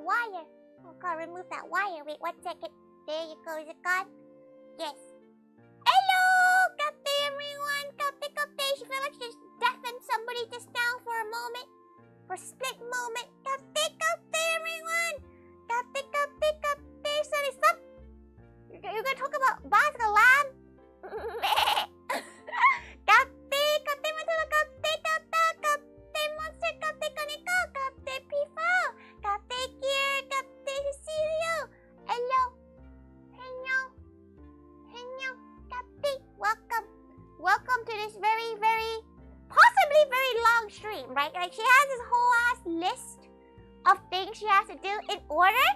wire. Oh, gotta remove that wire. Wait 1 second. There you go. Is it gone? Yes. Hello! Kape, everyone! Kape, kape. She felt like she just deafened somebody just now for a moment. For a split moment. Kape, kape, everyone! Kape, kape, kape. Sorry, stop. You're gonna talk about basket lamb? Kape, kape, matula, kape, tata, kape, monster, kape, kaneko, kape, pifo, kape, kier, kape, Cecilio. Hello. Hello. Hello. Kape. Welcome. Welcome to this possibly very long stream, right? Like, she has this whole ass list of things she has to do in order.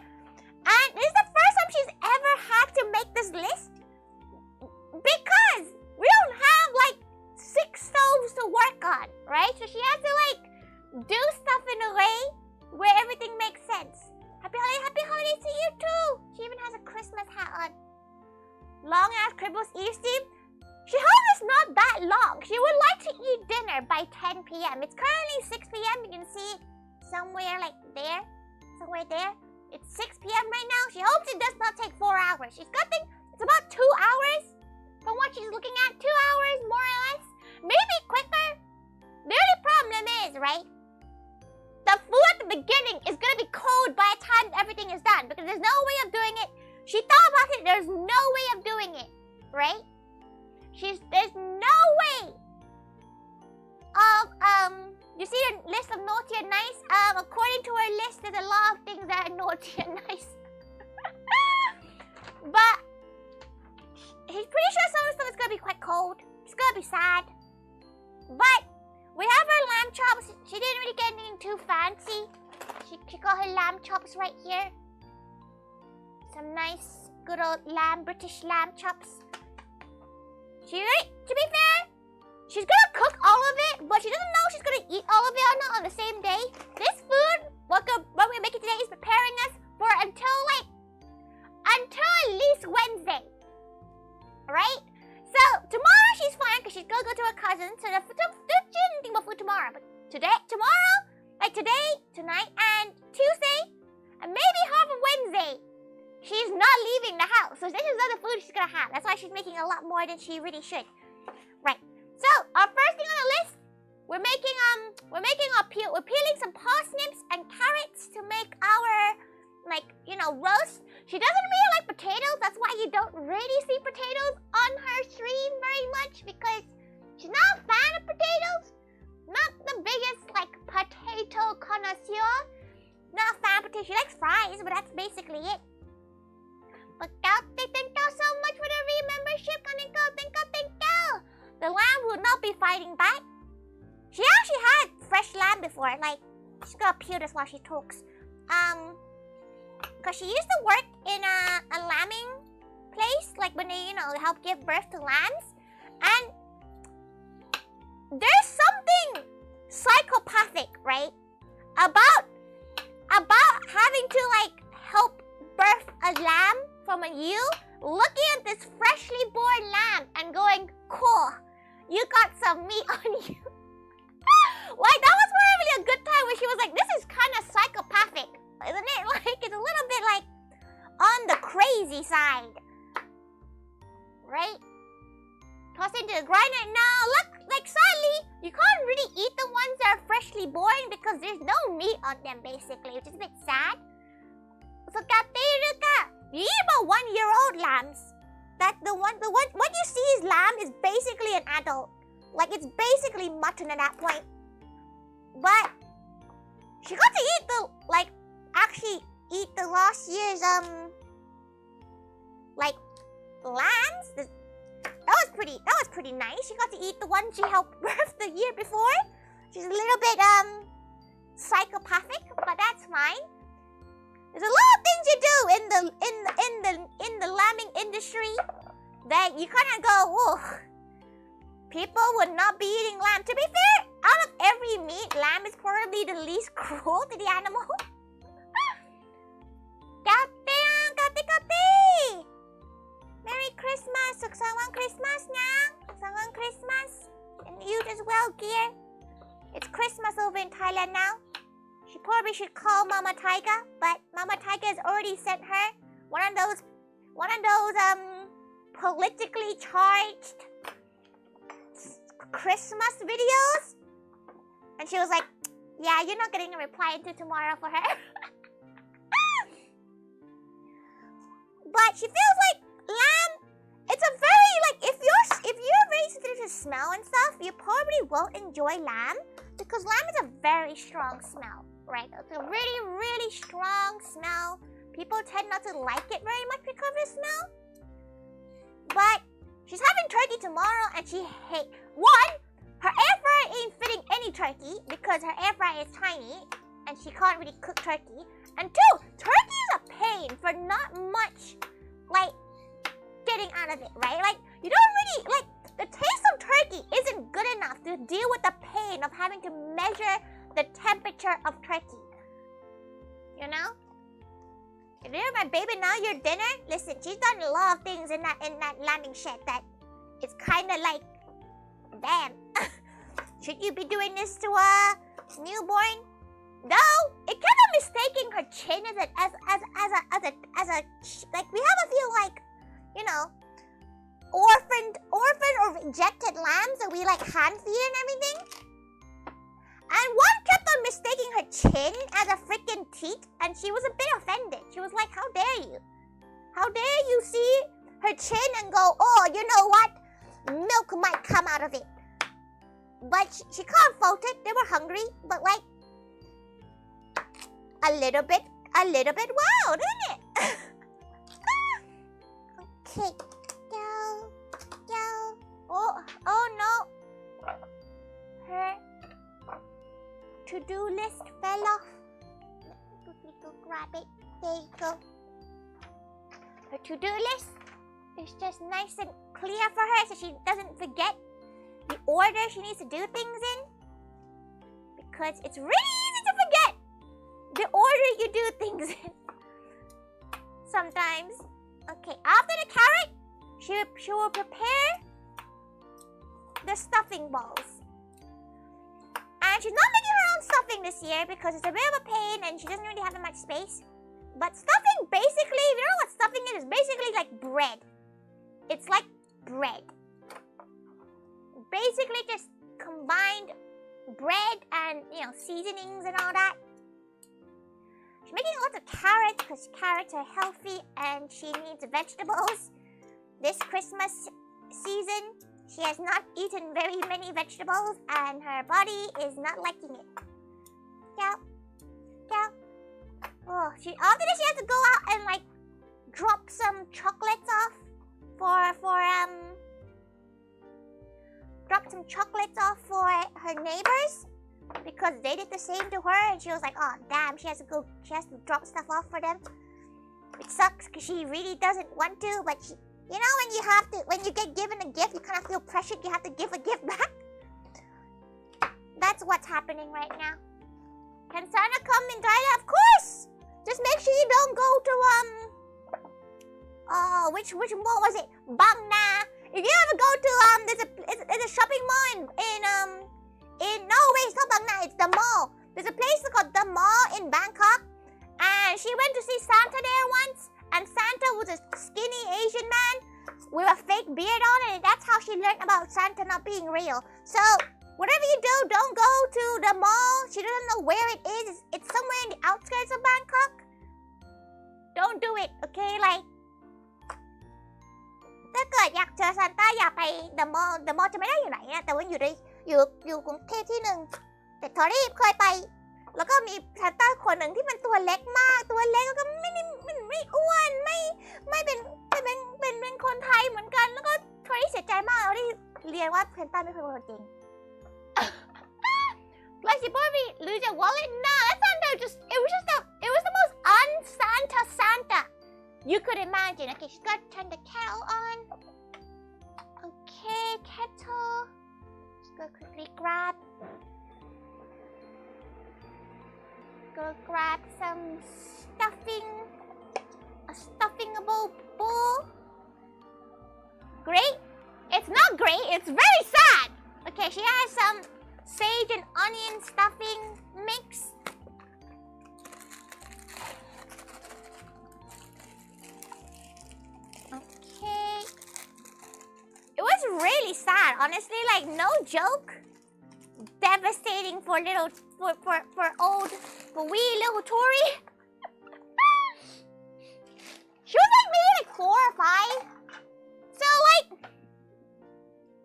And this is the first time she's ever had to make this list. Because we don't have, like, 6 stoves to work on, right? So she has to, like, do stuff in a way where everything makes sense. Happy holidays to you too! She even has a Christmas hat on. Long ass Christmas Eve stream. She hopes it's not that long. She would like to eat dinner by 10 p.m. It's currently 6 p.m. You can see it somewhere like there. Somewhere there. It's 6 p.m. right now. She hopes it does not take 4 hours. She's got it's about 2 hours from what she's looking at. 2 hours more or less. Maybe quicker. The only problem is, right? The food at the beginning is going to be cold by the time everything is done. Because there's no way of doing it. She thought about it. There's no way of doing it. Right? There's no way of, you see the list of naughty and nice? According to her list, there's a lot of things that are naughty and nice. But he's pretty sure some of the stuff is gonna be quite cold. It's gonna be sad. But we have her lamb chops. She didn't really get anything too fancy. She got her lamb chops right here. Some nice, good old British lamb chops. To be fair, she's gonna cook all of it, but she doesn't know she's gonna eat all of it or not on the same day. This food, what we're making today, is preparing us for until at least Wednesday, right? So tomorrow she's fine because she's gonna go to her cousin. So she didn't think about food tomorrow, but tomorrow, like today, tonight, and Tuesday, and maybe half of Wednesday, she's not leaving the house. So this is other food she's gonna have. That's why she's making a lot more than she really should. Right. So our first thing on the list, we're peeling some parsnips and carrots to make our, roast. She doesn't really like potatoes. That's why you don't really see potatoes on her stream very much, because she's not a fan of potatoes. Not the biggest potato connoisseur. Not a fan of potatoes. She likes fries, but that's basically it. But thank you so much for the re-membership. Thank you. The lamb will not be fighting back. She actually had fresh lamb before. She's gonna peel this while she talks. Because she used to work in a lambing place, when they, help give birth to lambs. And there's something psychopathic, right? About having to, help birth a lamb from a ewe, looking at this freshly born lamb and going, cool, you got some meat on you. That was probably a good time where she was like, this is kind of psychopathic, isn't it? It's a little bit on the crazy side, right? Toss into the grinder. Now, look, sadly, you can't really eat the ones that are freshly born because there's no meat on them, basically, which is a bit sad. So, you eat about 1-year-old lambs. What you see as lamb is basically an adult. It's basically mutton at that point. But she got to eat actually eat the last year's, lambs. That was pretty nice. She got to eat the one she helped birth the year before. She's a little bit, psychopathic, but that's fine. There's a lot of things you do in the lambing industry that you kind of go, whoa. People would not be eating lamb. To be fair, out of every meat, lamb is probably the least cruel to the animal. Merry Christmas! Suksawang Christmas now! Suksawang Christmas! And you as well, dear. It's Christmas over in Thailand now. She probably should call Mama Thaiga, but Mama Thaiga has already sent her one of those politically charged Christmas videos. And she was like, yeah, you're not getting a reply until tomorrow for her. But she feels like lamb, it's a very, like, if you're very sensitive to smell and stuff, you probably won't enjoy lamb, because lamb is a very strong smell, right? It's a really, really strong smell. People tend not to like it very much because of the smell. But she's having turkey tomorrow, and she hates, one, her air fryer ain't fitting any turkey because her air fryer is tiny and she can't really cook turkey. And two, turkey is a pain for not much, like, getting out of it, right? Like, you don't really, like, the taste of turkey isn't good enough to deal with the pain of having to measure the temperature of turkey. You know? If you're my baby now, your dinner, listen, she's done a lot of things in that landing shed that it's kind of like, damn, should you be doing this to a newborn? No, it kind of mistaking her chin as a like, we have a few, like, you know, orphaned or rejected lambs that we like hand feed and everything. And one kept on mistaking her chin as a freaking teat, and she was a bit offended. She was like, how dare you? How dare you see her chin and go, oh, you know what? Milk might come out of it. But she can't fault it. They were hungry, but like, a little bit wild, isn't it? Okay, go. Oh no. Her to-do list fell off. Let me go grab it. There you go. Her to-do list is just nice and clear for her so she doesn't forget the order she needs to do things in. Because it's really easy to forget the order you do things in. Sometimes. Okay, after the carrot, she will prepare the stuffing balls. And she's not making her own stuffing this year because it's a bit of a pain and she doesn't really have that much space. But stuffing, basically, if you know what stuffing is, it's basically like bread. It's like bread. Basically just combined bread and, you know, seasonings and all that. She's making lots of carrots because carrots are healthy and she needs vegetables. This Christmas season, she has not eaten very many vegetables and her body is not liking it. Yeah. Oh, after this she has to go out and like drop some chocolates off for her neighbors because they did the same to her and she was like, oh damn, she has to drop stuff off for them. Which sucks because she really doesn't want to, but she, you know, when you get given a gift, you kind of feel pressured you have to give a gift back. That's what's happening right now. Can Santa come in Thailand? Of course! Just make sure you don't go to, which mall was it? Bang Na. If you ever go to, there's a shopping mall no, wait, it's not Bang Na, it's the mall. There's a place called the mall in Bangkok. And she went to see Santa there once. And Santa was a skinny Asian man with a fake beard on, and that's how she learned about Santa not being real. So, whatever you do, don't go to the mall. She doesn't know where it is. It's somewhere in the outskirts of Bangkok. Don't do it, okay? Like, ถ้าเกิดอยากเจอซานต้าอยากไป the mall จะไม่ได้อยู่ไหนนะแต่ว่าอยู่กรุงเทพที่หนึ่งแต่ทอรี่เคยไปแล้วก็มีซานต้าคนหนึ่งที่มันตัวเล็กมากตัวเล็กแล้วก็ไม่อ้วนไม่เป็นคนไทยเหมือนกันแล้วก็ทอรี่เสียใจมากแล้วที่เรียนว่าซานต้าไม่เคยเป็นคนจริง Plus you probably lose your wallet. No, that Santa it was the most un-Santa you could imagine. Okay, she's got to turn the kettle on. Okay, kettle. Just go quickly grab some stuffing. A stuffingable bowl. Great? It's not great, it's very sad. Okay, she has some sage and onion stuffing mix. It was really sad, honestly. Like, no joke. Devastating for wee little Tori. She was like maybe like 4 or 5. So like,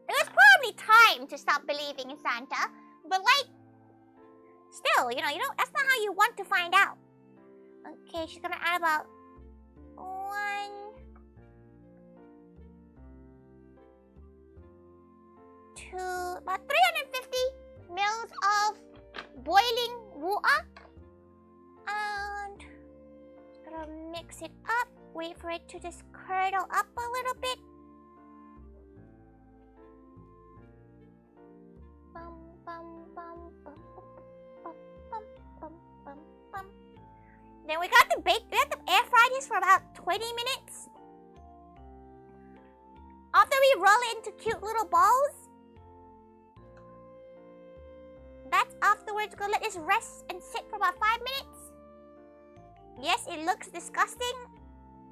it was probably time to stop believing in Santa. But like, still, you know, that's not how you want to find out. Okay, she's gonna add about 350 mils of boiling water. And gonna mix it up. Wait for it to just curdle up a little bit. Then we got to air fry this for about 20 minutes. After we roll it into cute little balls. That's afterwards. Gonna let this rest and sit for about 5 minutes. Yes, it looks disgusting.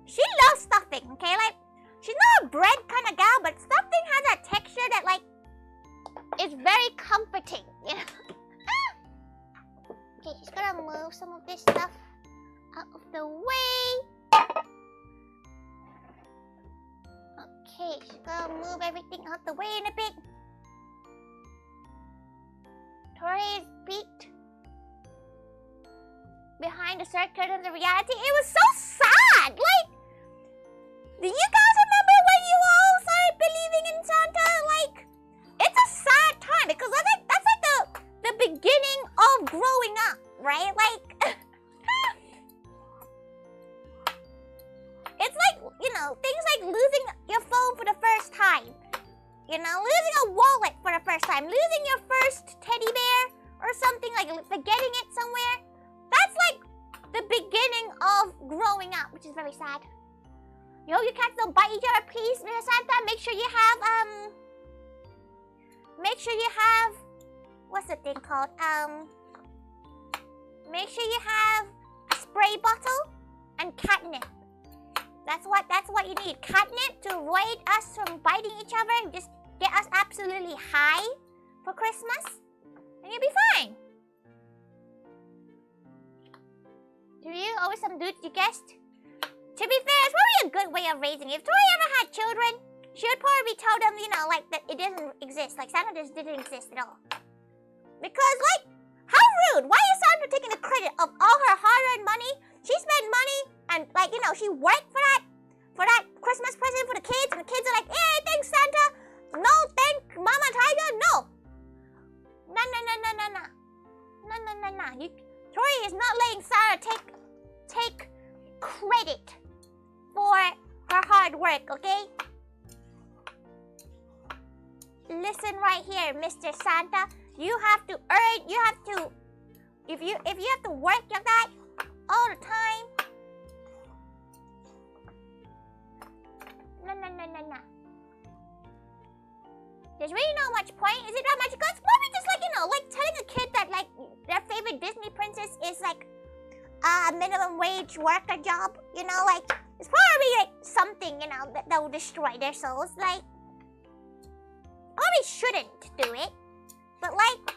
She loves stuffing, okay? Like, she's not a bread kind of gal, but stuffing has that texture that, like, is very comforting, you know? Okay, she's gonna move some of this stuff out of the way. Okay, she's gonna move everything out the way in a bit. Tori is beat behind the circuit of the reality. It was so sad! Like, do you guys remember when you all started believing in Santa? Like, it's a sad time because that's like the beginning of growing up, right? Like, it's like, you know, things like losing your phone for the first time. You know, losing a wallet for the first time. Losing your first teddy bear or something, like forgetting it somewhere. That's like the beginning of growing up, which is very sad. You hope your cats don't bite each other, please, Mr. Santa. Make sure you have, what's the thing called? Make sure you have a spray bottle and catnip. That's what you need. Catnip to avoid us from biting each other and just get us absolutely high for Christmas. And you'll be fine. Do you? Always some dudes you guessed? To be fair, it's probably a good way of raising it. If Tori ever had children, she would probably tell them, you know, like, that it doesn't exist. Like, Santa just didn't exist at all. Because, like, how rude. Why is Santa taking the credit of all her hard-earned money? She spent money and, like, you know, she worked for that Christmas present for the kids. And the kids are like, hey, thanks, Santa. No, thank Mama Thaiga. No. No. Tori is not letting Sarah take credit for her hard work, okay? Listen right here, Mr. Santa. You have to earn, if you have to work like that all the time. No. There's really not much point. Is it that much? Because it's probably just like, you know, like telling a kid that like their favorite Disney princess is like a minimum wage worker job. You know, like it's probably like something, you know, that will destroy their souls. Like, probably shouldn't do it. But like,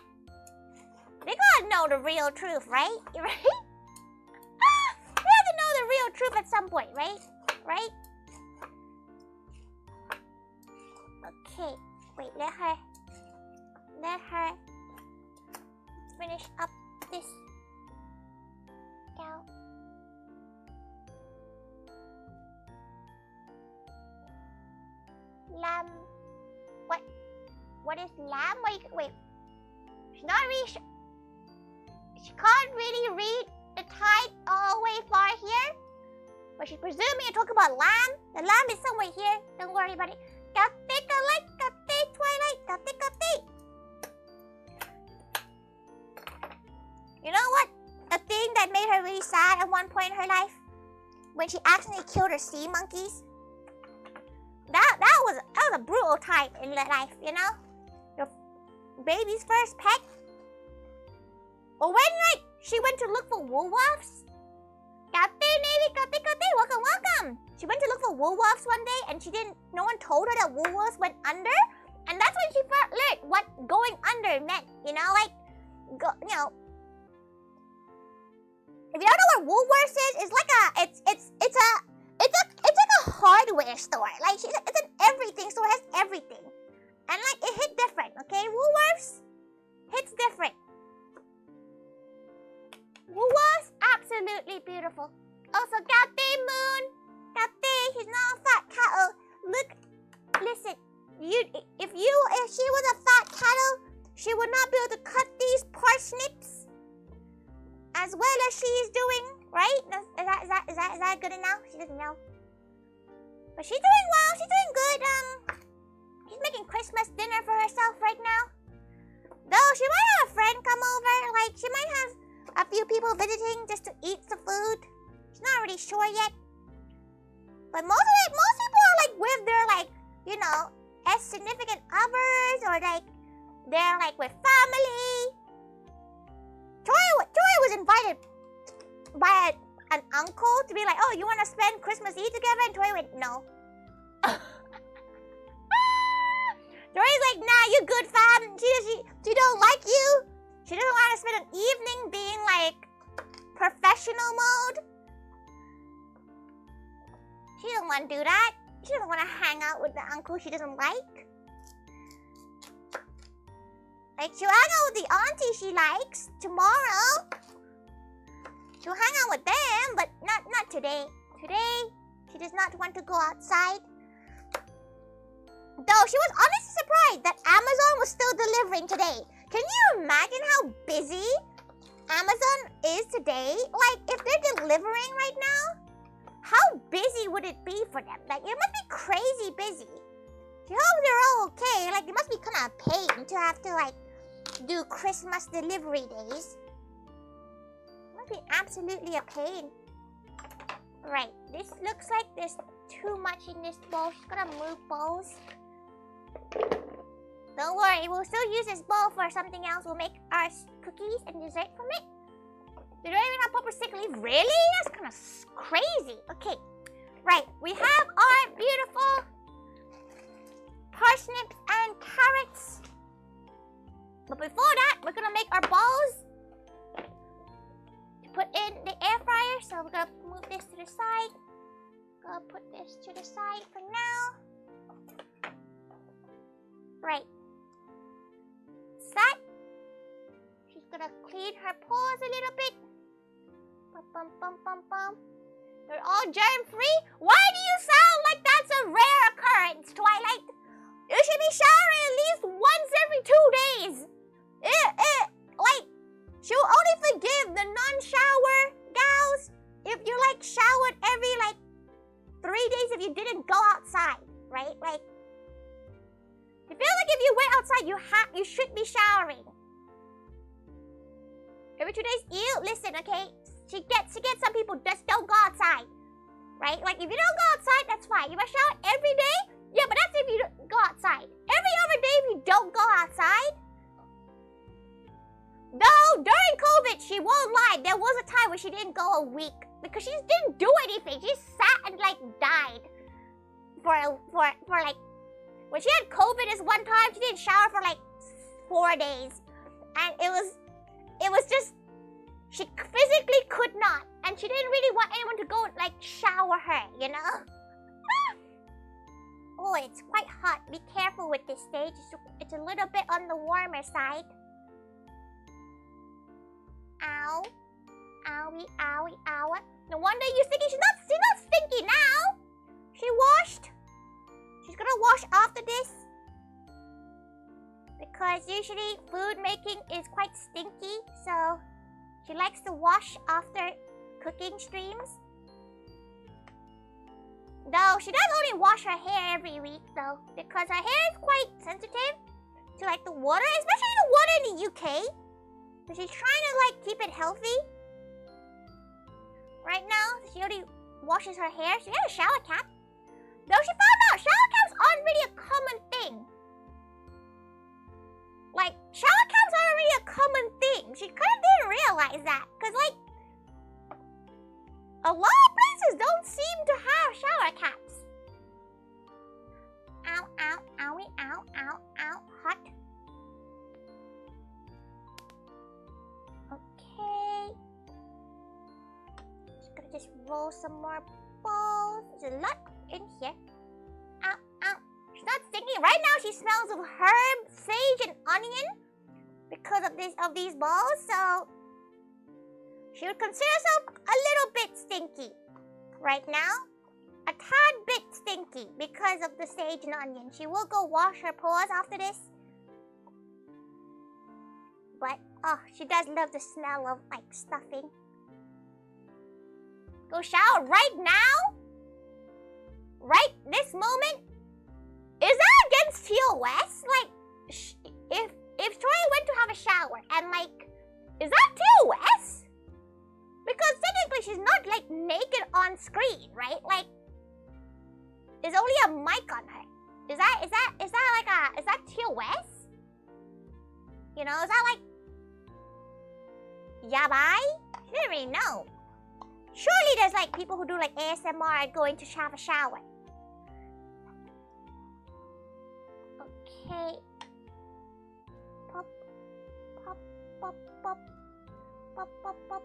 they gotta know the real truth, right? Right? They have to know the real truth at some point, right? Right? Okay. Wait, let her finish up this gal. Lamb. What is lamb? Wait. She's not really sure. She can't really read the tide all the way far here. But she's presuming you're talking about lamb. The lamb is somewhere here. Don't worry about it. Twilight. You know what? A thing that made her really sad at one point in her life? When she accidentally killed her sea monkeys. That was a brutal time in her life, you know? Your baby's first pet. Or when, like, she went to look for wolves. Kapte Navy, Kapte, welcome, welcome. She went to look for woolworths one day and no one told her that woolworths went under. And that's when she first learned what going under meant, you know, like, if you don't know what woolworths is, it's like it's like a hardware store. Like, it's an everything store, it has everything. And like, it hit different, okay? Woolworths hits different. Woolworths, absolutely beautiful. Also, Kapte Moon, Kapte, he's not a fat cattle. Look, listen, if she was a fat cattle, she would not be able to cut these parsnips as well as she is doing, right? Is that good enough? She doesn't know. But she's doing well, she's doing good. She's making Christmas dinner for herself right now. Though she might have a friend come over, like she might have a few people visiting just to eat the food. She's not really sure yet. But most people are like with their like, you know, as significant others, or like they're like with family. Tori was invited by an uncle to be like, oh, you want to spend Christmas Eve together? And Tori went, no. Tori's like, nah, you good, fam. She don't like you. She doesn't want to spend an evening being like professional mode. She doesn't want to do that. She doesn't want to hang out with the uncle she doesn't like. Like, she'll hang out with the auntie she likes tomorrow. She'll hang out with them, but not today. Today, she does not want to go outside. Though she was honestly surprised that Amazon was still delivering today. Can you imagine how busy Amazon is today? Like, if they're delivering right now, how busy would it be for them? Like, it must be crazy busy. She hopes they're all okay. Like, it must be kind of a pain to have to, like, do Christmas delivery days. It must be absolutely a pain. Right, this looks like there's too much in this bowl. She's gonna move bowls. Don't worry, we'll still use this bowl for something else. We'll make our cookies and dessert from it. They don't even have proper sick leave. Really? That's kind of crazy. Okay, right. We have our beautiful parsnips and carrots. But before that, we're gonna make our balls to put in the air fryer. So we're gonna move this to the side. Gonna put this to the side for now. Right. Set. She's gonna clean her paws a little bit. Bum, bum, bum, bum. They're all germ-free? Why do you sound like that's a rare occurrence, Twilight? You should be showering at least once every 2 days. Like, she'll only forgive the non-shower gals if you, like, showered every, like, 3 days if you didn't go outside, right? Like, I feel like if you went outside, you should be showering. Every 2 days? Ew, listen, okay? She gets some people just don't go outside, right? Like, if you don't go outside, that's fine. You must shower every day? Yeah, but that's if you don't go outside. Every other day if you don't go outside. Though, during COVID, she won't lie. There was a time where she didn't go a week because she just didn't do anything. She sat and, like, died for like, when she had COVID this one time, she didn't shower for, like, 4 days. And it was just, she physically could not. And she didn't really want anyone to go, like, shower her, you know? Oh, it's quite hot. Be careful with this stage. It's a little bit on the warmer side. Ow. Owie, owie, ow. No wonder you're stinky. She's not stinky now. She washed. She's gonna wash after this. Because usually food making is quite stinky. So she likes to wash after cooking streams. Though she does only wash her hair every week though. Because her hair is quite sensitive to like the water. Especially the water in the UK. So she's trying to like keep it healthy. Right now, she only washes her hair. She has a shower cap. Though she found out shower caps aren't really a common thing. Like, shower caps aren't really a common thing. She kind of didn't realize that. Because like, A lot of places don't seem to have shower caps. Ow, ow, owie, ow, ow, ow, hot. Okay. Just roll some more balls. There's a lot in here. Ow, ow. She's not stinky. Right now she smells of herb, sage, and onion because of these balls, so she would consider herself a little bit stinky. Right now, a tad bit stinky because of the sage and onion. She will go wash her paws after this. But, oh, she does love the smell of, like, stuffing. Go shower right now? Right this moment? Is that against TOS? Like, if Tori went to have a shower and, like, is that TOS? Because technically she's not, like, naked on screen, right? Like, there's only a mic on her. Is that TOS? You know, is that like yabai? She didn't really know. Surely there's like people who do like ASMR going to have a shower. Okay. Pop, pop, pop, pop, pop, pop, pop.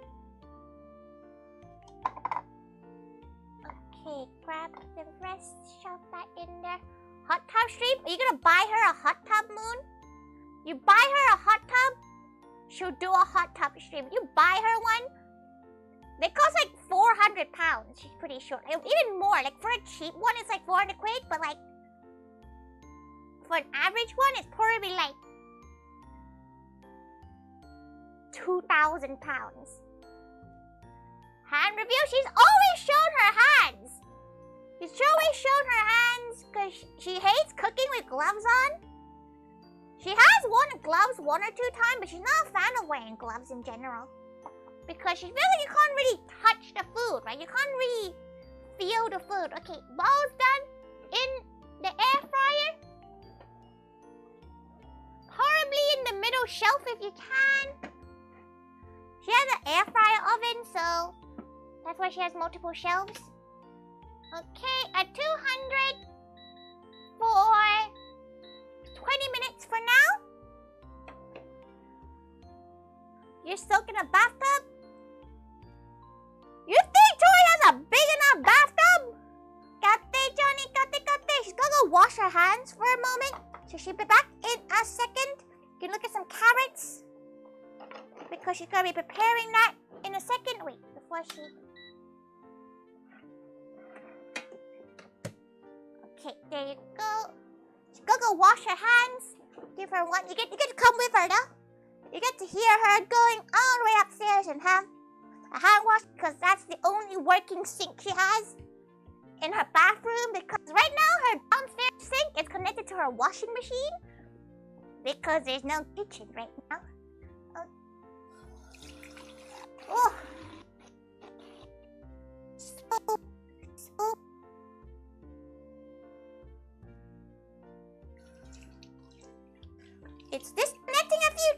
Okay, grab the rest, shove that in there. Hot tub stream? Are you gonna buy her a hot tub, Moon? You buy her a hot tub, she'll do a hot tub stream. You buy her one, they cost like 400 pounds, she's pretty sure. Even more, like for a cheap one, it's like 400 quid, but like, for an average one, it's probably like 2,000 pounds. Hand review, she's always shown her hands. She's always shown her hands because she hates cooking with gloves on. She has worn gloves 1 or 2 times, but she's not a fan of wearing gloves in general. Because she feels like you can't really touch the food, right? You can't really feel the food. Okay, balls done in the air fryer. Horribly in the middle shelf if you can. She has an air fryer oven, so that's why she has multiple shelves. Okay, at 200 for 20 minutes for now. You're soaking a bathtub? You think Tori has a big enough bathtub? Kate, Johnny, kate. She's gonna go wash her hands for a moment. So she'll be back in a second. You can look at some carrots. Because she's gonna be preparing that in a second. Wait, before she... Okay, there you go. She's gonna go wash her hands. Give her one. You get to come with her now. You get to hear her going all the way upstairs and have a hand wash because that's the only working sink she has in her bathroom. Because right now her downstairs sink is connected to her washing machine because there's no kitchen right now. Oh. So. It's disconnecting a few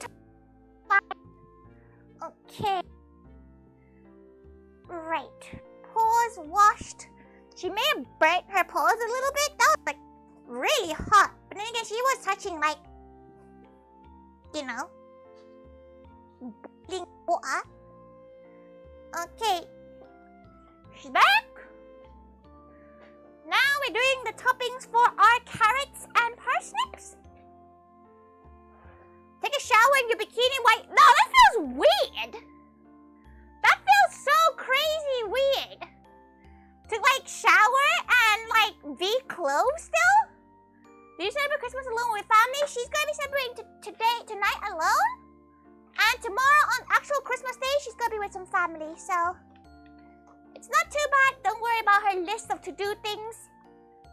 times. Okay. Right. Paws washed. She may have burnt her paws a little bit. That was like really hot. But then again, she was touching like, you know, boiling water. Okay. She's back. Now we're doing the toppings for our carrots and parsnips. Take a shower in your bikini white. No, that feels weird. That feels so crazy weird. To like shower and like be clothed still? Do you celebrate Christmas alone with family? She's gonna be celebrating tonight alone. And tomorrow on actual Christmas Day, she's gonna be with some family. So it's not too bad. Don't worry about her list of to-do things.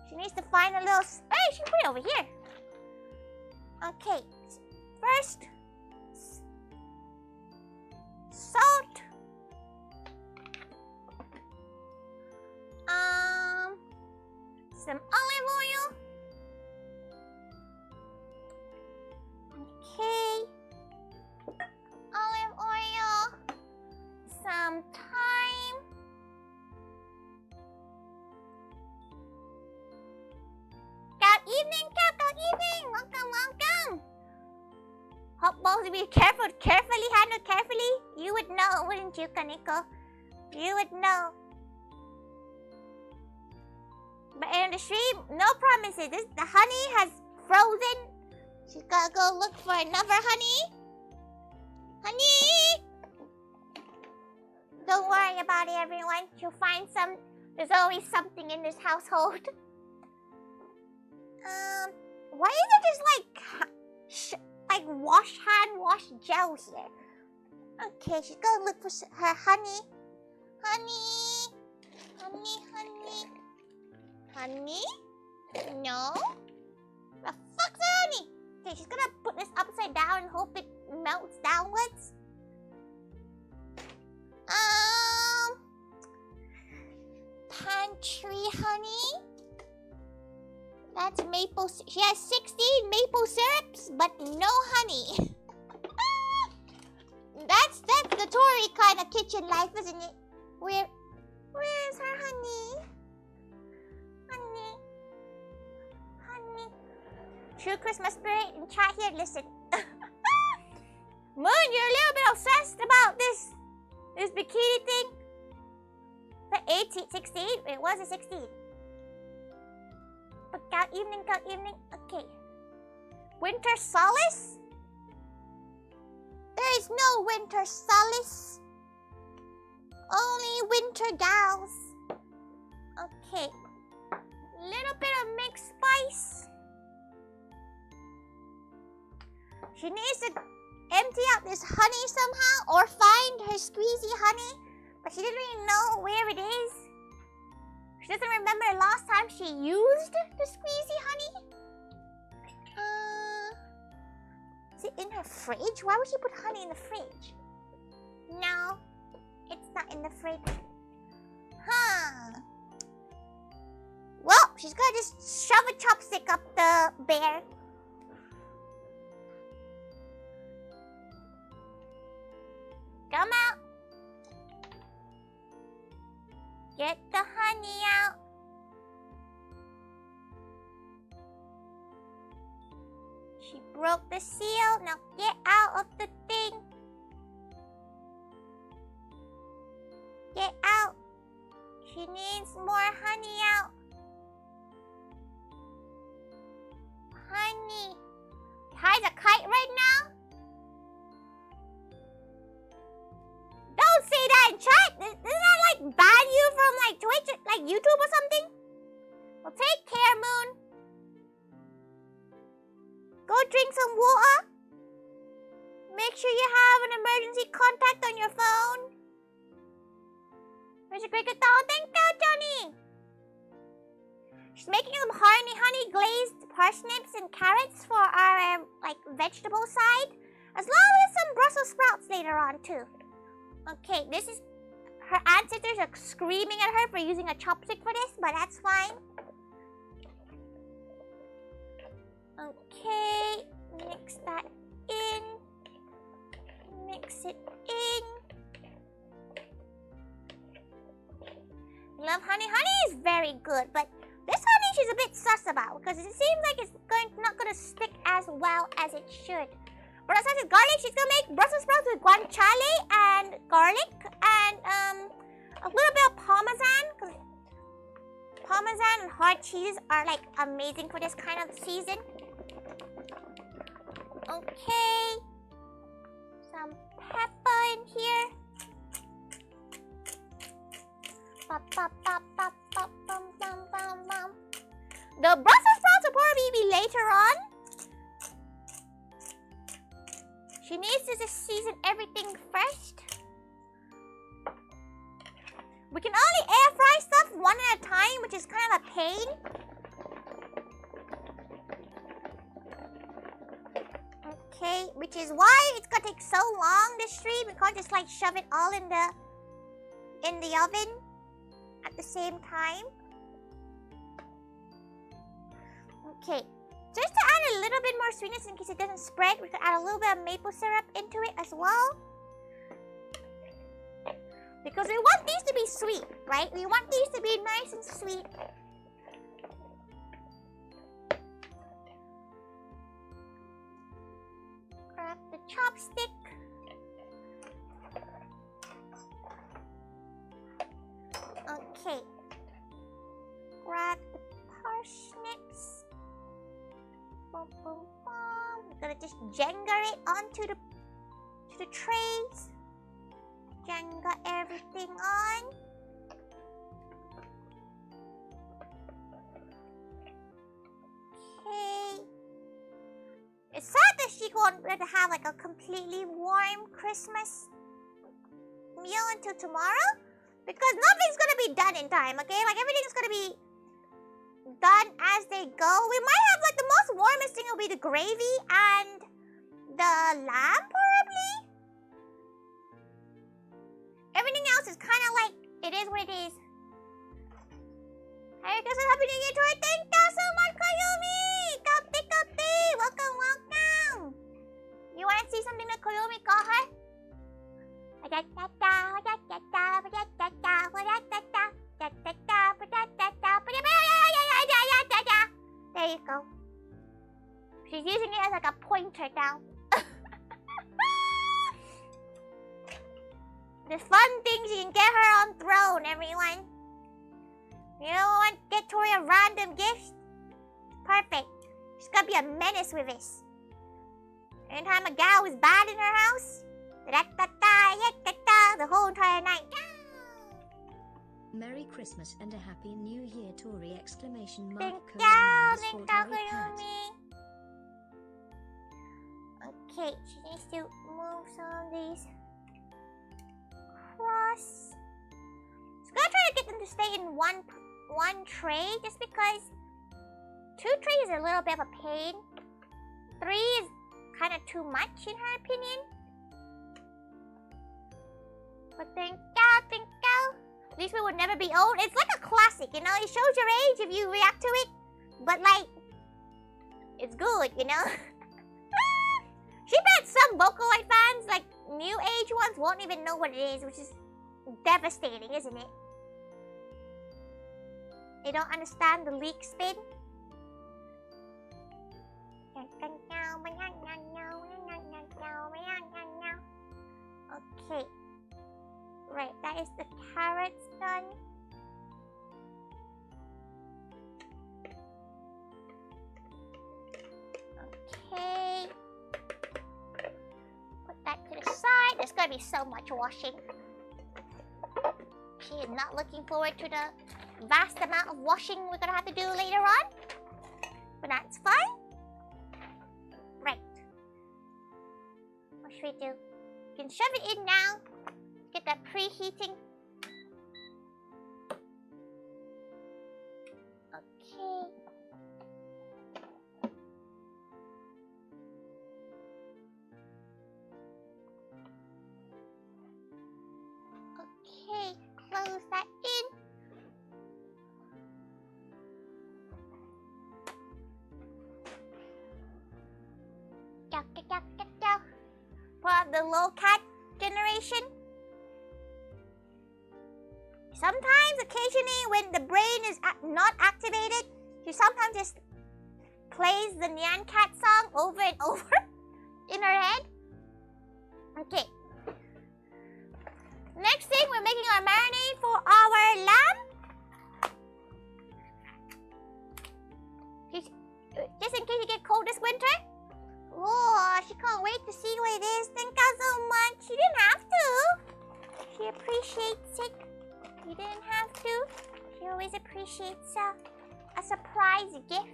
She needs to find a little... Hey, she's way over here. Okay. First, salt, some olive oil. Okay, olive oil, some thyme, supposed to be careful. Carefully, handle carefully. You would know, wouldn't you, Kaneko? You would know. But in the stream, no promises. The honey has frozen. She's gotta go look for another honey. Honey! Don't worry about it, everyone. She'll find some. There's always something in this household. Why is it just like hand wash gel here? Okay, she's gonna look for her honey. Honey? Honey? No? The fuck's the honey? Okay, she's gonna put this upside down and hope it melts downwards. Pantry honey. That's maple. She has 16 maple syrups, but no honey. That's the Tori kind of kitchen life, isn't it? Where's her honey? Honey. True Christmas spirit in chat here. Listen, Moon, you're a little bit obsessed about this bikini thing. The 16? It was a 16. But count evening. Okay. Winter solace? There is no winter solace. Only winter gals. Okay. Little bit of mixed spice. She needs to empty out this honey somehow or find her squeezy honey. But she didn't really know where it is. She doesn't remember the last time she used the squeezy honey. Is it in her fridge? Why would she put honey in the fridge? No, it's not in the fridge. Huh. Well, she's gonna just shove a chopstick up the bear. Come out. Get the honey out. She broke the seal. Now get out of the thing. Get out. She needs more honey out. Honey. Hide a kite right now? Don't say that in chat. Isn't that like ban you from like Twitch, like YouTube or something? Well, take care, Moon. Go drink some water. Make sure you have an emergency contact on your phone. Where's your cricket doll? Thank you, Johnny. She's making some honey glazed parsnips and carrots for our like vegetable side, as well as some Brussels sprouts later on too. Okay, this is her ancestors are screaming at her for using a chopstick for this, but that's fine. Okay, mix that in. Mix it in. Love honey. Honey is very good, but this honey she's a bit sus about because it seems like it's not gonna stick as well as it should. But aside from garlic, she's gonna make Brussels sprouts with guanciale and garlic and a little bit of Parmesan, because Parmesan and hard cheese are like amazing for this kind of season. Okay, some pepper in here. The Brussels sprouts will probably be later on. She needs to just season everything first. We can only air fry stuff one at a time, which is kind of a pain. Okay, which is why it's gonna take so long this stream. We can't just like shove it all in the oven at the same time. Okay, just to add a little bit more sweetness in case it doesn't spread, we can add a little bit of maple syrup into it as well. Because we want these to be sweet, right? We want these to be nice and sweet. Crack the chopstick. Okay. Grab the parsnips. Boom, boom, boom. We're gonna just Jenga it onto the trays. Jenga everything on. Okay. It's sad that she won't be able to have like a completely warm Christmas meal until tomorrow, because nothing's gonna be done in time, okay? Like everything's gonna be done as they go. We might have like the most warmest thing will be the gravy and the lamb, probably. Everything else is kind of like, it is what it is. Merry Christmas, Happy New Year, Tori. Thank you so much, Koyumi! Kapi! Welcome, welcome! You want to see something that Koyumi got her? There you go. She's using it as like a pointer now. The fun things you can get her on throne, everyone. You don't want to get Tori a random gift? Perfect. She's gonna be a menace with this. Anytime a gal is bad in her house, the whole entire night. Merry Christmas and a Happy New Year, Tori! Exclamation mark. Thank you, Koyumi. Okay, she needs to move some of these across. Just gonna try to get them to stay in one tray, just because 2 trays is a little bit of a pain. 3 is kind of too much in her opinion. But thank you. These will never be old. It's like a classic, you know? It shows your age if you react to it. But like, it's good, you know? She bet some Vocaloid fans, like new age ones, won't even know what it is, which is devastating, isn't it? They don't understand the leak spin. Okay. Right, that is the carrots done. Okay. Put that to the side. There's gonna be so much washing. She is not looking forward to the vast amount of washing we're gonna have to do later on. But that's fine. Right. What should we do? You can shove it in now. Get that preheating. Okay. Okay, close that in. For the low cat generation. Sometimes, occasionally, when the brain is not activated, she sometimes just plays the Nyan Cat song over and over in her head. Okay. Next thing, we're making our marinade for our lamb. Just in case you get cold this winter. Oh, she can't wait to see what it is. Thank you so much. She didn't have to. She appreciates it. You didn't have to. She always appreciates a surprise gift.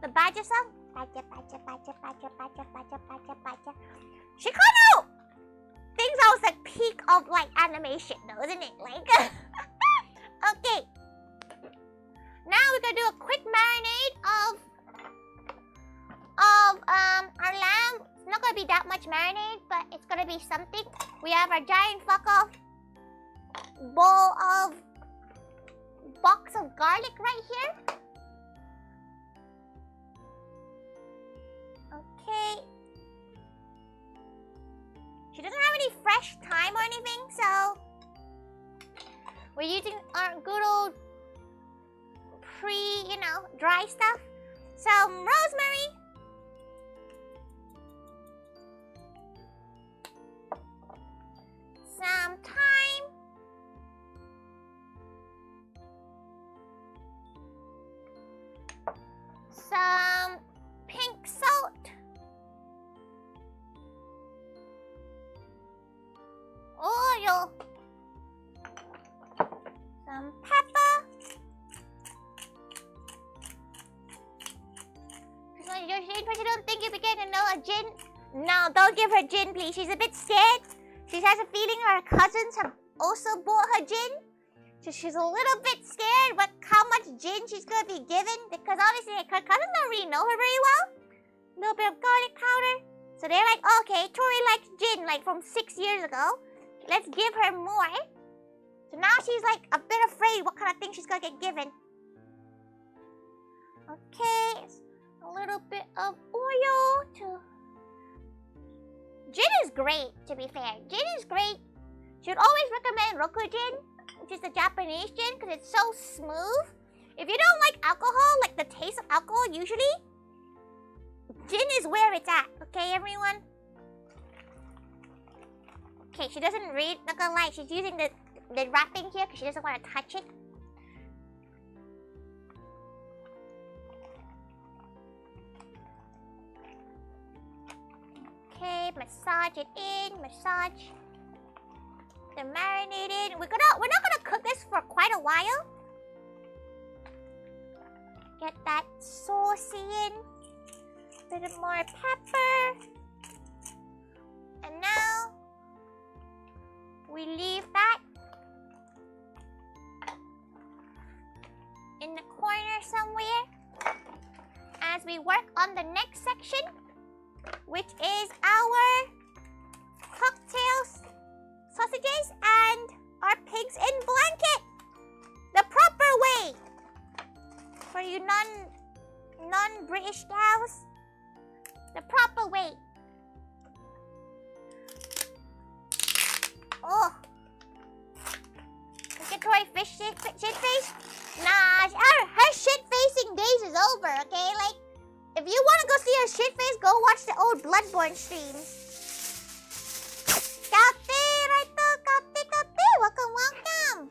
The badger song. Badger. She kind of thinks I was at peak of like animation though, isn't it? Like, okay. Now we're gonna do a quick marinade of our lamb. It's not gonna be that much marinade, but it's gonna be something. We have our giant fuck off box of garlic right here. Okay. She doesn't have any fresh thyme or anything, so we're using our good old dry stuff. Some rosemary. Some pepper. She's like, you're Jin, but you don't think you'll be getting to know a Jin? No, don't give her gin, please. She's a bit scared. She has a feeling her cousins have also bought her gin. So she's a little bit scared what how much gin she's going to be given. Because obviously her cousins don't really know her very well. A little bit of garlic powder. So they're like, okay, Tori likes gin like from 6 years ago. Let's give her more. So now she's like a bit afraid what kind of thing she's going to get given. Okay, a little bit of oil to... Gin is great, to be fair. Gin is great. Should always recommend Roku gin, which is the Japanese gin, because it's so smooth. If you don't like alcohol, like the taste of alcohol usually, gin is where it's at. Okay, everyone? Okay, she doesn't read, not gonna lie, she's using the wrapping here because she doesn't want to touch it. Okay, massage it in, massage the marinated. We're not gonna cook this for quite a while. Get that saucy in. Bit of more pepper. And now we leave that in the corner somewhere as we work on the next section, which is our cocktails, sausages, and our pigs in blanket. The proper way for you non-British gals. The proper way. Oh, look at Tori fish shit face. Nah, her shit facing days is over. Okay, like if you want to go see her shit face, go watch the old Bloodborne streams. Welcome.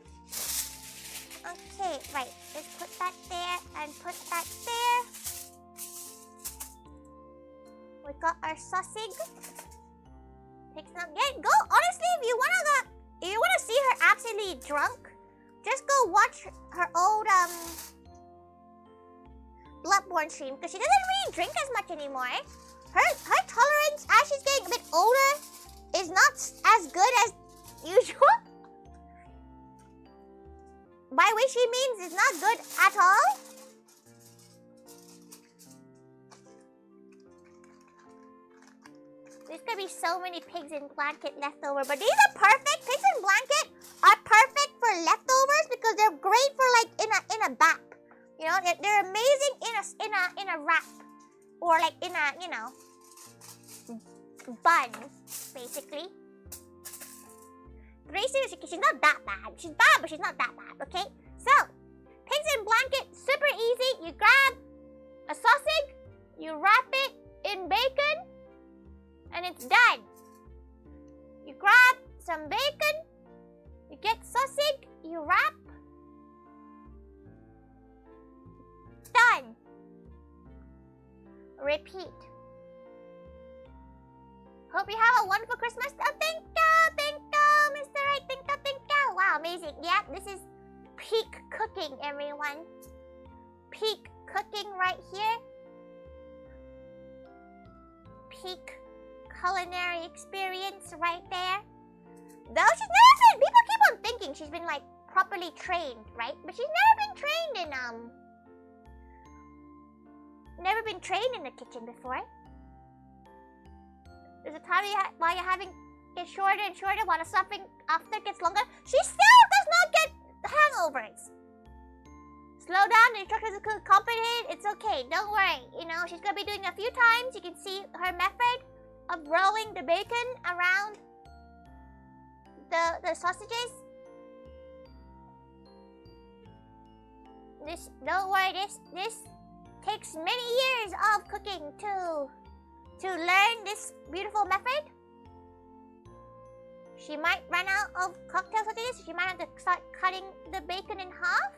Okay, right. Let's put that there and put that there. We got our sausage. Take some. Yeah, go. Honestly, if you wanna see her absolutely drunk, just go watch her old Bloodborne stream, because she doesn't really drink as much anymore. Her tolerance as she's getting a bit older is not as good as usual. By which she means it's not good at all. There's gonna be so many pigs in blanket left over, but these are perfect. Pigs in blanket are perfect for leftovers because they're great for like in a bap. You know, they're amazing in a wrap or like in a bun, basically. She's not that bad. She's bad, but she's not that bad, okay? So, pigs in blanket, super easy. You grab a sausage, you wrap it in bacon, and it's done. You grab some bacon, you get sausage, you wrap, done. Repeat. Hope you have a wonderful Christmas. Oh, thank you, Mr. Right. Thank you. Wow, amazing. Yeah, this is peak cooking, everyone. Peak cooking right here. Peak culinary experience right there. Though she's never been, people keep on thinking she's been like properly trained, right? But she's never been trained in the kitchen before. There's a time while you're having it shorter and shorter while the stuffing after gets longer. She still does not get hangovers. Slow down, the instructions are complicated. It's okay, don't worry. You know, she's gonna be doing it a few times. You can see her method of rolling the bacon around the sausages. Don't worry, this takes many years of cooking to learn this beautiful method. She might run out of cocktail sausages, so she might have to start cutting the bacon in half.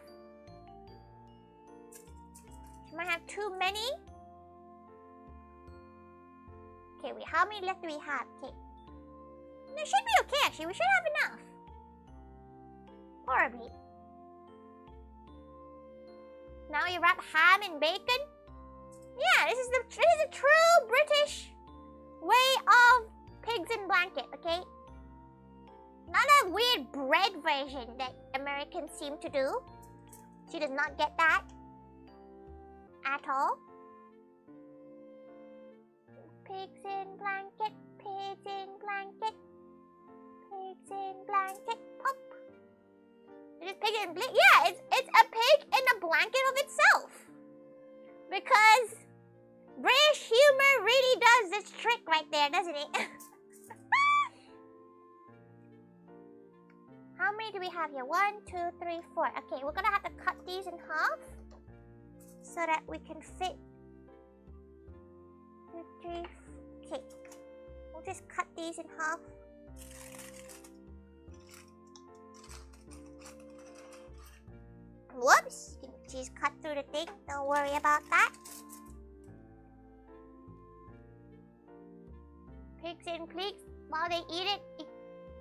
She might have too many. Okay, wait, how many left do we have? Okay. It should be okay, actually. We should have enough. Horribly. Now you wrap ham in bacon? Yeah, this is the true British way of pigs in blanket, okay? Not a weird bread version that Americans seem to do. She does not get that at all. Pigs in blanket, pigs in blanket, pigs in blanket, pop. It is pig in blanket. Yeah, it's a pig in a blanket of itself. Because British humor really does this trick right there, doesn't it? How many do we have here? 1, 2, 3, 4. Okay, we're gonna have to cut these in half so that we can fit 2, 3. Okay, we'll just cut these in half. Whoops! She's cut through the thing. Don't worry about that. Pigs in pigs. While they eat it,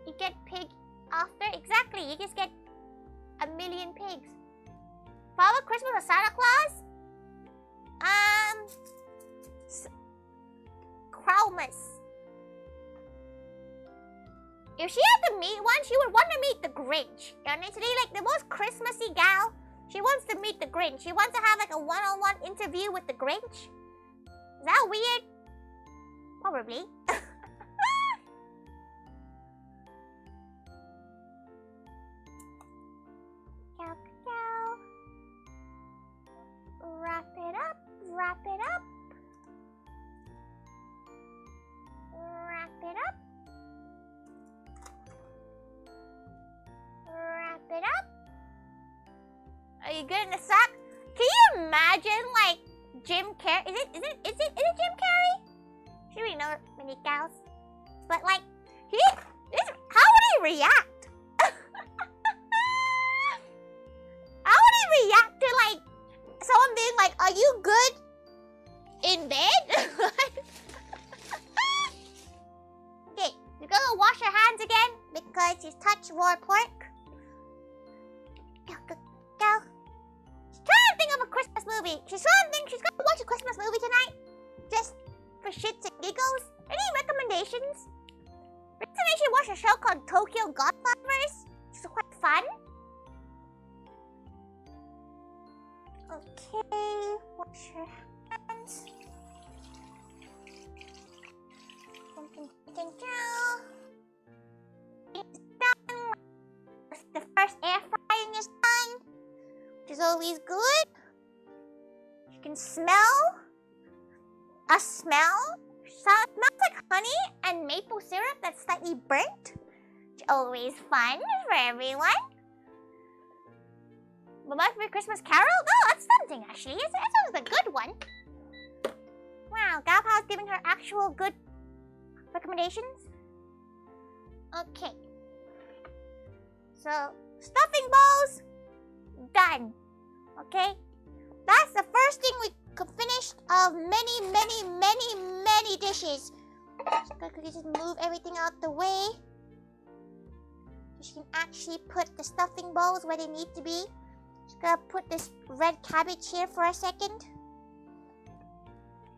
you get pig after. Exactly. You just get a million pigs. Father Christmas or Santa Claus? Christmas. If she had to meet one, she would want to meet the Grinch. Honestly, like the most Christmassy gal, she wants to meet the Grinch. She wants to have like a one-on-one interview with the Grinch. Is that weird? Probably. Wrap it up, wrap it up. Wrap it up. Wrap it up. Are you good in the sack? Can you imagine like Jim Carrey? Is it Jim Carrey? She really know many cows. But like how would he react? How would he react to like someone being like, are you good in bed? Okay, you're gonna wash your hands again because you touched raw pork. Go. She's trying to think of a Christmas movie. She's gonna watch a Christmas movie tonight. Just for shits and giggles. Any recommendations? Recently she watched a show called Tokyo Godfathers, which is quite fun. Okay, wash your hands. It's done. The first air frying is done, which is always good. You can smell a smell. It smells like honey and maple syrup that's slightly burnt, which is always fun for everyone. The Muppet Christmas Carol? Oh, that's something actually. That sounds like a good one. Wow, Galpow's giving her actual good recommendations. Okay. So, stuffing balls, done. Okay? That's the first thing we finished of many dishes. Just gonna just move everything out the way. So she can actually put the stuffing balls where they need to be. Just gonna put this red cabbage here for a second.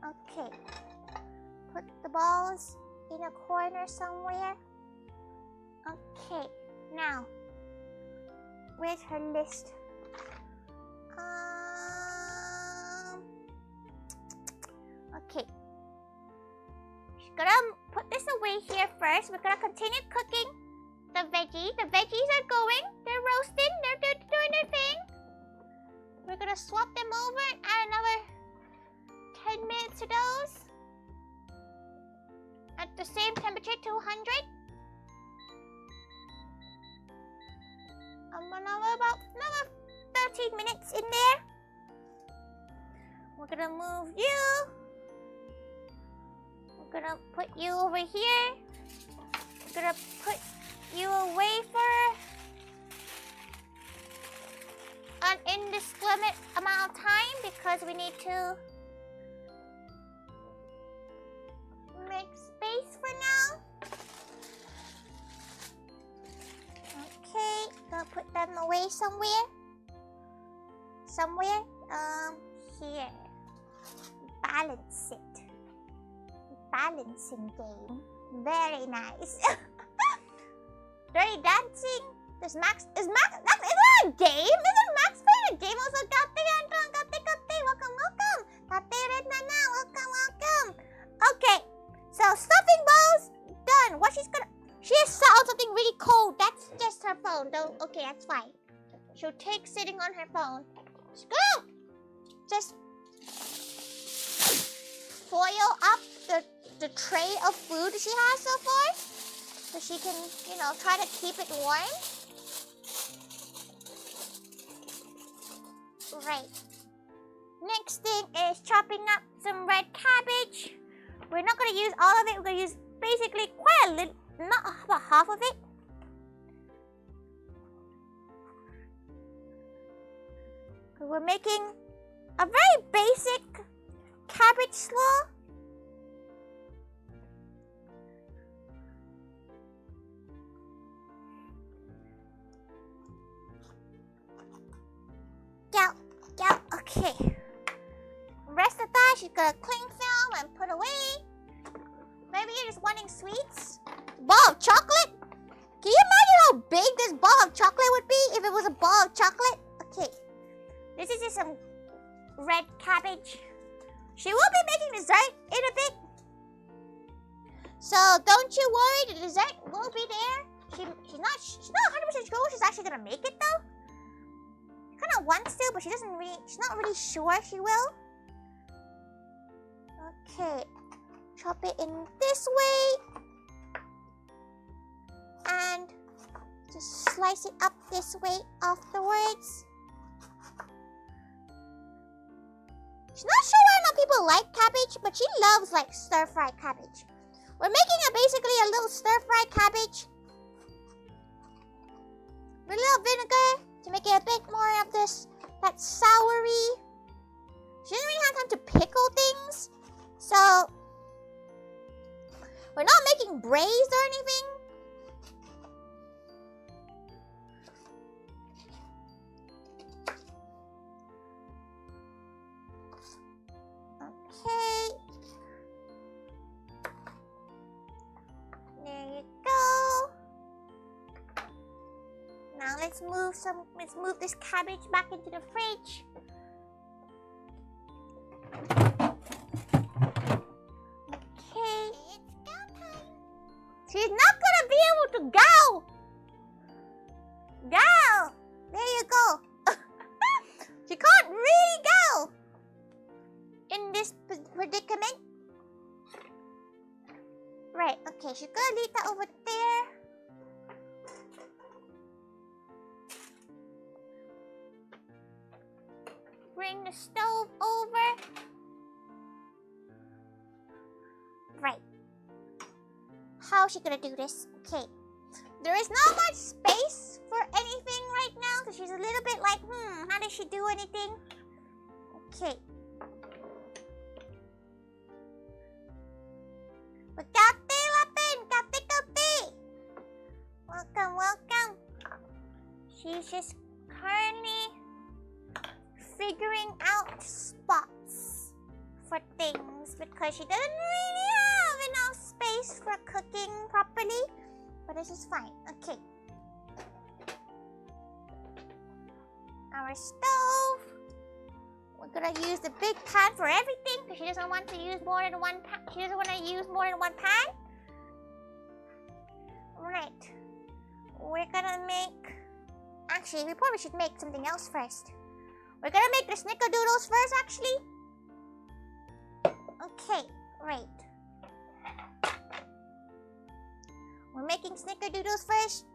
Okay. Put the balls in a corner somewhere. Okay. Now, where's her list? Okay. She's gonna put this away here first. We're gonna continue cooking the veggies. The veggies are going. They're roasting. They're doing their thing. We're gonna swap them over and add another 10 minutes to those. At the same temperature, 200. About another 13 minutes in there. We're gonna move you. We're gonna put you over here. We're gonna put you away for an indiscriminate amount of time because we need to make space for now. Okay, gonna put them away somewhere. Somewhere. Here. Balance it. Balancing game. Very nice. Dirty dancing. Is that a game? Isn't Max playing a game also? Kate Anton, Kate, welcome. Kate Rednana, welcome. Okay, so stuffing balls done. She has set on something really cold. That's just her phone. Okay, that's fine. She'll take sitting on her phone. Go! Just foil up the tray of food she has so far, so she can, try to keep it warm. Right. Next thing is chopping up some red cabbage. We're not going to use all of it. We're going to use basically quite a little, not about half of it. We're making a very basic cabbage slaw. Okay. Rest of that, she's gonna cling film and put away. Maybe you're just wanting sweets. Ball of chocolate? Can you imagine how big this ball of chocolate would be if it was a ball of chocolate? Okay. This is just some red cabbage. She will be making dessert in a bit. So don't you worry, the dessert will be there. She's not 100% sure she's actually gonna make it though. Kind of wants to, but she's not really sure she will. Okay, chop it in this way and just slice it up this way afterwards. She's not sure why not people like cabbage, but she loves like stir-fried cabbage. We're making basically a little stir-fried cabbage with a little vinegar to make it a bit more of that soury. She doesn't really have time to pickle things, so we're not making braised or anything. Okay. There you go. Now let's move this cabbage back into the fridge. Okay. It's go time. She's not gonna be able to go. Go. There you go. She can't really go in this predicament. Right, okay, she's gonna leave that over there. Bring the stove over. Right. How is she gonna do this? Okay. There is not much space for anything right now, so she's a little bit like, how does she do anything? Okay. Welcome. She's just currently figuring out spots for things because she doesn't really have enough space for cooking properly. But this is fine. Okay. Our stove. We're gonna use the big pan for everything because she doesn't want to use more than one pan. She doesn't want to use more than one pan. Right. We're gonna make... Actually, we probably should make something else first. We're gonna make the snickerdoodles first, actually. Okay, right. We're making snickerdoodles first.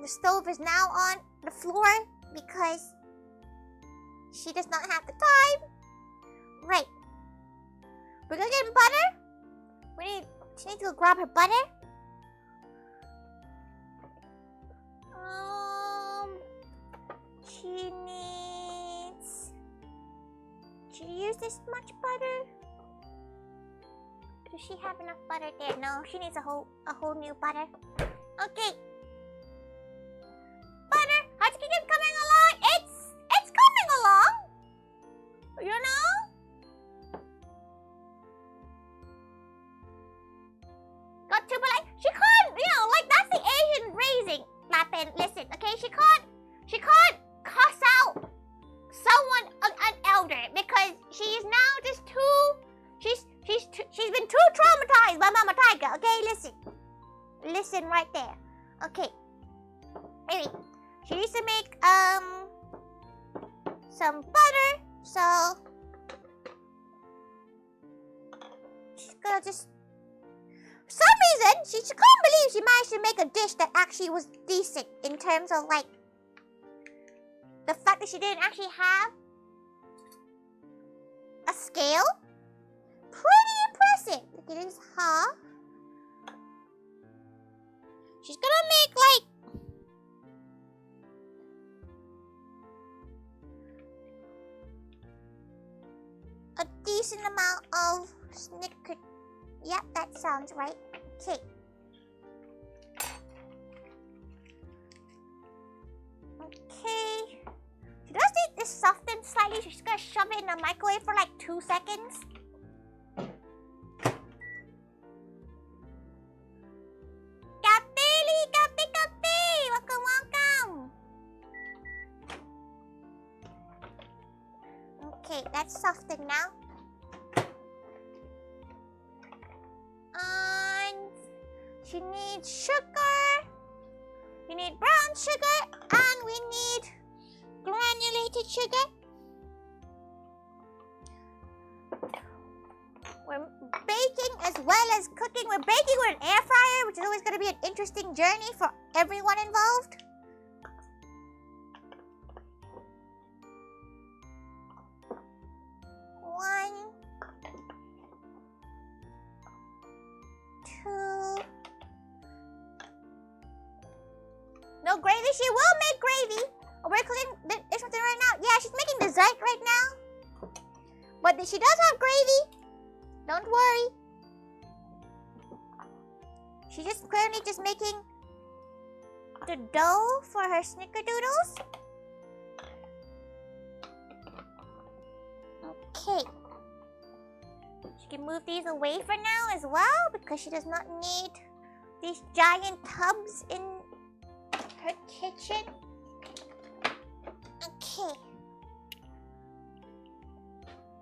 The stove is now on the floor because she does not have the time. Right. We're gonna get butter. She needs to go grab her butter. She needs to use this much butter. Does she have enough butter there? No, she needs a whole new butter. Okay. Butter. How's the cooking coming along? It's coming along. You know? Got to be like, she can't, you know, like that's the Asian raising. Lapin, listen, okay? She can't cuss out someone, an elder, because she is now just she's been too traumatized by Mama Thaiga, okay? Listen right there, okay? Anyway, she used to make, some butter, so she's gonna just, for some reason, she couldn't believe she managed to make a dish that actually was decent in terms of, like, the fact that she didn't actually have a scale. Pretty impressive. Look at this, huh? She's gonna make, like, a decent amount of snicker. Yep, that sounds right. Okay. Okay. She does need this soften slightly. She's gonna shove it in the microwave for like 2 seconds. Welcome. Okay, that's softened now. And she needs sugar. We need brown sugar and we need granulated sugar. We're baking as well as cooking. We're baking with an air fryer, which is always going to be an interesting journey for everyone involved. One, two. No gravy? She will make gravy. Oh, we're cooking this something right now. Yeah, she's making dessert right now. But she does have gravy. Don't worry. She's just currently just making the dough for her snickerdoodles. Okay. She can move these away for now as well because she does not need these giant tubs in her kitchen. Okay.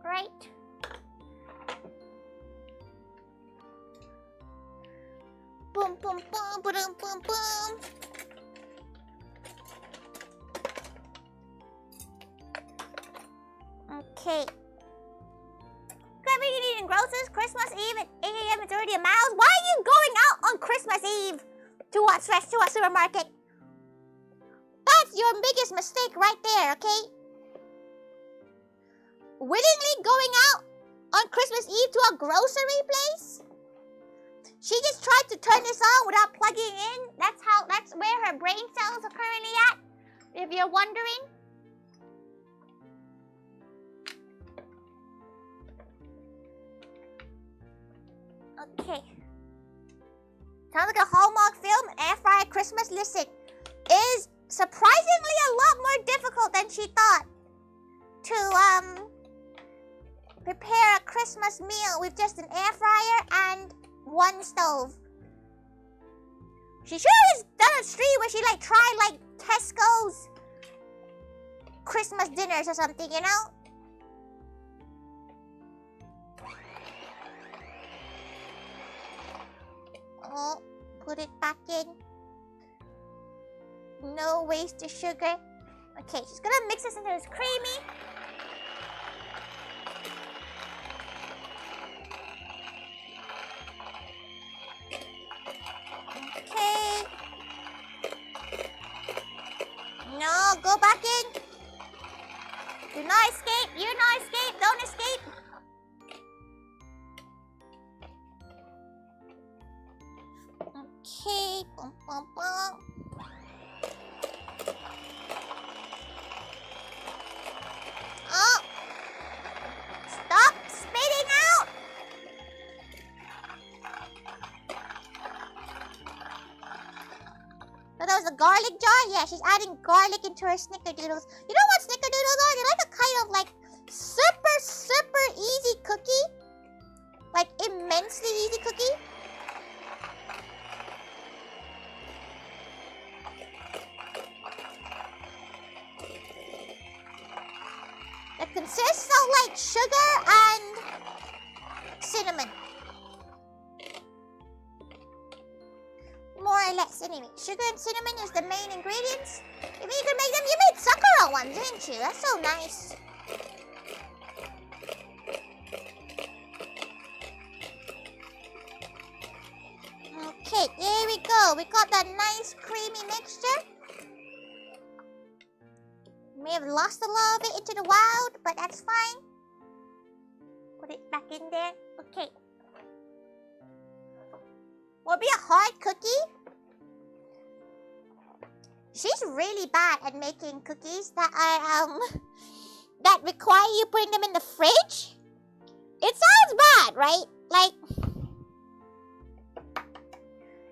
Right. Boom, boom, boom, boom, boom, boom. Okay. Grabbing and eating groceries, Christmas Eve at 8 a.m. It's already a mouse. Why are you going out on Christmas Eve to what supermarket? That's your biggest mistake right there, okay? Willingly going out on Christmas Eve to a grocery place? She just tried to turn this on without plugging in. That's where her brain cells are currently at, if you're wondering. Okay. Sounds like a Hallmark film, an air fryer Christmas. Listen, is surprisingly a lot more difficult than she thought to prepare a Christmas meal with just an air fryer and one stove. She should have done a stream where she like tried like Tesco's Christmas dinners or something, you know? Oh, put it back in. No waste of sugar. Okay, she's gonna mix this into this creamy. Okay. No, go back in. Do not escape. You not escape. Don't escape. Okay. Boom, boom, boom. Oh. Stop spitting out. that was a garlic jar? Yeah, she's adding garlic into her snickerdoodles. You know what snickerdoodles are? They're like a kind of like super easy cookie. Like immensely easy cookie. That consists of like sugar and cinnamon. More or less, anyway. Sugar and cinnamon is the main ingredients. You mean you can make them? You made sakura ones, didn't you? That's so nice. Okay, there we go. We got that nice creamy mixture. May have lost a little bit into the wild, but that's fine. Put it back in there. Okay. Will it be a hard cookie? She's really bad at making cookies that are that require you putting them in the fridge. It sounds bad, right? Like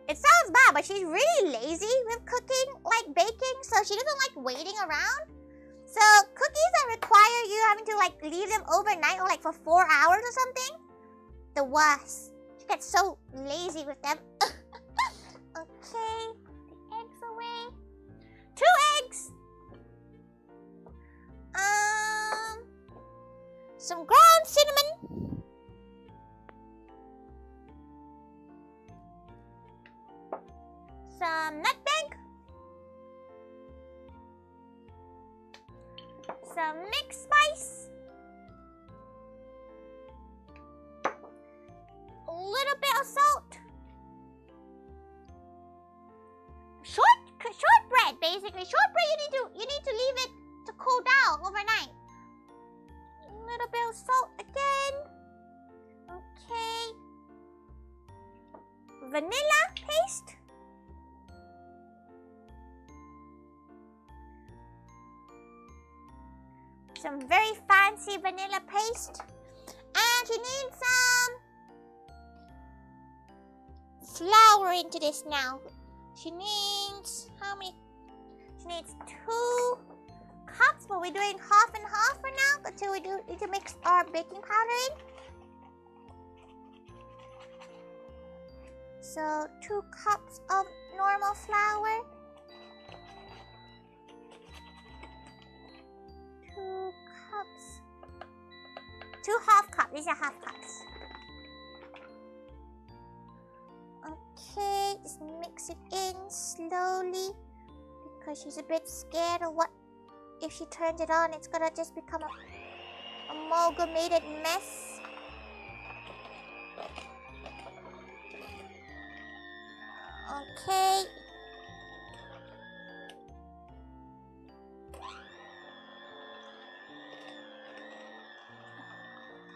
it sounds bad, but she's really lazy with cooking, like baking, so she doesn't like waiting around. So cookies that require you having to like leave them overnight or like for 4 hours or something, the worst. She gets so lazy with them. Okay, the eggs away. 2 eggs. Some ground cinnamon. Some nutmeg. Some mixed spice. A little bit of salt. Shortbread, basically. Shortbread, you need to leave it to cool down overnight. A little bit of salt again. Okay. Vanilla paste. Some very fancy vanilla paste. And she needs some flour into this now. She needs, how many? She needs 2 cups, but we're doing half and half for now until we need to mix our baking powder in. So 2 cups of normal flour. 2 cups. 2 half cups. These are half cups. Okay, just mix it in slowly because she's a bit scared of what if she turns it on, it's gonna just become a amalgamated mess. Okay.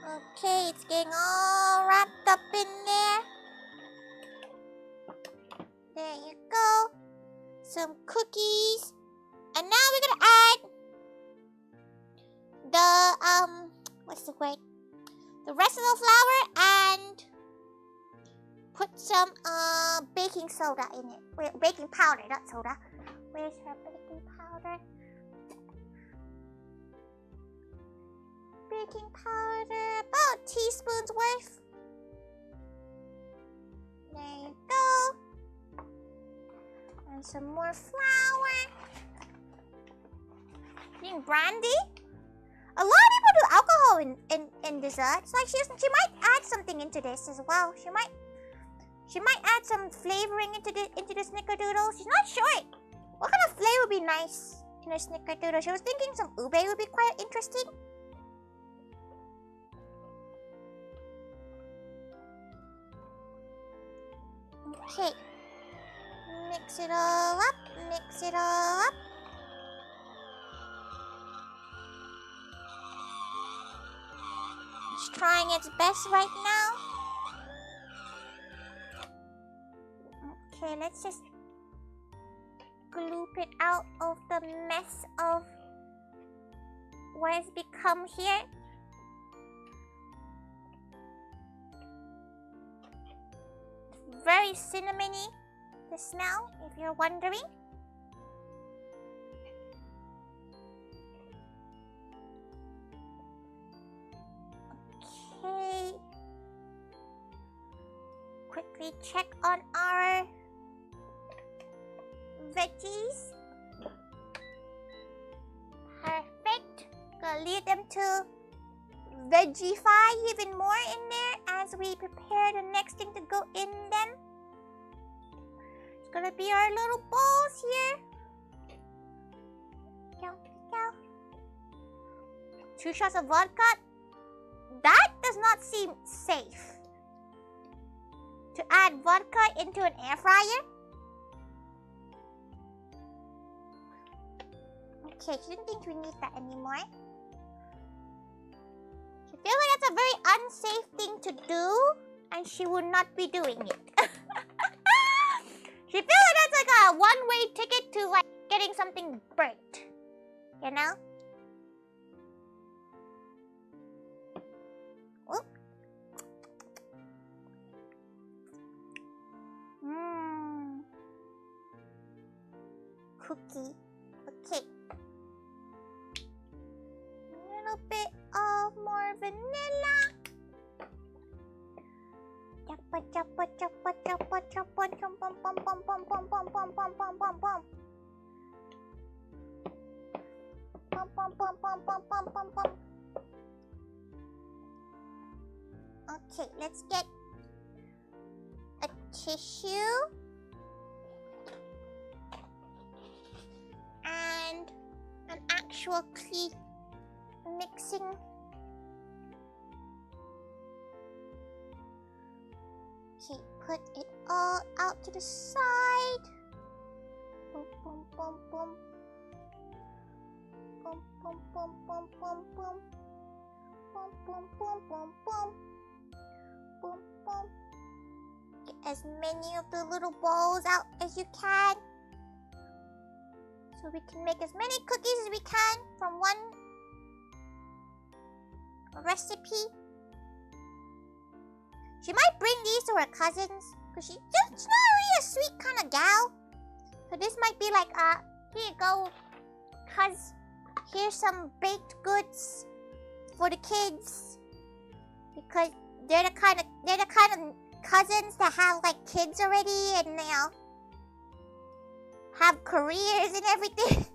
Okay, it's getting all wrapped up in there. There you go. Some cookies. And now we're gonna add the what's the word? The rest of the flour and put some baking soda in it. Wait, baking powder, not soda. Where's her baking powder? Baking powder, about a teaspoon's worth. There you go. And some more flour. Being brandy. A lot of people do alcohol in desserts. Like she might add something into this as well. She might add some flavoring into the snickerdoodle. She's not sure what kind of flavor would be nice in a snickerdoodle. She was thinking some ube would be quite interesting. Okay. Mix it all up. Mix it all up. It's trying its best right now. Okay, let's just gloop it out of the mess of what it's become here. It's very cinnamony, the smell, if you're wondering. quickly check on our veggies. Perfect. Gonna lead them to vegify even more in there as we prepare the next thing to go in them. It's gonna be our little bowls here. Go, go. 2 shots of vodka. That does not seem safe. To add vodka into an air fryer. Okay, she didn't think we need that anymore. She feels like that's a very unsafe thing to do, and she would not be doing it. She feels like that's like a one-way ticket to like getting something burnt. You know? Oop. Cookie. Okay. A little bit of more vanilla. Choppa choppa choppa choppa choppa choppa pom pom pom pom pom pom pom pom pom pom. Pom pom pom pom pom pom pom pom. Okay, let's get a tissue and an actual clean mixing. Okay, put it all out to the side. Boom, boom, boom, boom. Boom, boom, boom, boom, boom, boom. Boom, boom, boom, boom, boom. Boom, boom. Get as many of the little balls out as you can. So we can make as many cookies as we can from one recipe. She might bring these to her cousins, because she's not really a sweet kind of gal. So this might be like, here you go, cuz, here's some baked goods for the kids. Because they're the kind of cousins that have like kids already and you know, have careers and everything.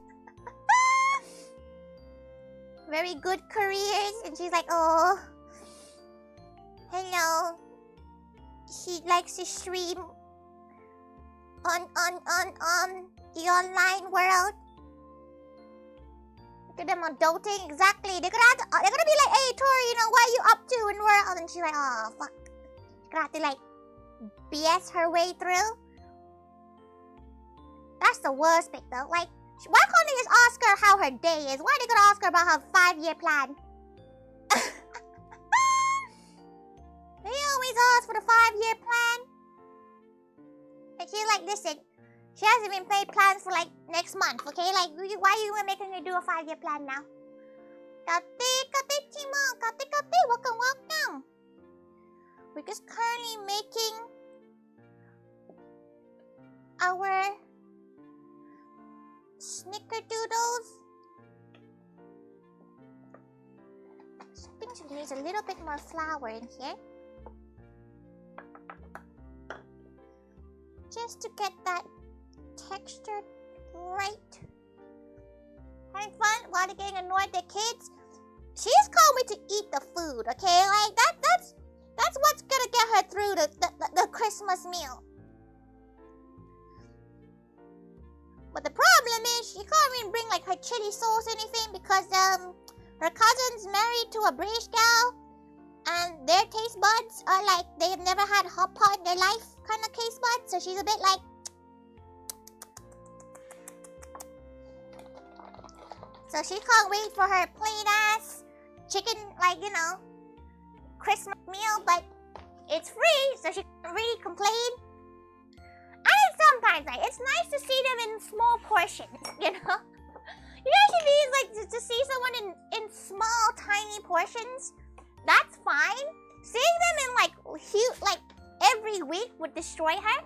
Very good careers, and she's like, oh, hello. She likes to stream on the online world. Look at them adulting. Exactly. They're gonna be like, hey Tori, you know, what are you up to in world? And she's like, oh fuck. She's gonna have to like BS her way through. That's the worst bit though. Like, why can't they just ask her how her day is? Why are they gonna ask her about her 5-year plan? They always ask for the 5-year plan. And she's like, listen, she hasn't even made plans for like next month, okay? Like, why are you making her do a 5-year plan now? Kate, Chima, Kate, welcome. We're just currently making our snickerdoodles. So I think she needs a little bit more flour in here. Just to get that texture right. Having fun while they're getting annoyed at their kids. She just called me to eat the food, okay? Like that's what's gonna get her through the Christmas meal. But the problem is she can't even bring like her chili sauce or anything because her cousin's married to a British gal and their taste buds are like they've never had hot pot in their life kind of taste buds, so she's a bit like. So she can't wait for her plain ass chicken, like, you know, Christmas meal, but it's free, so she can't really complain. And sometimes, like, it's nice to see them in small portions, you know? You know what she means? Like, to see someone in small, tiny portions, that's fine. Seeing them in, like, huge, like, every week would destroy her.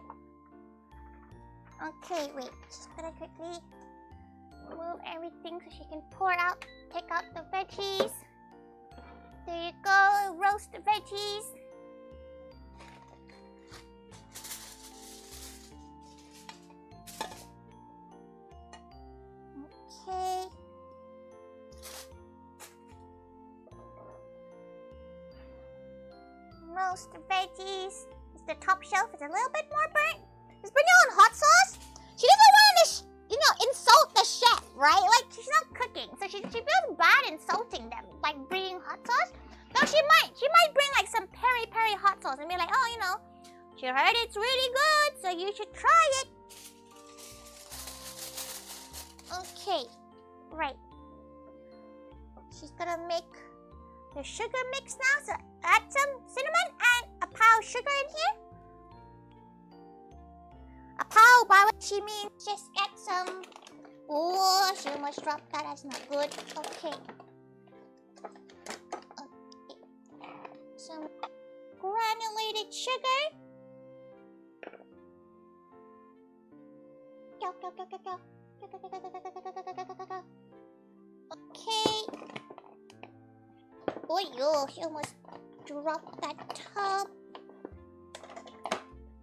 Okay, wait. Just gonna quickly move everything so she can take out the veggies. There you go, roast the veggies. most veggies. The top shelf is a little bit more burnt. Is Brunel on hot sauce? She doesn't want to, insult the chef, right? Like, she's not cooking, so she feels bad insulting them, like bringing hot sauce. No, she might bring like some peri hot sauce and be like, oh, she heard it's really good, so you should try it. Okay, right. She's gonna make the sugar mix now, so add some cinnamon and a pow sugar in here. A pow, by what she means, just get some. Oh, she almost dropped that. That's not good. Okay. Some granulated sugar. Go, go, go, go, go. Go, go, go, go, go, go, go, go, go, go, go. Okay. Oh, yo, she almost dropped that tub.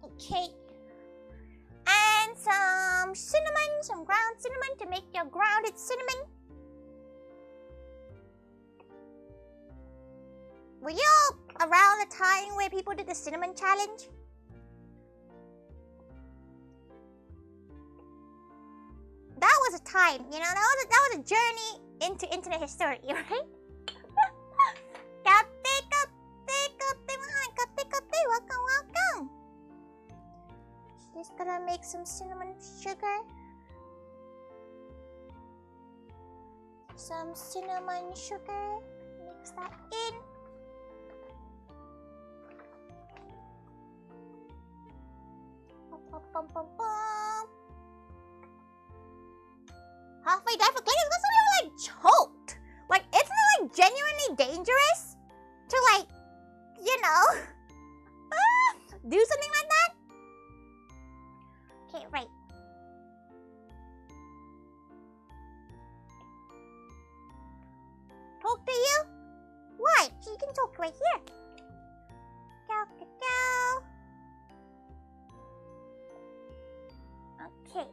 Okay. And some cinnamon, some ground cinnamon to make your grounded cinnamon. Were you around the time where people did the cinnamon challenge? That was a time, that was a journey into internet history, right? Welcome. Just gonna make some cinnamon sugar. Some cinnamon sugar. Mix that in. Halfway done for cleaning. That's something like choked. Like, isn't it like genuinely dangerous to do something like that? Okay, right. Talk to you? Why? You can talk right here. Go, go, go. Okay.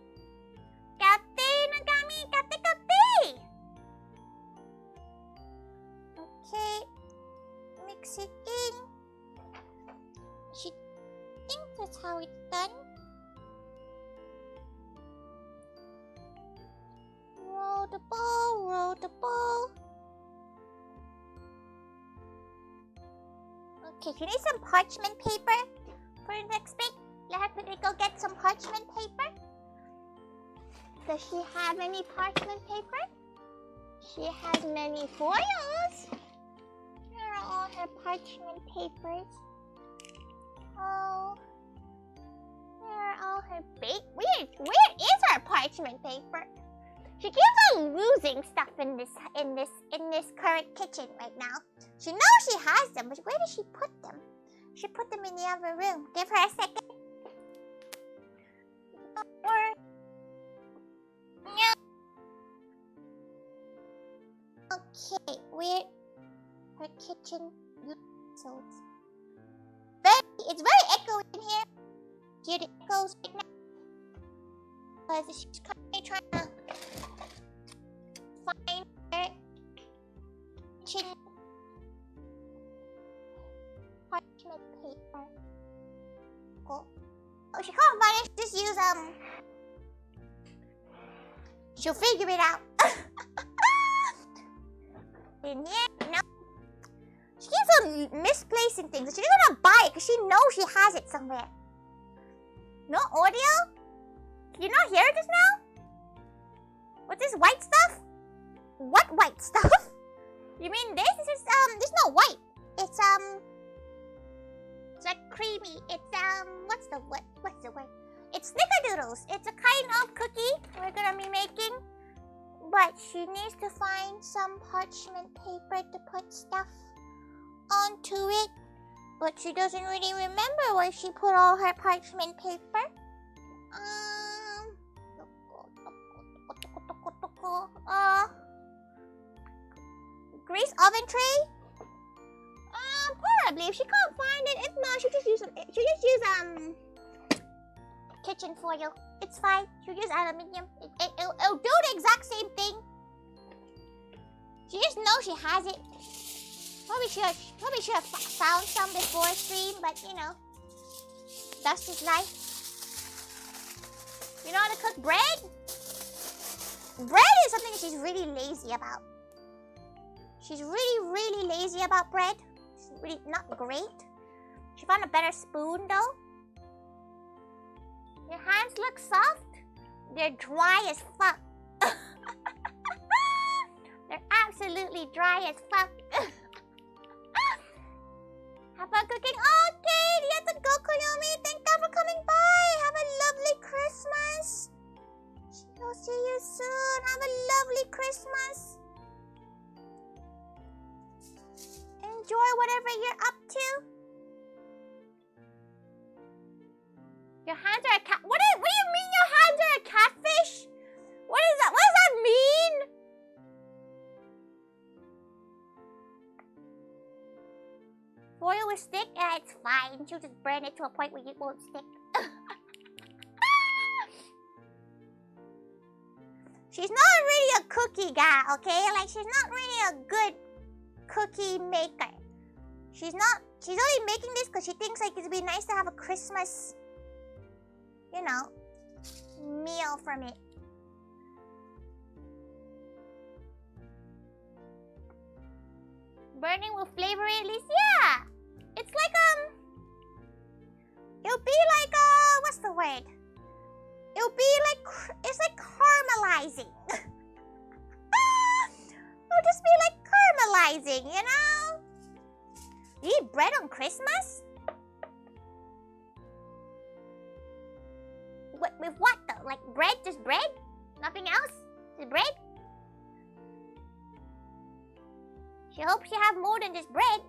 Kate, Nagami, kate. Okay. Mix it in. She thinks that's how it's done. Roll the ball, roll the ball. Okay, you need some parchment paper for the next bit. Let her quickly go get some parchment paper. Does she have any parchment paper? She has many foils. Here are all her parchment papers. Oh, here are all her Where is her parchment paper? She keeps on losing stuff in this current kitchen right now. She knows she has them, but where does she put them? She put them in the other room. Give her a second. Okay, where her kitchen utensils? It's very echoey in here. Hear the echoes right now. Because she's currently trying to find her kitchen parchment paper. Cool. Oh, she can't find it. Just use she'll figure it out. In here, no. She keeps on misplacing things. She doesn't want to buy it because she knows she has it somewhere. No audio? Can you not hear it just now? What's this white stuff? What white stuff? You mean this? This is this is not white. It's like creamy. It's what's the word? It's snickerdoodles. It's a kind of cookie we're gonna be making. But she needs to find some parchment paper to put stuff onto it. But she doesn't really remember where she put all her parchment paper. Grease oven tray? Probably. If she can't find it, if not, she'll just use kitchen foil. It's fine. She'll use aluminium. It'll do the exact same thing. She just knows she has it. Probably should have found some before stream, but you know, that's just life. You know how to cook bread? Bread is something she's really lazy about. She's really lazy about bread. It's really not great. She found a better spoon though. Your hands look soft. They're dry as fuck. They're absolutely dry as fuck. Have fun cooking. Okay, you have to go, Koyomi. Thank God for coming by. Have a lovely Christmas. I'll see you soon. Have a lovely Christmas. Enjoy whatever you're up to. Your hands are a cat. What do you mean your hands are a catfish? What is that? What does that mean? Foil with stick? Yeah, it's fine. She'll just burn it to a point where it won't stick. She's not really a cookie gal, okay? Like, she's not really a good cookie maker. She's only making this because she thinks like it'd be nice to have a Christmas, you know, meal from it. Burning will flavor it at least, yeah. It's like it'll be like what's the word? It'll be like it's like caramelizing. It'll just be like caramelizing, you know? You eat bread on Christmas? With what though? Like bread? Just bread? Nothing else? Just bread? She hopes you have more than just bread.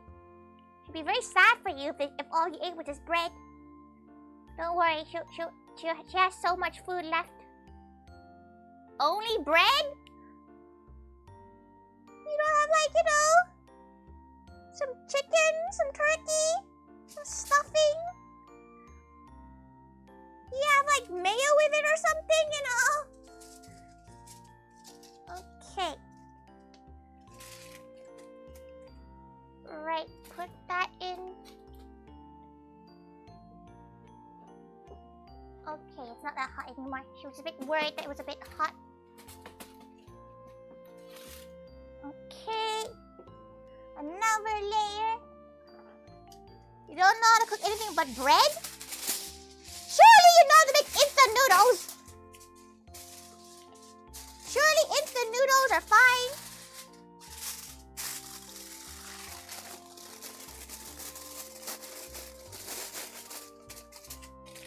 She'd be very sad for you if all you ate was just bread. Don't worry, she has so much food left. Only bread? You don't have like, you know, some chicken, some turkey, some stuffing. You have like mayo with it or something, you know? Okay. Right, put that in. Okay, it's not that hot anymore. She was a bit worried that it was a bit hot. Okay. Another layer. You don't know how to cook anything but bread? Surely you know how to make instant noodles! Surely instant noodles are fine.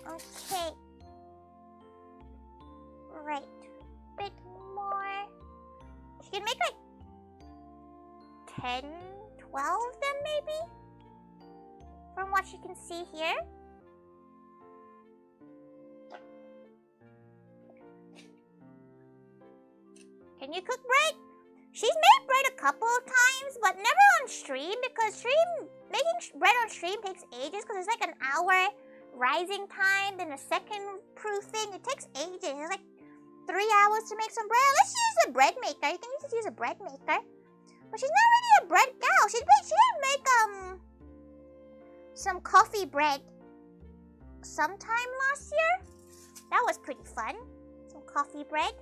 Okay. Right. Bit more. She can make like 10, 12 of them maybe? From what she can see here. Can you cook bread? She's made bread a couple of times, but never on stream because making bread on stream takes ages because it's like an hour rising time, then a second proofing. It takes ages. It's like 3 hours to make some bread. Let's use a bread maker. You can just use a bread maker. But she's not really a bread gal. She did make some coffee bread sometime last year. That was pretty fun. Some coffee bread.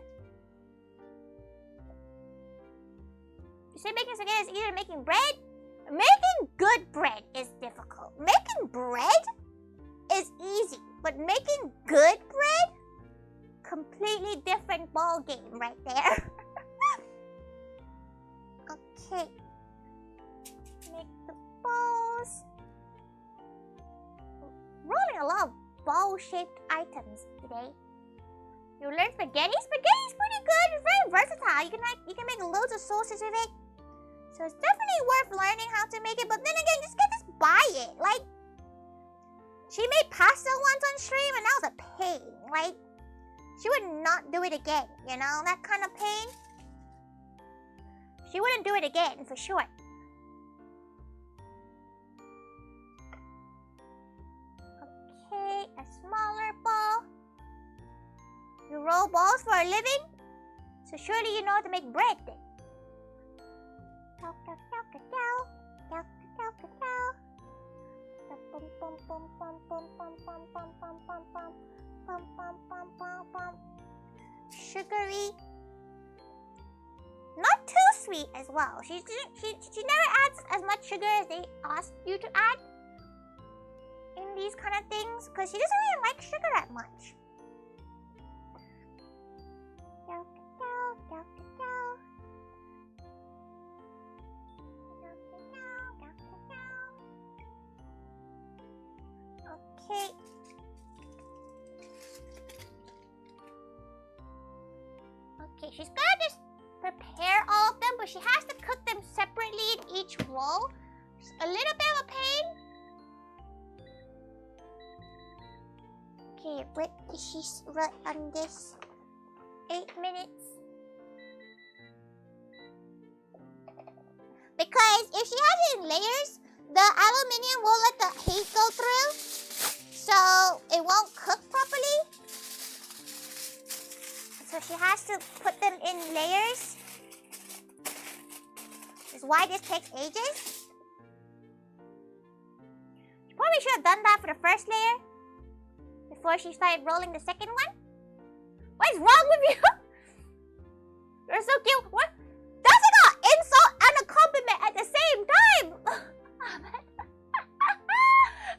You say making spaghetti is easier than making bread? Making good bread is difficult. Making bread is easy, but making good bread, completely different ball game right there. Okay. Make the balls. Rolling a lot of ball-shaped items today. You learn spaghetti? Spaghetti's pretty good. It's very versatile. You can make loads of sauces with it. So it's definitely worth learning how to make it. But then again, just buy it. Like, she made pasta once on stream and that was a pain. Like, she would not do it again, you know? That kind of pain. She wouldn't do it again, for sure. Okay, a smaller ball. You roll balls for a living? So surely you know how to make bread then. cacao. Bum bum bum bum bum bum bum bum bum bum bum bum bum bum bum bum. Sugary. Not too sweet as well. She never adds as much sugar as they ask you to add in these kind of things because she doesn't really like sugar that much. Okay. Okay, she's gonna just prepare all of them, but she has to cook them separately in each roll. Just a little bit of a pain. Okay, what did she write on this? 8 minutes. Because if she has it in layers, the aluminium won't let the heat go through, so it won't cook properly. So she has to put them in layers. That's why this takes ages. She probably should have done that for the first layer before she started rolling the second one. What is wrong with you? You're so cute. What? That's like an insult and a compliment at the same time. What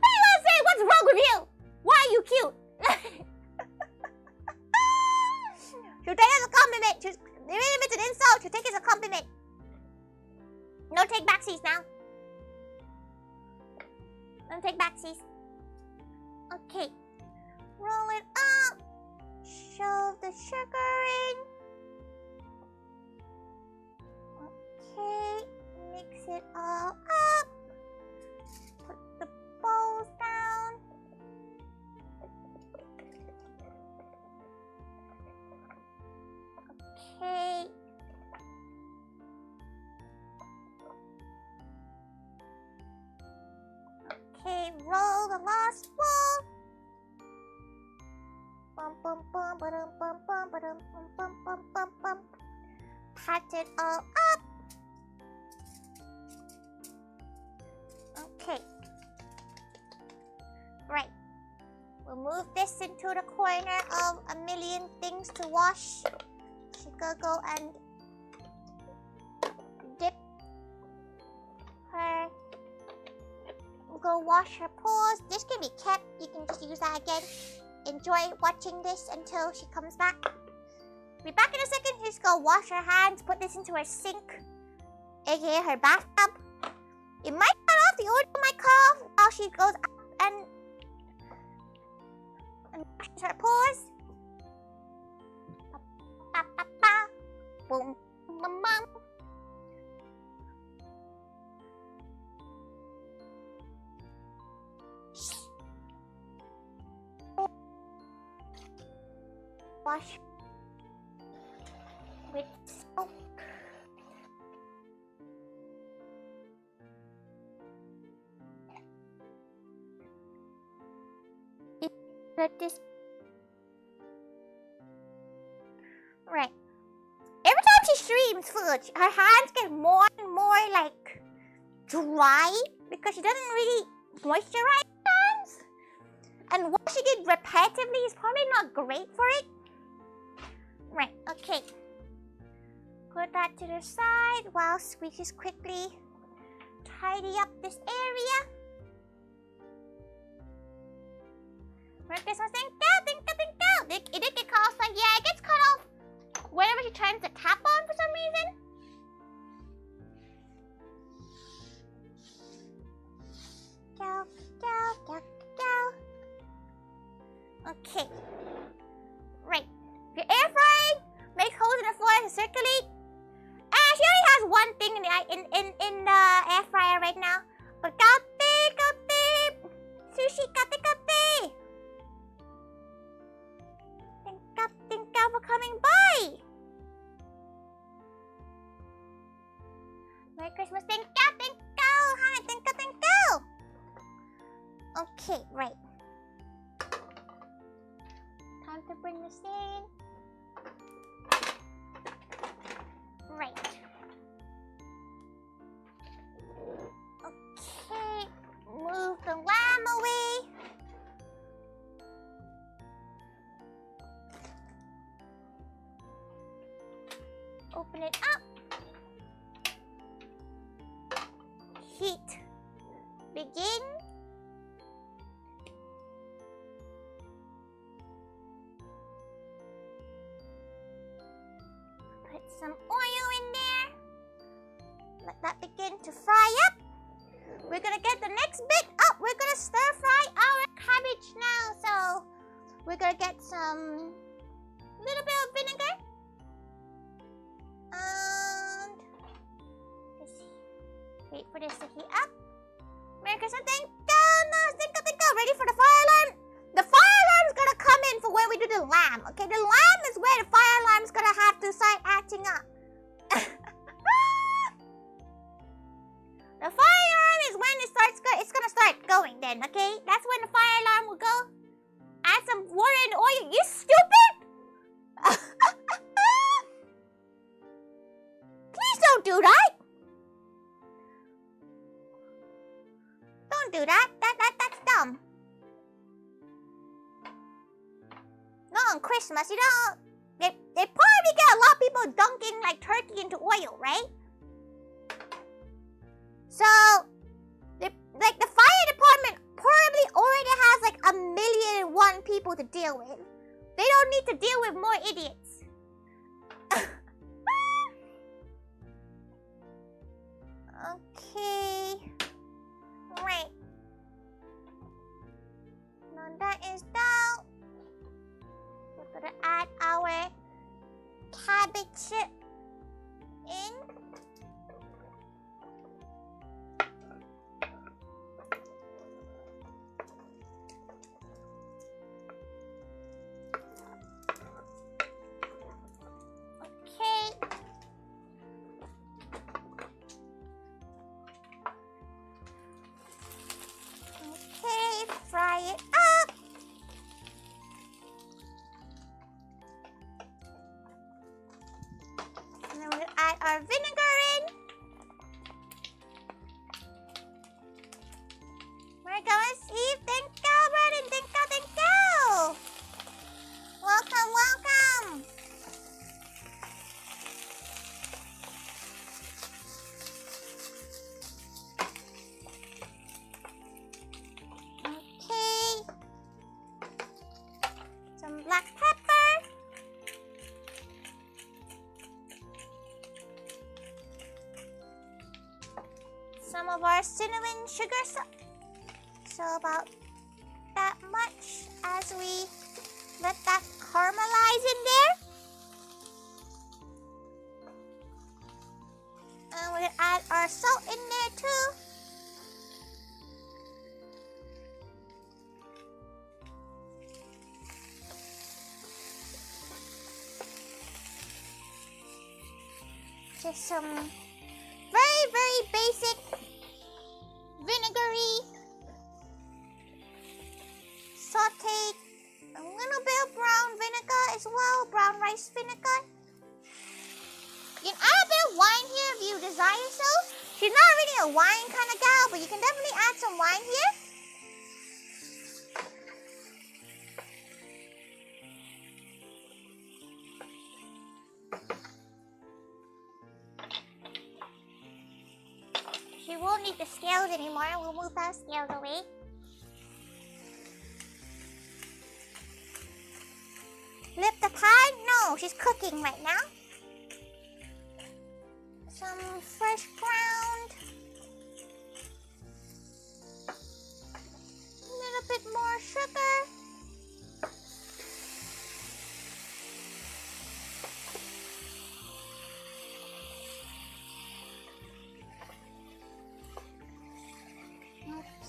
are you gonna say? What's wrong with you? Why are you cute? She'll take it as a compliment. Even if it's an insult, she'll take it as a compliment. No take backsies now. Don't take backsies. Okay. Roll it up. Shove the sugar in. Okay. Mix it all up. Put the bowls down. Okay. Okay, roll the last ball. Bum bum bum bum bum bum bum bum bum bum bum. Pat it all up. Okay. Right. We'll move this into the corner of a million things to wash. She could go and dip her. Go wash her paws. This can be kept. You can just use that again. Enjoy watching this until she comes back. Be back in a second. Just go wash her hands. Put this into her sink, aka her bathtub. It might cut off. The audio might cut off while she goes up and washes her paws. Pa, pa, pa. Boom, bum, bum. Wash with soap. Let this. Right. Every time she streams food, her hands get more and more like dry because she doesn't really moisturize her hands. And washing it repetitively is probably not great for it. Right, okay. Put that to the side whilst we just quickly tidy up this area. Merry Christmas, thank you. It did get cut off, like, yeah, it gets cut off whenever she turns the tap on for some reason. Go, go, go, go. Okay. Right. If you're air frying, make holes in the floor to circulate. She only has one thing in the air fryer right now. But kate. Sushi kate. Thank you for coming by. Merry Christmas, thank you. Hi, thank you. Okay, right. Time to bring this in. Right. Okay. open it up. Heat. Begin. Put some oil in there. Let that begin to fry up. We're gonna get the next bit. Oh, we're gonna stir fry our cabbage now. So we're gonna get some little bit of vinegar. And let's see. Wait for this to heat up. America, something go, no, think, ready for the fire alarm? The fire alarm is gonna come in for when we do the lamb. Okay, the lamb is where the fire alarm is gonna have to start acting up. The fire alarm is when it's gonna start going then, okay? That's when the fire alarm will go. Add some water and oil. You stupid! Please don't do that. Don't do that. That's dumb. Not on Christmas, you know. They probably get a lot of people dunking like turkey into oil, right? So, the fire department probably already has like 1,000,001 people to deal with. They don't need to deal with more idiots. Okay. Right. Now that is done. We're gonna add our cabbage in. Fry it up. And then we'll add our vinegar in. We're gonna see. Thank you, Brandon. Thank you. Welcome. Black pepper. Some of our cinnamon sugar. So about that much as we let that caramelize in there. And we'll add our salt in there too. Just some very basic vinegary sauteed, a little bit of brown vinegar as well, brown rice vinegar. You can add a bit of wine here if you desire so. She's not really a wine kind of gal, but you can definitely add some wine here. She won't need the scales anymore. We'll move those scales away. Flip the pan? No, she's cooking right now. Some fresh ground. A little bit more sugar.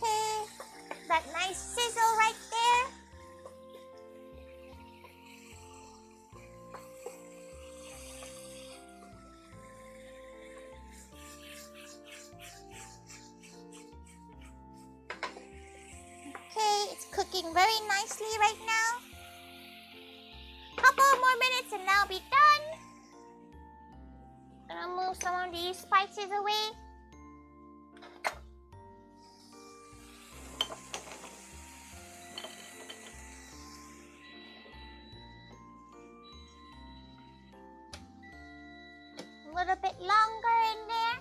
Okay, that nice sizzle right there. Okay, it's cooking very nicely right now. Couple more minutes and that'll be done. Gonna move some of these spices away. little bit longer in there.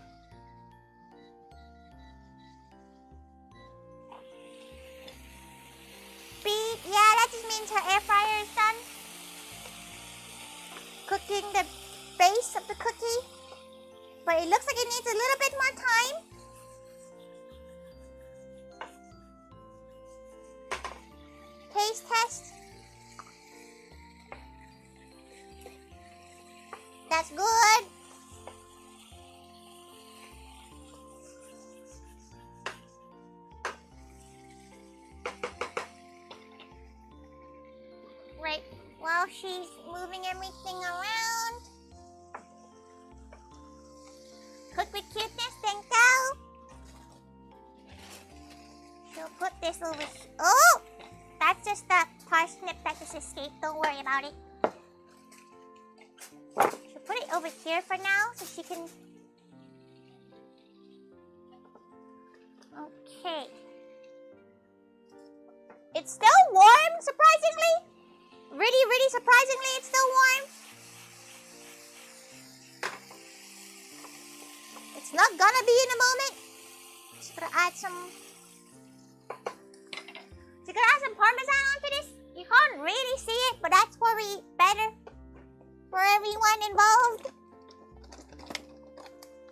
Beep. Yeah, that just means her air fryer is done cooking the base of the cookie. But it looks like it needs a little bit more time. Taste test. That's good. Right, while she's moving everything around. Cook with cuteness, thank you. She'll put this over here. Oh! That's just the parsnip that just escaped. Don't worry about it. She'll put it over here for now so she can... Okay. It's still warm, surprisingly. Really surprisingly, it's still warm. It's not gonna be in a moment. Just gonna add some... You're gonna add some Parmesan onto this. You can't really see it, but that's probably better for everyone involved.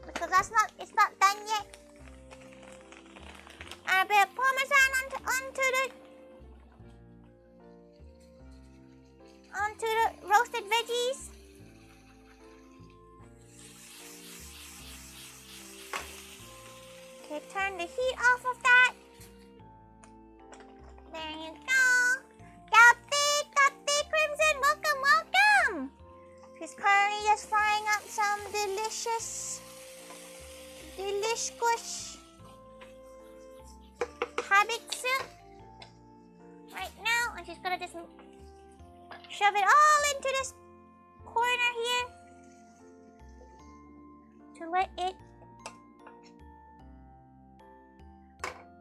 Because it's not done yet. Add a bit of Parmesan onto the roasted veggies. Okay, turn the heat off of that. There you go. Captain Crimson, welcome. She's currently just frying up some delicious habit soup right now, and she's gonna just shove it all into this corner here to let it.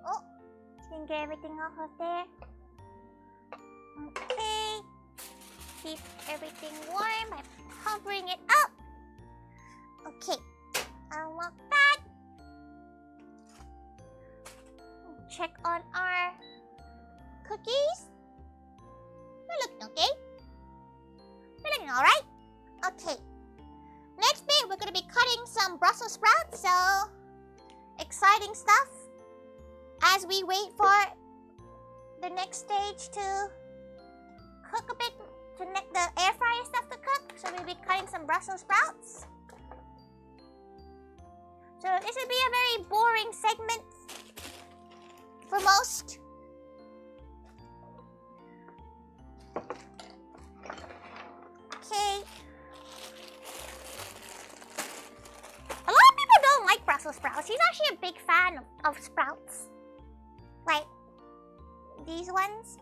Oh, she can get everything off of there. Okay, keep everything warm by covering it up. Okay, unlock that. Check on our cookies. They're looking okay. They're looking alright. Okay. Next bit, we're going to be cutting some Brussels sprouts. So, exciting stuff. As we wait for the next stage to cook a bit, to the air fryer stuff to cook. So, we'll be cutting some Brussels sprouts. So, this will be a very boring segment for most. Okay. A lot of people don't like Brussels sprouts. She's actually a big fan of sprouts. Like these ones.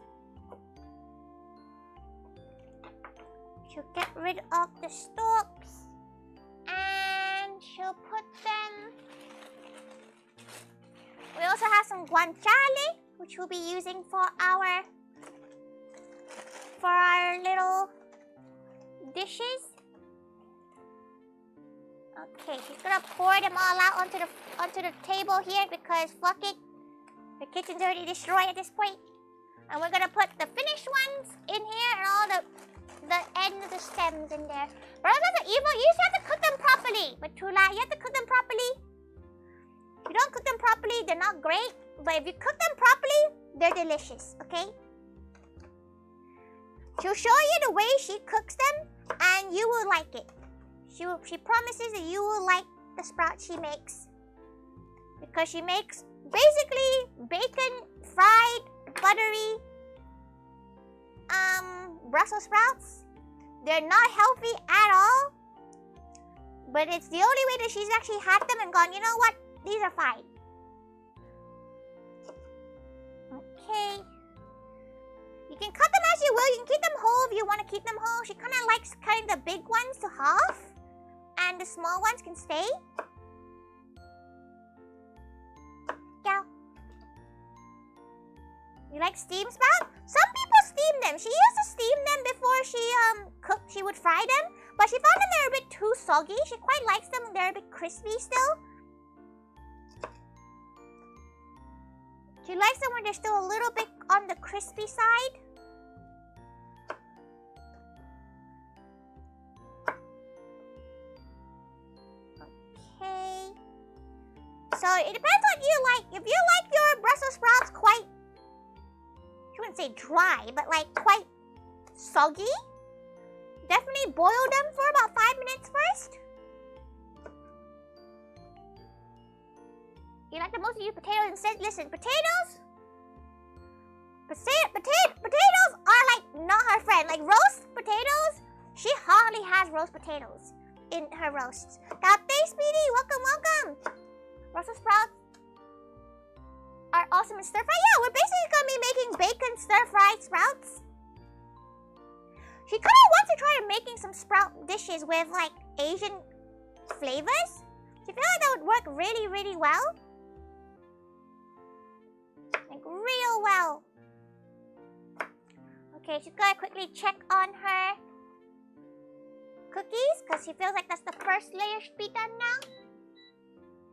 She'll get rid of the stalks and she'll put them. We also have some guanciale, which we'll be using for our little dishes. Okay, she's gonna pour them all out onto the table here because fuck it, the kitchen's already destroyed at this point. And we're gonna put the finished ones in here and all the end of the stems in there. Brothers are evil. You just have to cook them properly. But Tula, you have to cook them properly. If you don't cook them properly, they're not great. But if you cook them properly, they're delicious, okay? She'll show you the way she cooks them, and you will like it. She promises that you will like the sprouts she makes. Because she makes basically bacon, fried, buttery, Brussels sprouts. They're not healthy at all. But it's the only way that she's actually had them and gone, you know what? These are fine. Okay. You can cut them as you will. You can keep them whole if you want to keep them whole. She kind of likes cutting the big ones to half. And the small ones can stay. Yeah. You like steam sprout? Some people steam them. She used to steam them before she would fry them. but she found them they're a bit too soggy. She quite likes them when they're a bit crispy still. She likes them when they're still a little bit on the crispy side. Okay. So it depends what you like. If you like your Brussels sprouts quite, I wouldn't say dry, but like quite soggy, definitely boil them for about 5 minutes first. You like the most of you potatoes instead? Listen, potatoes are like not her friend. Like roast potatoes, she hardly has roast potatoes in her roasts. Kapte Speedy, welcome. Brussels sprouts are awesome in stir fry. Yeah, we're basically gonna be making bacon stir fried sprouts. She kind of wants to try making some sprout dishes with like Asian flavors. She feels like that would work really, really well. Like real well. Okay, she's gonna quickly check on her cookies because she feels like that's the first layer should be done now.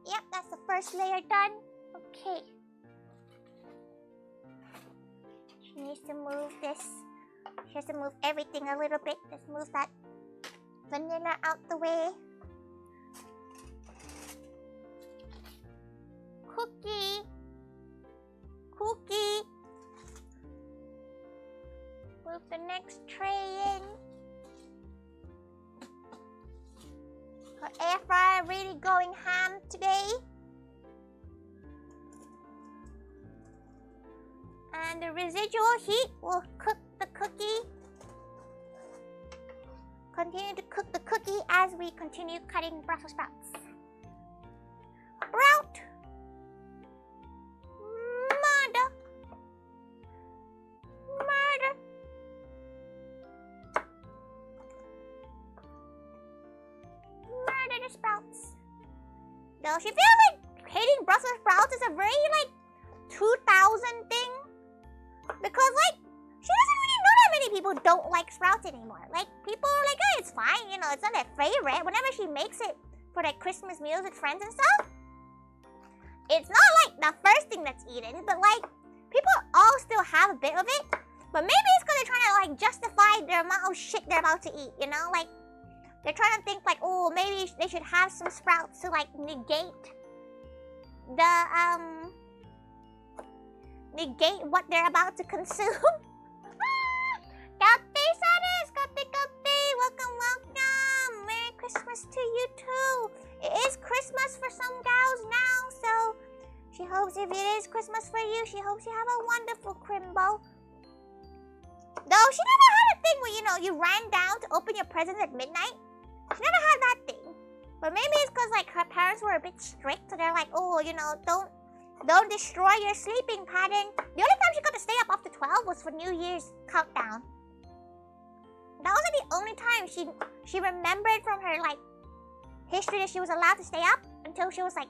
Yep, that's the first layer done. Okay. She needs to move this. She has to move everything a little bit. Just move that vanilla out the way. Cookie. Move the next tray in. Her air fryer really going ham today. And the residual heat will cook the cookie. Continue to cook the cookie as we continue cutting Brussels sprouts. Sprout! Murder! Murder the sprouts. Though she feels like hating Brussels sprouts is a very like 2000 thing. Because like she doesn't really know that many people don't like sprouts anymore. Like people are like, oh, it's fine, you know, it's not their favorite. Whenever she makes it for like Christmas meals with friends and stuff, it's not like the first thing that's eaten, but like people all still have a bit of it. But maybe it's because they're trying to like justify the amount of shit they're about to eat, you know? Like they're trying to think like, oh, maybe they should have some sprouts to like negate what they're about to consume. Kapte Sanis, Kapte, welcome. Merry Christmas to you too. It is Christmas for some gals now, so she hopes if it is Christmas for you, she hopes you have a wonderful Crimbo. Though she never had a thing where, you know, you ran down to open your presents at midnight. She never had that thing. But maybe it's because like her parents were a bit strict, so they're like, oh, you know, don't destroy your sleeping pattern. The only time she got to stay up after 12 was for New Year's countdown. That was like the only time she remembered from her like history that she was allowed to stay up until she was like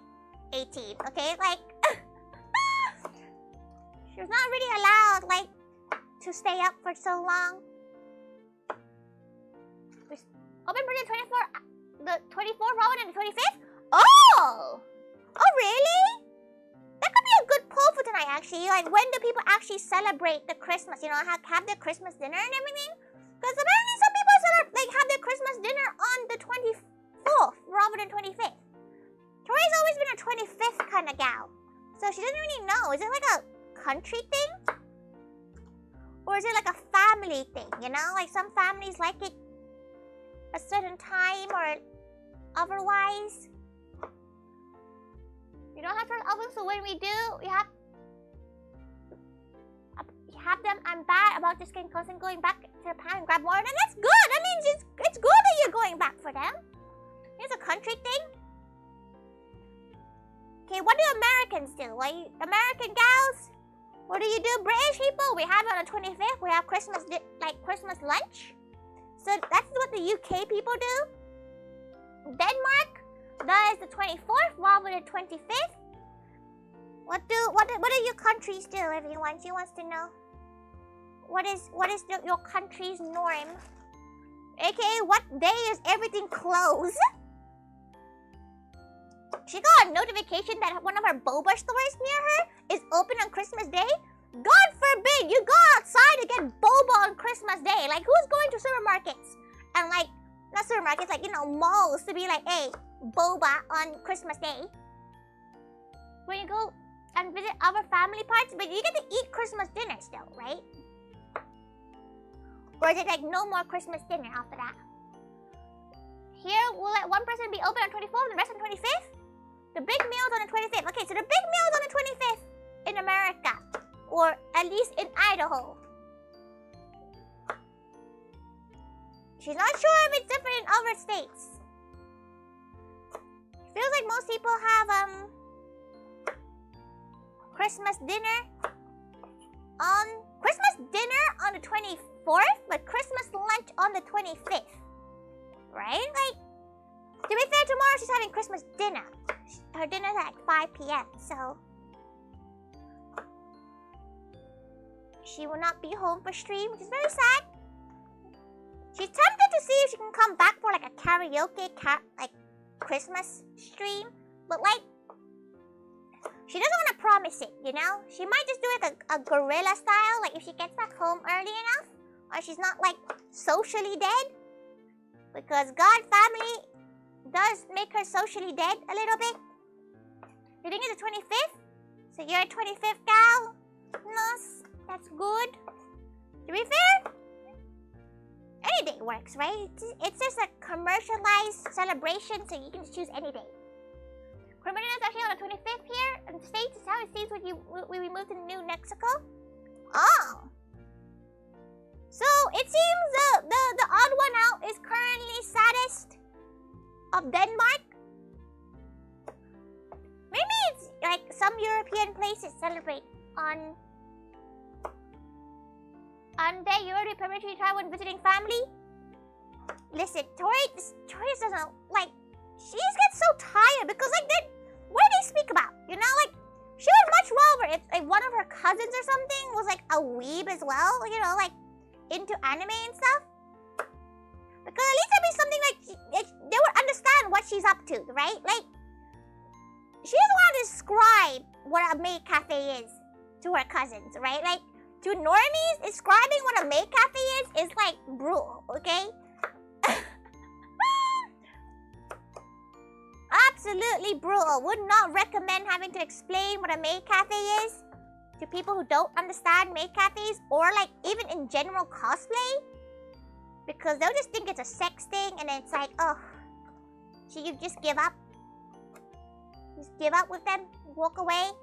18. Okay, like she was not really allowed like to stay up for so long. Open for the 24th, Robin, and the 25th. Oh, really? That could be a good poll for tonight, actually. Like, when do people actually celebrate the Christmas? You know, have their Christmas dinner and everything? Because apparently some people have their Christmas dinner on the 24th rather than 25th. Tori's always been a 25th kind of gal. So she doesn't really know. Is it like a country thing? Or is it like a family thing, you know? Like some families like it a certain time or otherwise. You don't have to oven, so when we do, you have them. I'm bad about just getting close and going back to the pan and grab more. And that's good. That means it's good that you're going back for them. It's a country thing. Okay, what do Americans do? American gals? What do you do, British people? We have it on the 25th. We have Christmas lunch. So that's what the UK people do. Denmark does the 24th rather than 25th. What do your countries do? Everyone, she wants to know. What is your country's norm? AKA, what day is everything closed? She got a notification that one of her boba stores near her is open on Christmas Day. God forbid you go outside to get boba on Christmas Day. Like, who's going to supermarkets? And like, not supermarkets, like, you know, malls to be like, hey, boba on Christmas Day. When you go and visit other family parts, but you get to eat Christmas dinner still, right? Or is it like no more Christmas dinner after that? Here, we'll let one person be open on 24th and the rest on 25th? The big meal's on the 25th. Okay, so the big meal's on the 25th in America. Or at least in Idaho. She's not sure if it's different in other states. Feels like most people have Christmas dinner on the 24th, but Christmas lunch on the 25th. Right? Like, to be fair, tomorrow she's having Christmas dinner. Her dinner's at like 5 p.m., so she will not be home for stream, which is very sad. She's tempted to see if she can come back for like a karaoke like Christmas stream, but like she doesn't want to promise it, you know? She might just do it a guerrilla style, like if she gets back home early enough, or she's not like socially dead, because God family does make her socially dead a little bit. You think it's the 25th? So you're a 25th gal? Nice. That's good. To be fair, any day works, right? It's just a commercialized celebration, so you can just choose any day. Criminal is actually on the 25th here in the States. Is how it seems when we moved to New Mexico. Oh. So it seems the odd one out is currently saddest of Denmark. Maybe it's like some European places celebrate on day you already permitted to travel when visiting family. Listen, Tori doesn't like. She just gets so tired because like what do they speak about? You know, like she would much rather if like one of her cousins or something was like a weeb as well. You know, like into anime and stuff. Because at least it'd be something like they would understand what she's up to, right? Like she doesn't want to describe what a maid cafe is to her cousins, right? Like to normies, describing what a maid cafe is like brutal, okay? Absolutely brutal. Would not recommend having to explain what a maid cafe is to people who don't understand maid cafes or like even in general cosplay, because they'll just think it's a sex thing and then it's like, oh, should you just give up? Just give up with them, walk away.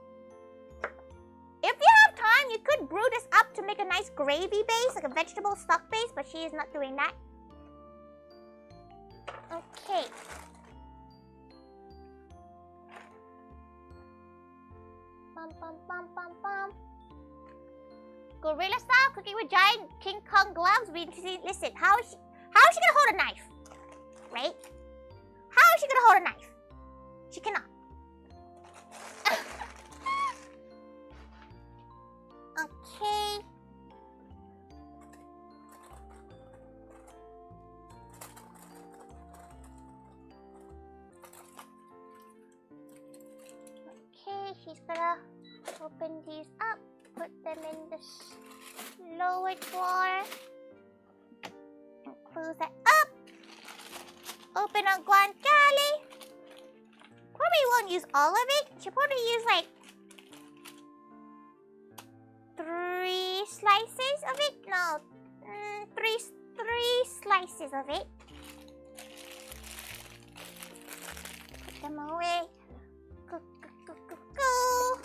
If you have time, you could brew this up to make a nice gravy base, like a vegetable stock base, but she is not doing that. Okay. Bum, bum, bum, bum, bum. Gorilla style, cooking with giant King Kong gloves. Listen, how is she gonna hold a knife? Right? How is she gonna hold a knife? She cannot. Okay. Okay, she's gonna open these up, put them in the lower drawer, and close that up. Open on Guancalle. Probably won't use all of it. She'll probably use like 3 slices of it. No, 3 slices of it. Put them away. Go, go, go, go, go.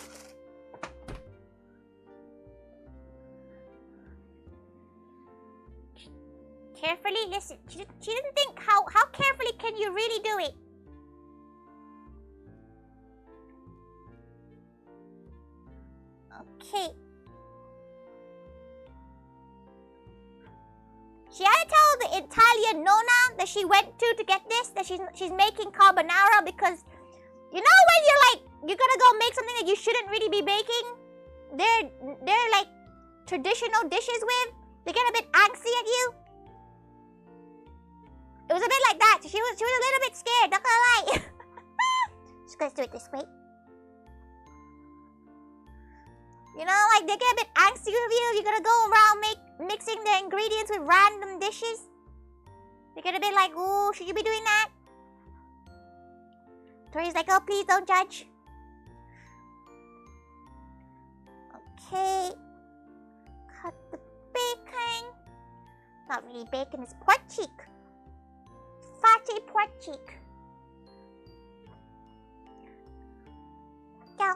Carefully, listen. She didn't think how carefully can you really do it? Okay. She had to tell the Italian nonna that she went to get this, that she's making carbonara, because you know when you're gonna go make something that you shouldn't really be baking, they're like traditional dishes with, they get a bit angsty at you. It was a bit like that. She was a little bit scared, not gonna lie. Just gonna do it this way. You know, like they get a bit angsty with you. You're gonna go around mixing the ingredients with random dishes. They get a bit like, ooh, should you be doing that? Tori's like, oh, please don't judge. Okay. Cut the bacon. Not really bacon, it's pork cheek. Fatty pork cheek. Go.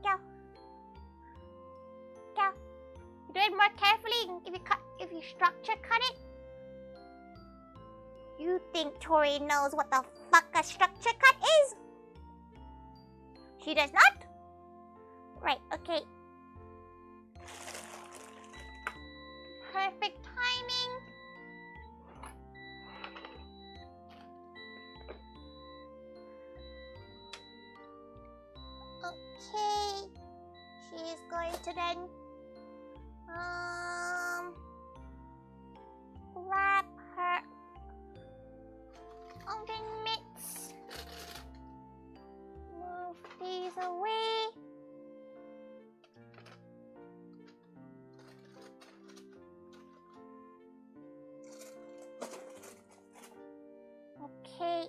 Go. Go. Do it more carefully. If you structure cut it. You think Tori knows what the fuck a structure cut is? She does not? Right, okay. Perfect timing. Okay. She is going to then wrap her oven mitts. Move these away. Okay.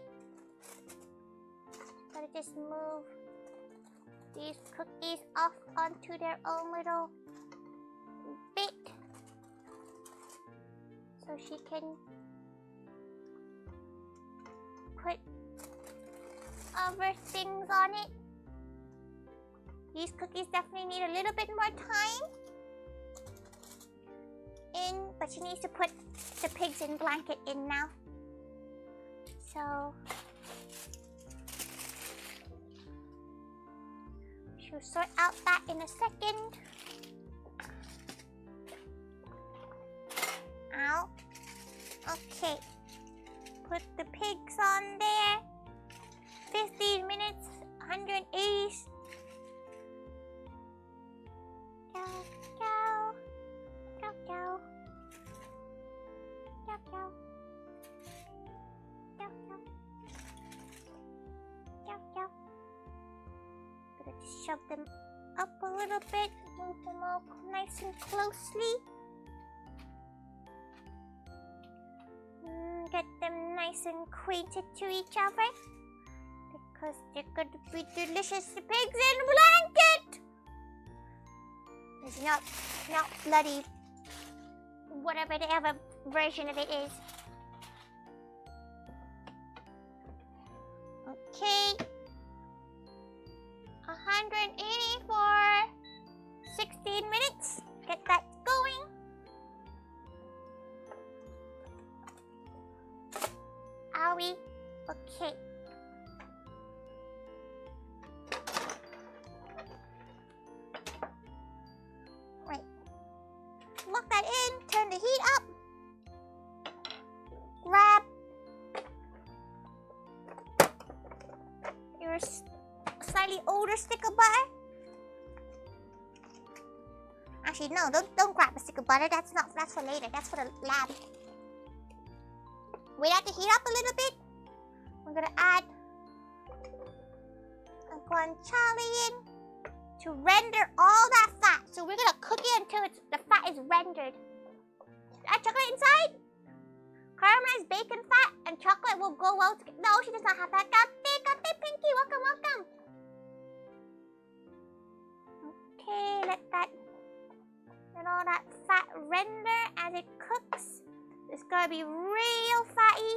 Gotta just move these cookies off onto their own little bit so she can put other things on it. These cookies definitely need a little bit more time in, but she needs to put the pigs in blanket in now. So she'll sort out that in a second. Ow. Okay. Put the pigs on there. 15 minutes, 180. Go, go. Go, go. Go, go. Go, go. Go, go. Gonna just shove them up a little bit. Move them all nice and closely. Get them nice and acquainted to each other. Because they're going to be delicious pigs in blanket! It's not bloody whatever the other version of it is. Okay. 180 for 16 minutes. Get that going. Owie. Okay. Right. Lock that in. Turn the heat up. Grab your slightly older stick of butter. Actually, no, don't grab a stick of butter. That's for later. That's for the lab. Wait that to heat up a little bit. We're gonna add a guanciale in to render all that fat. So we're gonna cook it until the fat is rendered. Add chocolate inside. Caramelized bacon fat and chocolate will go well together. No, she does not have that. Kate, Pinky, welcome. Okay, let all that fat render as it cooks. It's gonna be real fatty.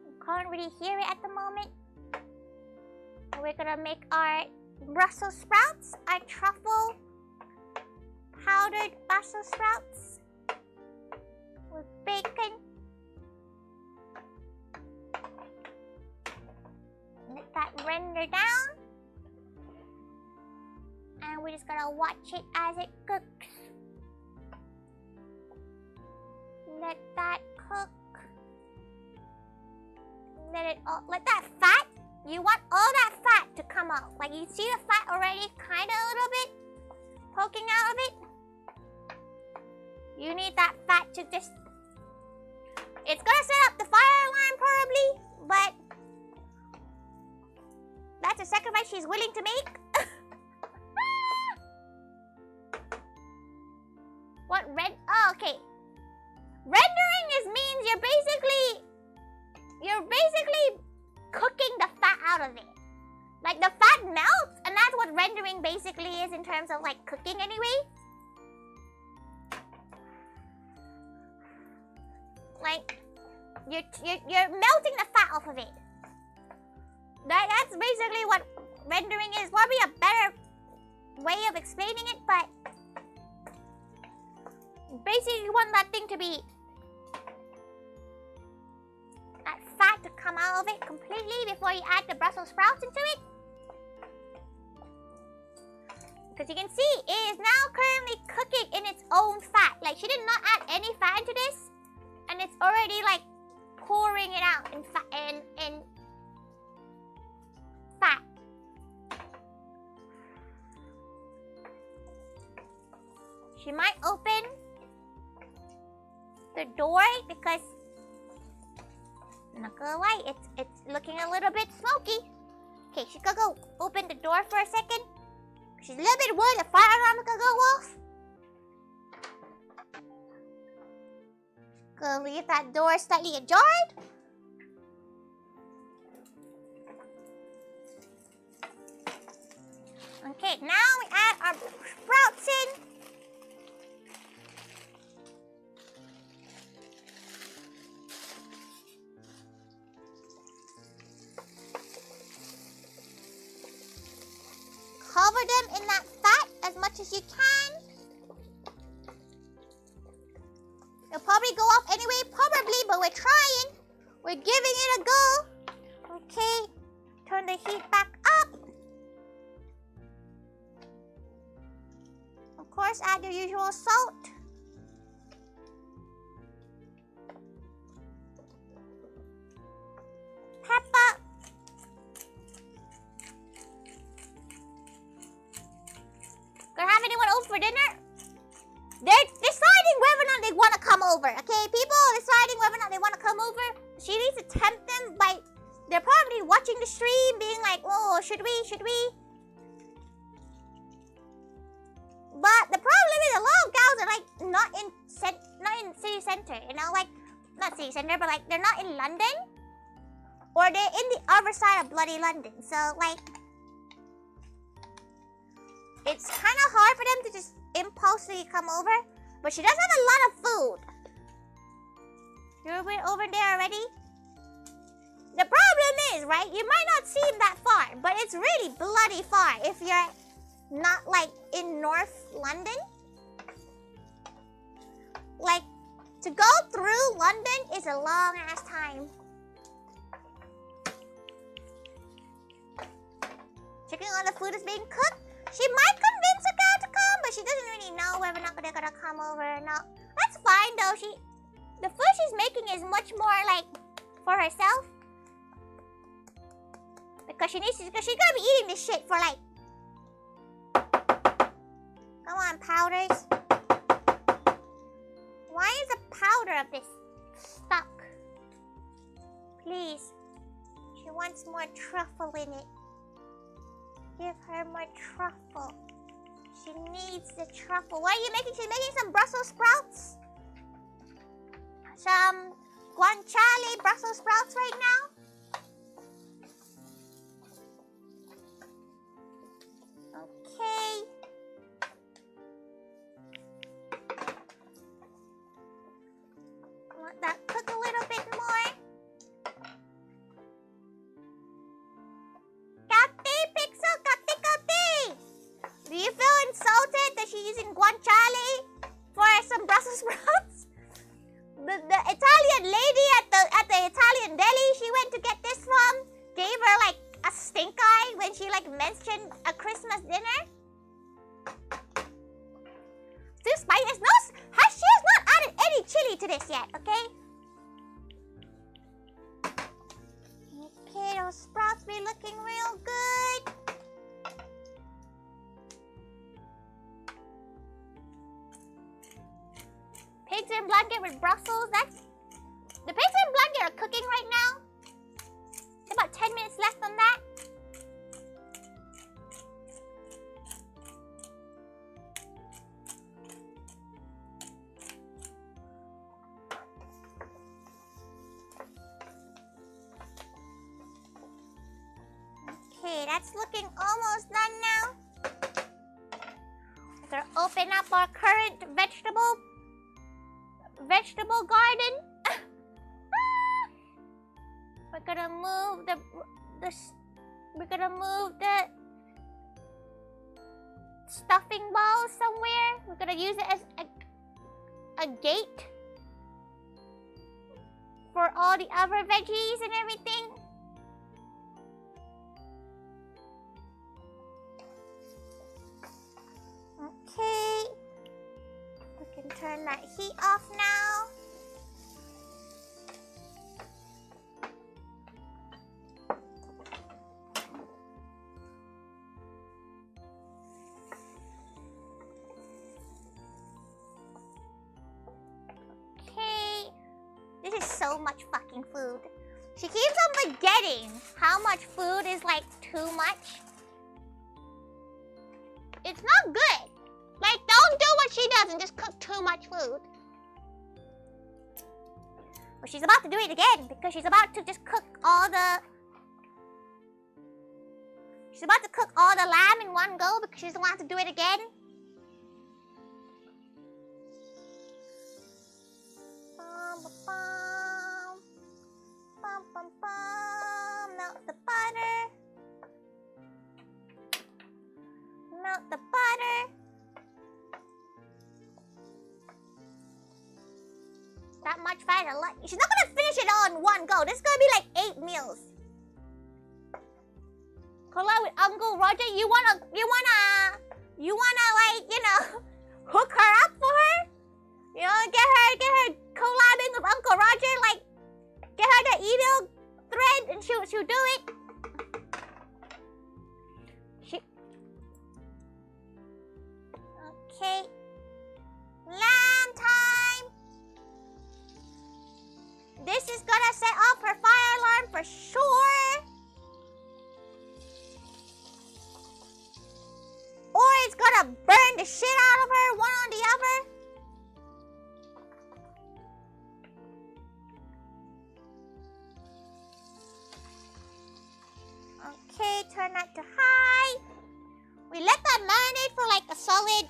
You can't really hear it at the moment. We're gonna make our Brussels sprouts, our truffle powdered Brussels sprouts with bacon. Let that render down. And we're just gonna watch it as it cooks. Let that cook. Let that fat, you want all that fat to come out. Like you see the fat already kind of a little bit poking out of it. You need that fat to just... It's gonna set up the fire alarm probably, but... That's a sacrifice she's willing to make. What oh, okay. Rendering means you're basically cooking the fat out of it. Like the fat melts, and that's what rendering basically is in terms of like cooking anyway. Like you're melting the fat off of it. That's basically what rendering is. Probably a better way of explaining it, but basically you want that thing to be, that fat to come out of it completely before you add the Brussels sprouts into it. Because you can see it is now currently cooking in its own fat. Like she did not add any fat into this, and it's already like pouring it out in fat. She might open the door because, not gonna lie, it's looking a little bit smoky. Okay, she's gonna go open the door for a second. She's a little bit worried the fire alarm is gonna go off. Gonna leave that door slightly ajar. Okay, now we add our sprouts in. Cover them in that fat as much as you can. It'll probably go off anyway, probably, but we're trying. We're giving it a go. Okay, turn the heat back up. Of course, add your usual salt. Pepper. Gonna have anyone over for dinner? They're deciding whether or not they want to come over, okay? People are deciding whether or not they want to come over. She needs to tempt them by... They're probably watching the stream, being like, oh, should we? But the problem is a lot of gals are like not in city center, you know? Like, not city center, but like they're not in London. Or they're in the other side of bloody London. So, like... It's kind of hard for them to just impulsively come over. But she does have a lot of food. You're over there already? The problem is, right? You might not seem that far. But it's really bloody far if you're not like in North London. Like, to go through London is a long ass time. Checking on the food is being cooked. She might convince a girl to come, but she doesn't really know whether or not they're gonna come over or not. That's fine though. The food she's making is much more like for herself. Because she's gonna be eating this shit for like... Come on, powders. Why is the powder of this stuck? Please. She wants more truffle in it. Give her more truffle. She needs the truffle. What are you making? She's making some Brussels sprouts. Some Guancalle Brussels sprouts right now. Okay. Let that cook a little bit more. Do you feel insulted that she's using Guancalle for some Brussels sprouts? The Italian lady at the Italian deli she went to get this from gave her like a stink eye when she like mentioned a Christmas dinner. Too spicy. She has not added any chili to this yet, okay? Okay, those sprouts be looking real good. pigs in blanket with Brussels. The pigs in blanket are cooking right now. About 10 minutes left on that. Okay, that's looking almost done now. We're gonna open up our current vegetable garden. We're gonna move the stuffing ball somewhere. We're gonna use it as a gate for all the other veggies and everything. Okay, we can turn that heat off now. Okay, this is so much fucking food. She keeps on forgetting how much food is like too much. It's not good. Like, don't do what she does and just cook too much food. But she's about to do it again because she's about to just cook all the... She's about to cook all the lamb in one go because she doesn't want to do it again. Melt the butter. Melt the butter. That much fat, a lot. She's not gonna finish it all in one go. This is gonna be like 8 meals. Collab with Uncle Roger. You wanna like, you know, hook her up for her? You know, get her collabing with Uncle Roger. Like, get her the email thread and she'll do it. Okay. Lamb time. This is gonna set off her fire alarm for sure. Or it's gonna burn the shit out of her, one on the other. Okay, turn that to high. We let that marinate for like a solid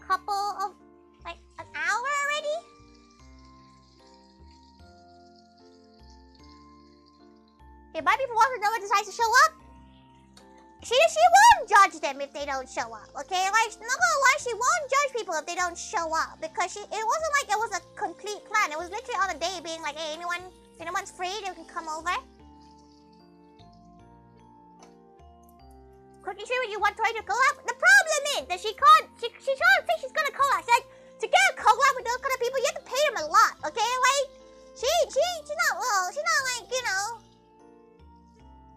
couple of, like, an hour already. Okay, my people want to know when decides to show up. She won't judge them if they don't show up, okay? Like, not gonna lie, she won't judge people if they don't show up because it wasn't like it was a complete plan. It was literally on a day being like, hey, anyone's free, they can come over. Cooking sure you want Tori to collab. The problem is that she can't think she's gonna collab. She's like, to get a collab with those kind of people, you have to pay them a lot, okay? Like, she's not like, you know,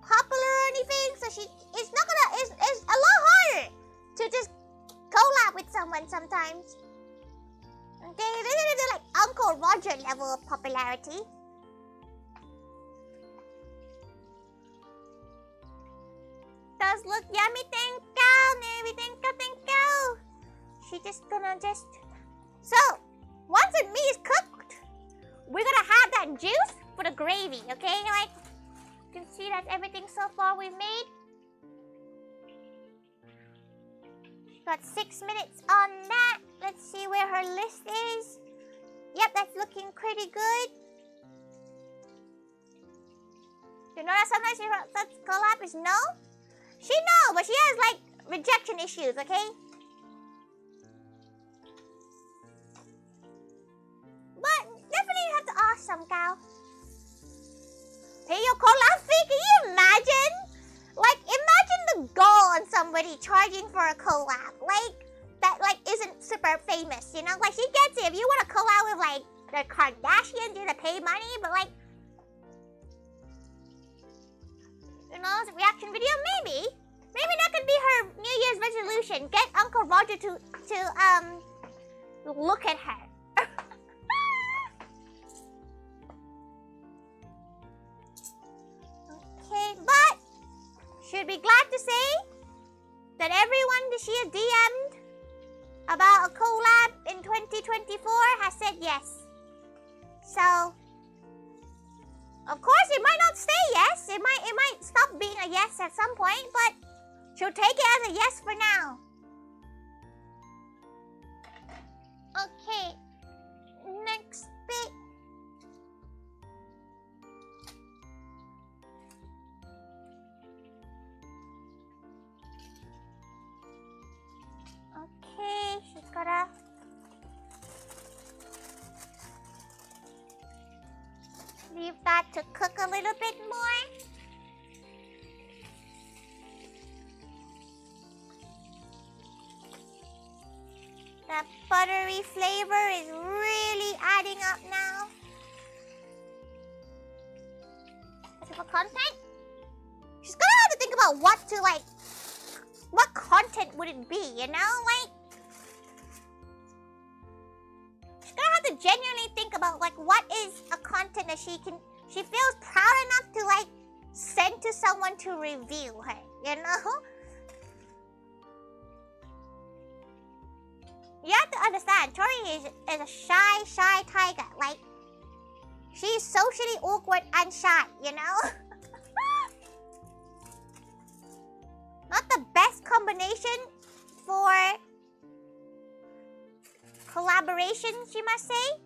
popular or anything, so it's a lot harder to just collab with someone sometimes. Okay, they're like Uncle Roger level of popularity. Does look yummy, thank you, thank you. She's just gonna so once the meat is cooked, we're gonna have that juice for the gravy, okay? Like, you can see that's everything so far we've made. Got 6 minutes on that. Let's see where her list is. Yep, that's looking pretty good. You know that sometimes she collab is no? She knows, but she has like rejection issues, okay? But definitely have to ask some cow. Pay your collab fee? Can you imagine? Like, imagine the goal on somebody charging for a collab. Like, that like isn't super famous, you know? Like, she gets it. If you want to collab with like the Kardashians, you have to pay money, but like, you know, reaction video, maybe that could be her New Year's resolution. Get Uncle Roger to to look at her. Okay, but should be glad to say that everyone that she has DM'd about a collab in 2024 has said yes. So, of course, it might not stay yes. It might stop being a yes at some point, but she'll take it as a yes for now. Okay, next bit. Okay, she's gotta leave that to cook a little bit more. That buttery flavor is really adding up now. As for content, she's gonna have to think about what content would it be, you know? Like, she's gonna have to genuinely think about like what is a content that she feels proud enough to like send to someone to review her, you know? You have to understand, Tori is a shy tiger. Like, she's socially awkward and shy, you know? Not the best combination for collaboration, she must say.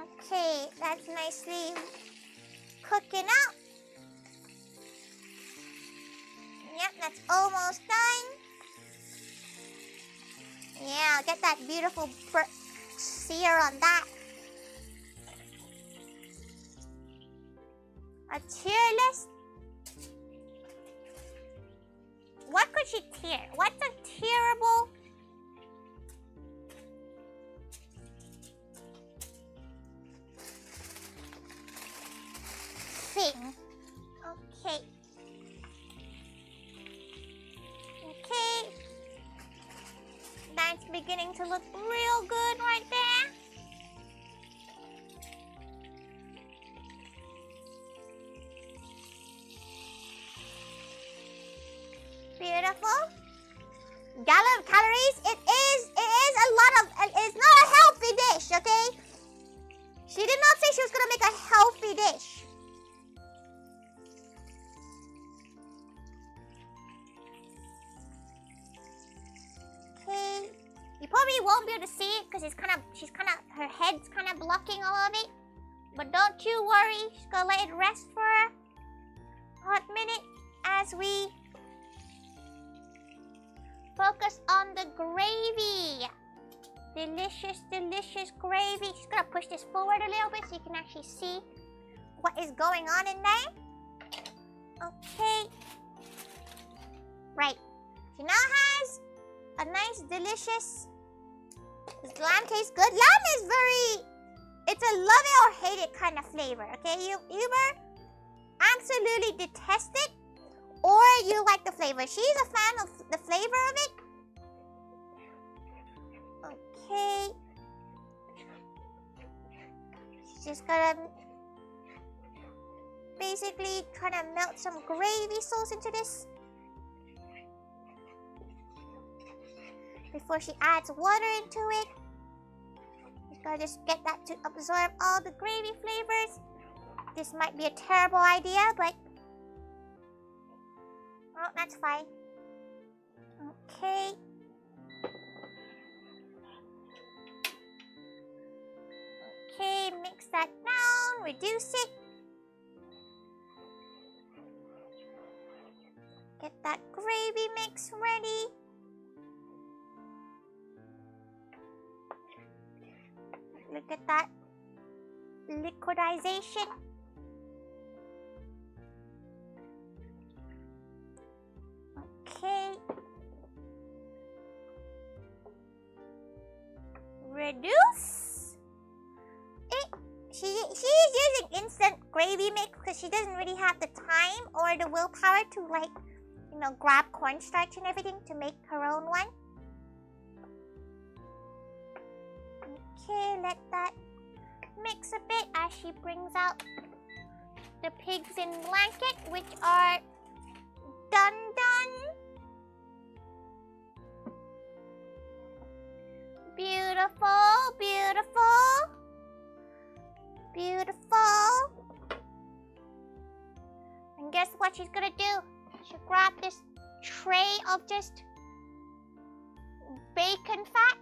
Okay, that's nicely cooking up. Yep, that's almost done. Yeah, get that beautiful sear on that. A tier list? What could she tier? What's a tierable thing? Okay. Okay. That's beginning to look real good right there. Beautiful. Gallon of calories. It is a lot of. It's not a healthy dish, okay? She did not say she was gonna make a healthy dish. Okay. You probably won't be able to see it because her head's kind of blocking all of it. But don't you worry. She's gonna let it rest for a hot minute as we focus on the gravy. Delicious, delicious gravy. She's gonna push this forward a little bit so you can actually see what is going on in there. Okay. Right. She now has a nice, delicious. Does lamb taste good? Lamb is it's a love it or hate it kind of flavor. Okay, you either absolutely detest it or you like the flavor. She's a fan of the flavor of it. Okay. She's just gonna basically try to melt some gravy sauce into this before she adds water into it. She's gonna just get that to absorb all the gravy flavors. This might be a terrible idea, but oh, that's fine. Okay. Okay, mix that down, reduce it. Get that gravy mix ready. Look at that liquidization. Okay. Reduce it She's using instant gravy mix because she doesn't really have the time or the willpower to grab cornstarch and everything to make her own one. Okay, let that mix a bit as she brings out the pigs in blanket, which are done. Beautiful, beautiful, beautiful. And guess what she's gonna do? She'll grab this tray of just bacon fat.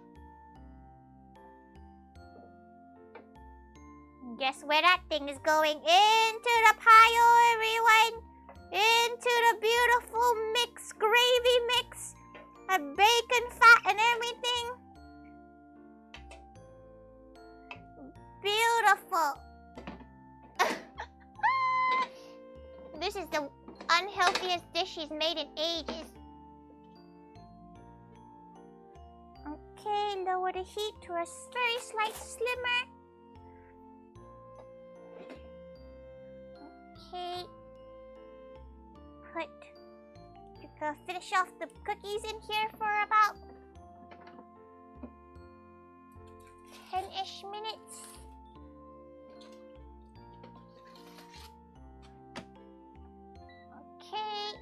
And guess where that thing is going? Into the pile, everyone! Into the beautiful mix, gravy mix of bacon fat and everything. Beautiful. This is the unhealthiest dish she's made in ages. Okay, lower the heat to a very slight simmer. Okay. You're gonna finish off the cookies in here for about 10-ish minutes. Okay.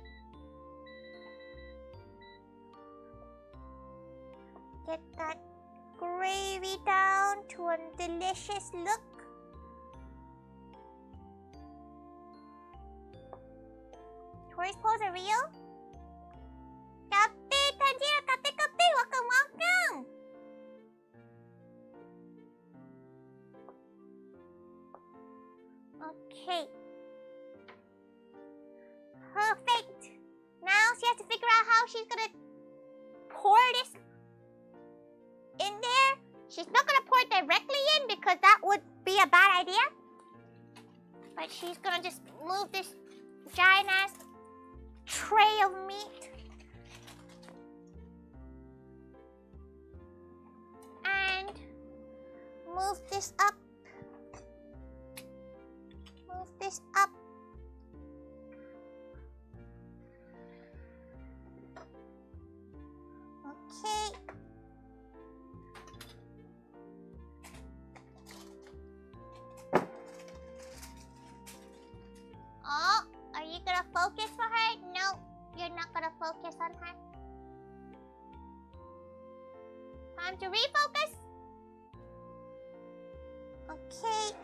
Get that gravy down to a delicious look. Tori's pose are real? Kapte, Tanjiro, kapte, welcome. Okay. Perfect. Now she has to figure out how she's gonna pour this in there. She's not gonna pour it directly in because that would be a bad idea. But she's gonna just move this giant ass tray of meat and move this up. Move this up. Okay. Oh, are you gonna focus for her? No, you're not gonna focus on her. Time to refocus. Okay.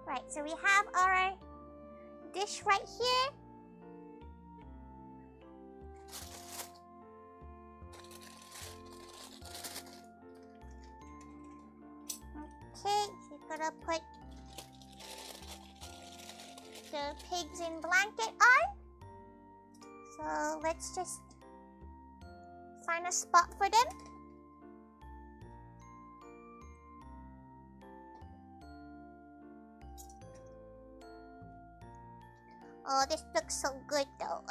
Right, so we have our dish right here. Okay, so you're gonna put the pigs in blanket on. So let's just find a spot for them. Oh, this looks so good though.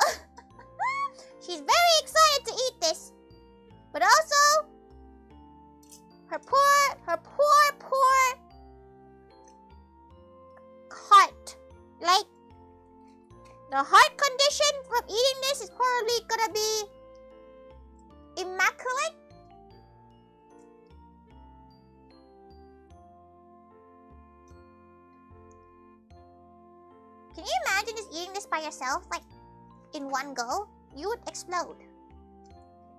She's very excited to eat this. But also, her poor heart. Like, the heart condition from eating this is probably gonna be immaculate. Can you imagine just eating this by yourself, like, in one go? You would explode.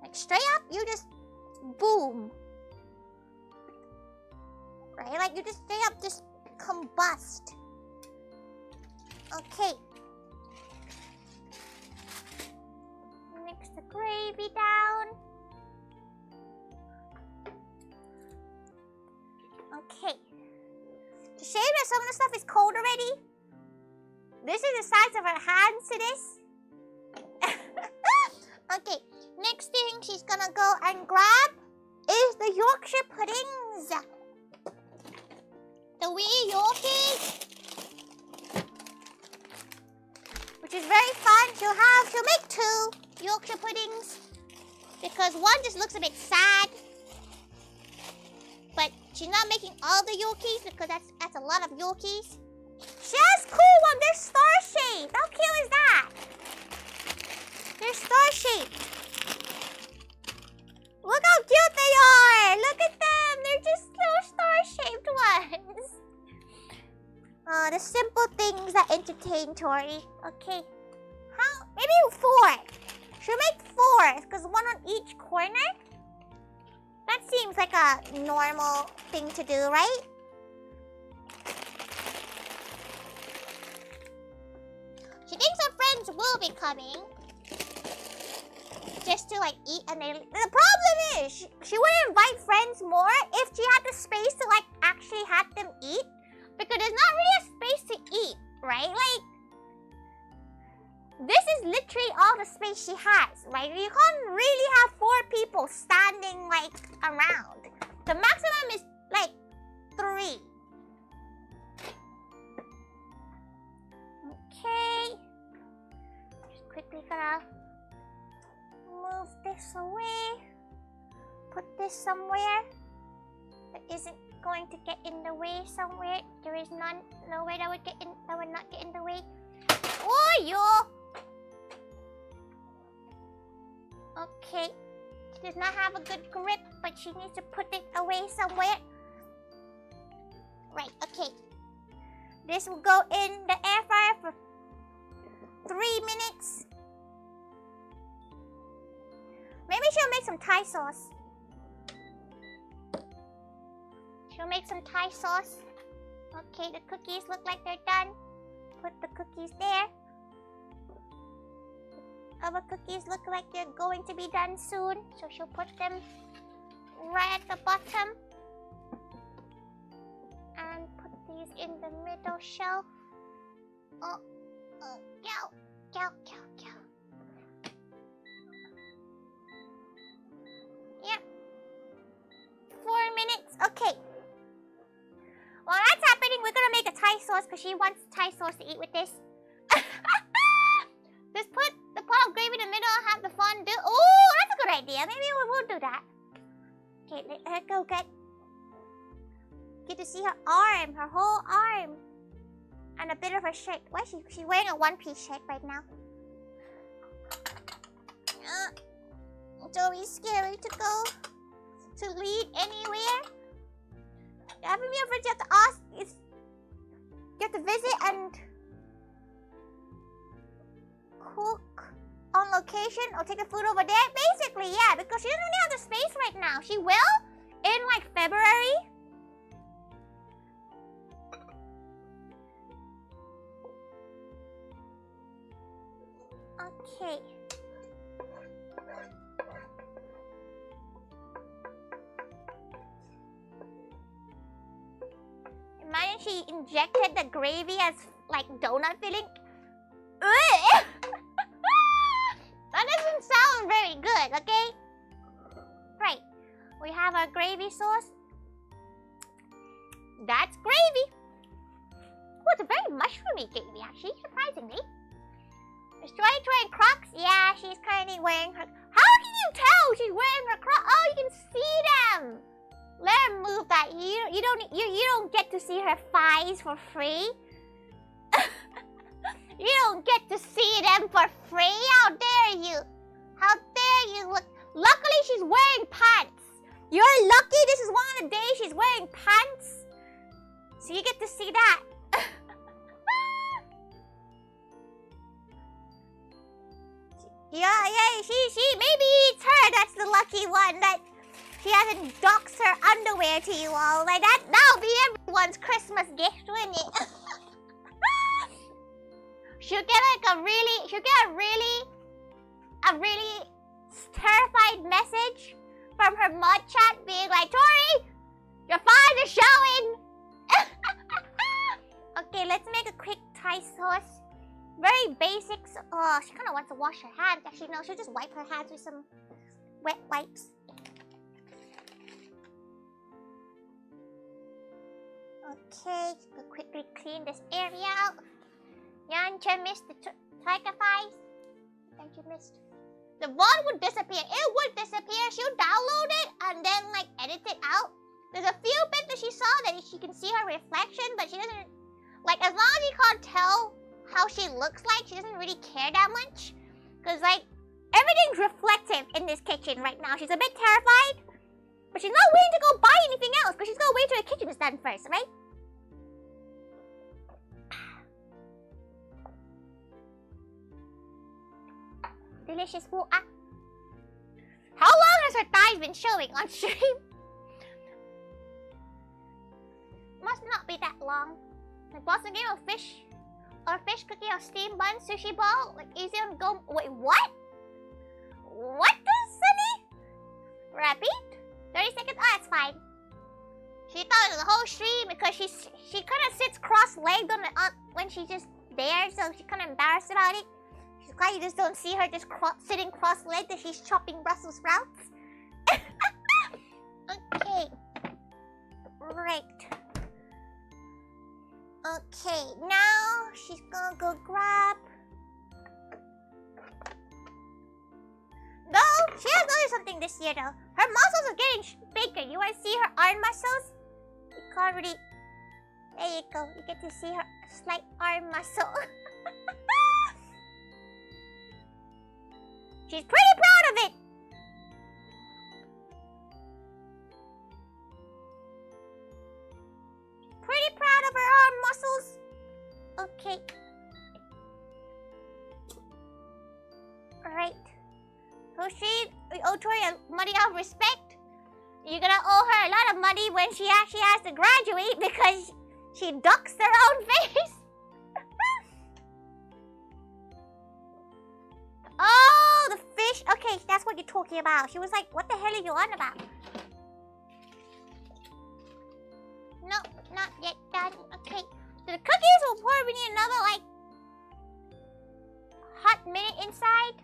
Like, straight up, you just boom. Right? Like, you just straight up just combust. Okay. Mix the gravy down. Okay. To shame that some of the stuff is cold already. This is the size of her hands to this. Okay, next thing she's gonna go and grab is the Yorkshire Puddings. The wee Yorkies. Which is very fun. She'll make 2 Yorkshire Puddings. Because one just looks a bit sad. But she's not making all the Yorkies because that's That's a lot of Yorkies. She has cool one. They're star-shaped. How cute is that? They're star-shaped. Look how cute they are. Look at them. They're just little star-shaped ones. Oh, the simple things that entertain Tori. Okay. Maybe 4. She'll make 4, because one on each corner. That seems like a normal thing to do, right? She thinks her friends will be coming. Just to like eat and they... The problem is, she would invite friends more if she had the space to like actually have them eat. Because there's not really a space to eat, right? Like, this is literally all the space she has, right? You can't really have 4 people standing like around. The maximum is like 3. Okay. Just quickly gonna move this away. Put this somewhere that isn't going to get in the way somewhere. There is nowhere that would not get in the way. Oh, yo! Okay. She does not have a good grip, but she needs to put it away somewhere. Right, okay. This will go in the air fryer for 3 minutes. Maybe she'll make some Thai sauce. She'll make some Thai sauce. Okay, the cookies look like they're done. Put the cookies there. Other cookies look like they're going to be done soon, so she'll put them right at the bottom. And put these in the middle shelf. Oh, cow, cow, cow, cow. Yep. 4 minutes, okay. While that's happening, we're gonna make a Thai sauce because she wants Thai sauce to eat with this. Just put the pot of gravy in the middle and have the fondue. Oh, that's a good idea. Maybe we will do that. Okay, let her go get to see her arm, her whole arm. And a bit of her shirt. Why is she's wearing a one-piece shirt right now? It's always scary to go to lead anywhere. Having me over, you have to ask. You have to visit and cook on location or take the food over there. Basically, yeah, because she doesn't really have the space right now. She will in like February. Okay. Imagine she injected the gravy as like donut filling. Ugh! That doesn't sound very good, okay? Right. We have our gravy sauce. That's gravy. Oh, it's a very mushroomy gravy, actually, surprisingly. Is Tori wearing Crocs? Yeah, she's currently wearing her... How can you tell she's wearing her Crocs? Oh, you can see them. Let her move that. You don't get to see her thighs for free. You don't get to see them for free. How dare you? How dare you look? Luckily, she's wearing pants. You're lucky this is one of the days she's wearing pants. So you get to see that. Yeah, maybe it's her that's the lucky one that she hasn't doxed her underwear to you all. Like that'll be everyone's Christmas gift, wouldn't it? She'll get like a really terrified message from her mod chat being like, Tori, your thighs are showing. Okay, let's make a quick Thai sauce. Very basic. Oh, she kind of wants to wash her hands. Actually, no, she'll just wipe her hands with some wet wipes. Okay, we'll quickly clean this area out. Yancha missed the Thaiga thighs. Thank you, missed. The VOD would disappear. It would disappear. She'll download it and then like edit it out. There's a few bits that she saw that she can see her reflection, but she doesn't, like, as long as you can't tell how she looks like, she doesn't really care that much. Because, like, everything's reflective in this kitchen right now. She's a bit terrified, but she's not willing to go buy anything else because she's got to wait till the kitchen is done first, right? Delicious food. Ah. How long has her thighs been showing on stream? Must not be that long. Like Boston game of fish or fish cookie or steamed bun sushi ball. Like easy on go. Wait, what? What does Sunny? Repeat? 30 seconds? Oh, that's fine. She thought it was the whole stream because she kind of sits cross-legged on when she's just there, so she's kind of embarrassed about it. She's glad you just don't see her just sitting cross-legged as she's chopping Brussels sprouts. Okay. Right. Okay, now she's gonna go grab. No, she has noticed something this year though. Her muscles are getting bigger. You want to see her arm muscles? You can't really. There you go. You get to see her slight arm muscle. She's pretty proud of it. Pretty proud of her arm muscles. Okay. Alright. We owe Tori money out of respect. You're gonna owe her a lot of money when she actually has to graduate because she ducks her own face. Oh, the fish. Okay, that's what you're talking about. She was like, what the hell are you on about? No, not yet done. Okay. So the cookies will probably need another, like, hot minute inside.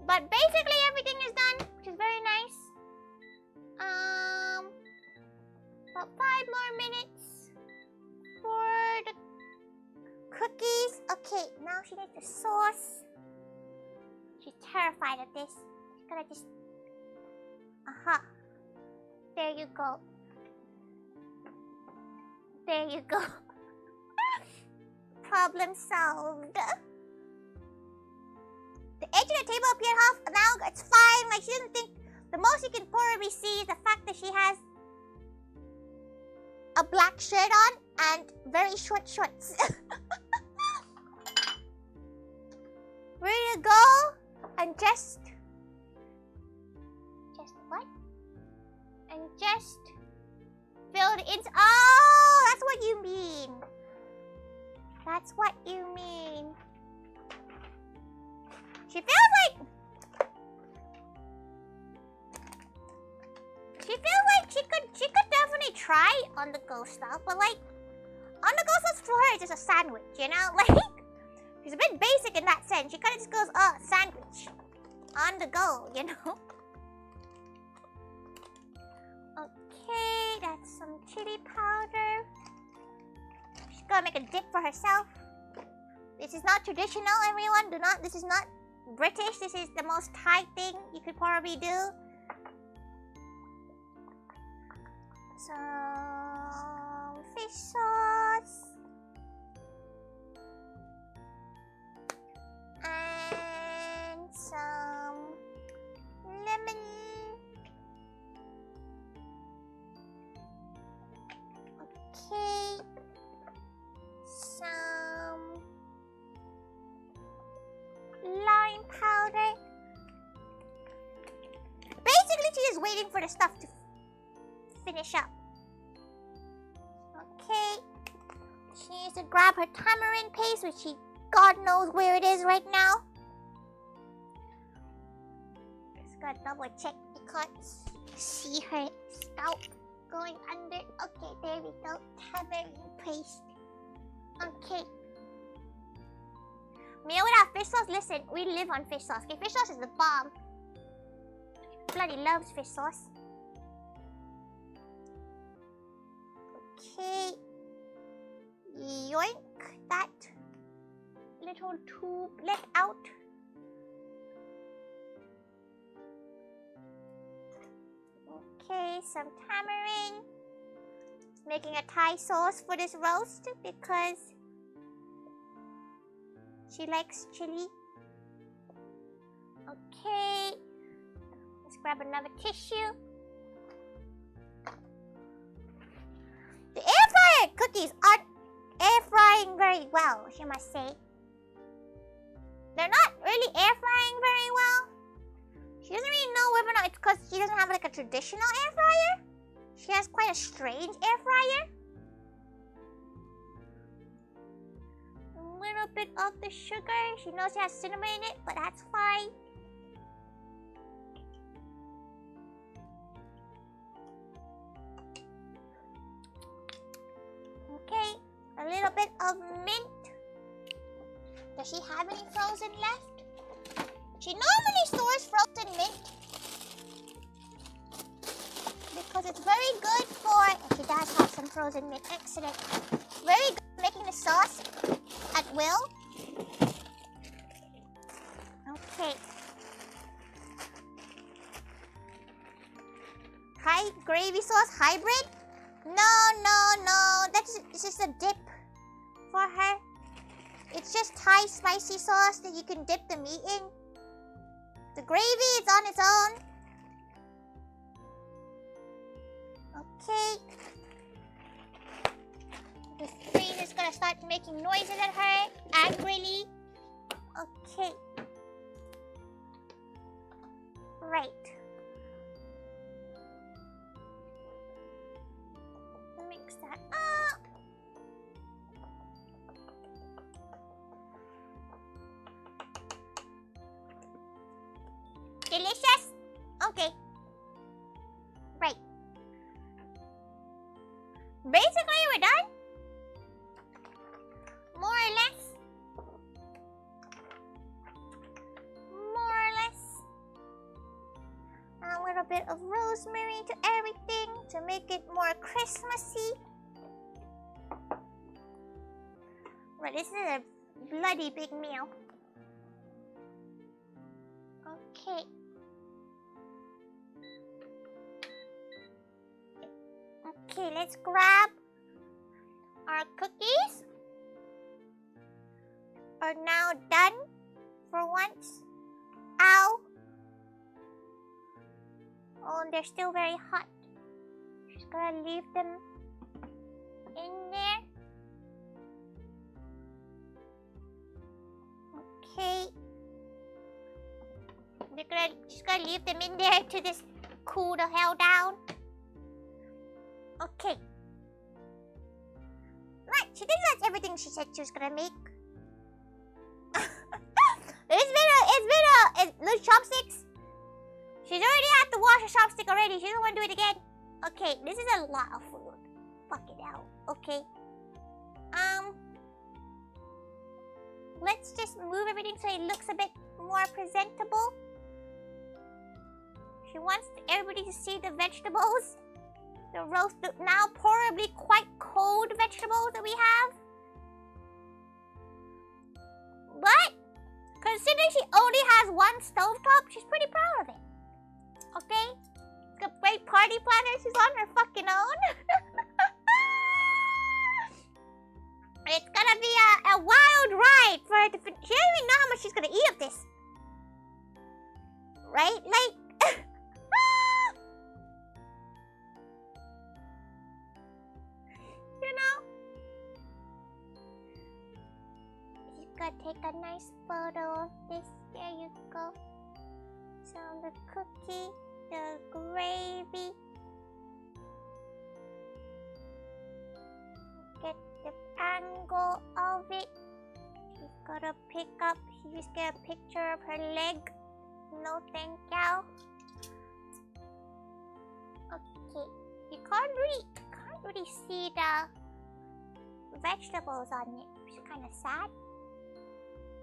But basically everything is done, which is very nice. About 5 more minutes for the cookies. Okay, now she needs the sauce. She's terrified of this. She's gonna just... There you go. There you go. Problem solved. The edge of the table appeared half now. It's fine. Like, she doesn't think... The most you can probably see is the fact that she has a black shirt on and very short shorts. Ready to go? And just what? And just fill the ins. Oh, that's what you mean. That's what you mean. She feels like she could definitely try on the go stuff, but like on the go stuff for her is just a sandwich, you know? Like she's a bit basic in that sense. She kind of just goes, oh, sandwich on the go, you know? Okay, that's some chili powder. She's gonna make a dip for herself. This is not traditional, everyone. This is not British. This is the most Thai thing you could probably do. Some fish sauce. And some lemon. Okay. Some lime powder. Basically, she's just waiting for the stuff to finish up. Okay. She needs to grab her tamarind paste, which she God knows where it is right now. Just gotta double check. You can't see her scalp going under. Okay, there we go. Tamarind paste. Okay. Meal without fish sauce? Listen, we live on fish sauce. Okay, fish sauce is the bomb. Bloody loves fish sauce. Okay. Yoink that little tube let out. Okay, some tamarind. Making a Thai sauce for this roast because she likes chili. Okay, let's grab another tissue. The air fryer cookies aren't air frying very well, she must say. They're not really air frying very well. She doesn't really know whether or not it's because she doesn't have like a traditional air fryer. She has quite a strange air fryer. A little bit of the sugar. She knows it has cinnamon in it, but that's fine. Okay, a little bit of mint. Does she have any frozen left? She normally stores frozen mint because it's very good for... She does have some frozen mint. Excellent. Very good for making the sauce at will. Okay. Thai gravy sauce hybrid? No. That's just a dip for her. It's just Thai spicy sauce that you can dip the meat in. The gravy is on its own. Okay. The screen is gonna start making noises at her angrily. Okay. Right. Mix that up. Delicious? Okay. Right. Basically, we're done. More or less. A little bit of rosemary to everything to make it more Christmassy. Right, this is a bloody big meal. Okay. Okay, let's grab our cookies. Are now done for once. Ow! Oh, and they're still very hot. Just gonna leave them in there. Okay. Just gonna leave them in there to just cool the hell down. Okay. Right, she did that's everything she said she was gonna make. It's been the chopsticks. She's already had to wash a chopstick already. She doesn't want to do it again. Okay, this is a lot of food. Fuck it out. Okay. Let's just move everything so it looks a bit more presentable. She wants everybody to see the vegetables. The roasted, now probably quite cold vegetables that we have. But considering she only has one stovetop, she's pretty proud of it. Okay? It's a great party planner. She's on her fucking own. It's gonna be a wild ride for her to finish. She doesn't even know how much she's gonna eat of this. Right? Like... you know? She's gonna take a nice photo of this. There you go. So the cookie, the gravy. Get the angle of it. She's gonna pick up. She just get a picture of her leg. No thank you. Okay, you can't really see the vegetables on it. It's kind of sad,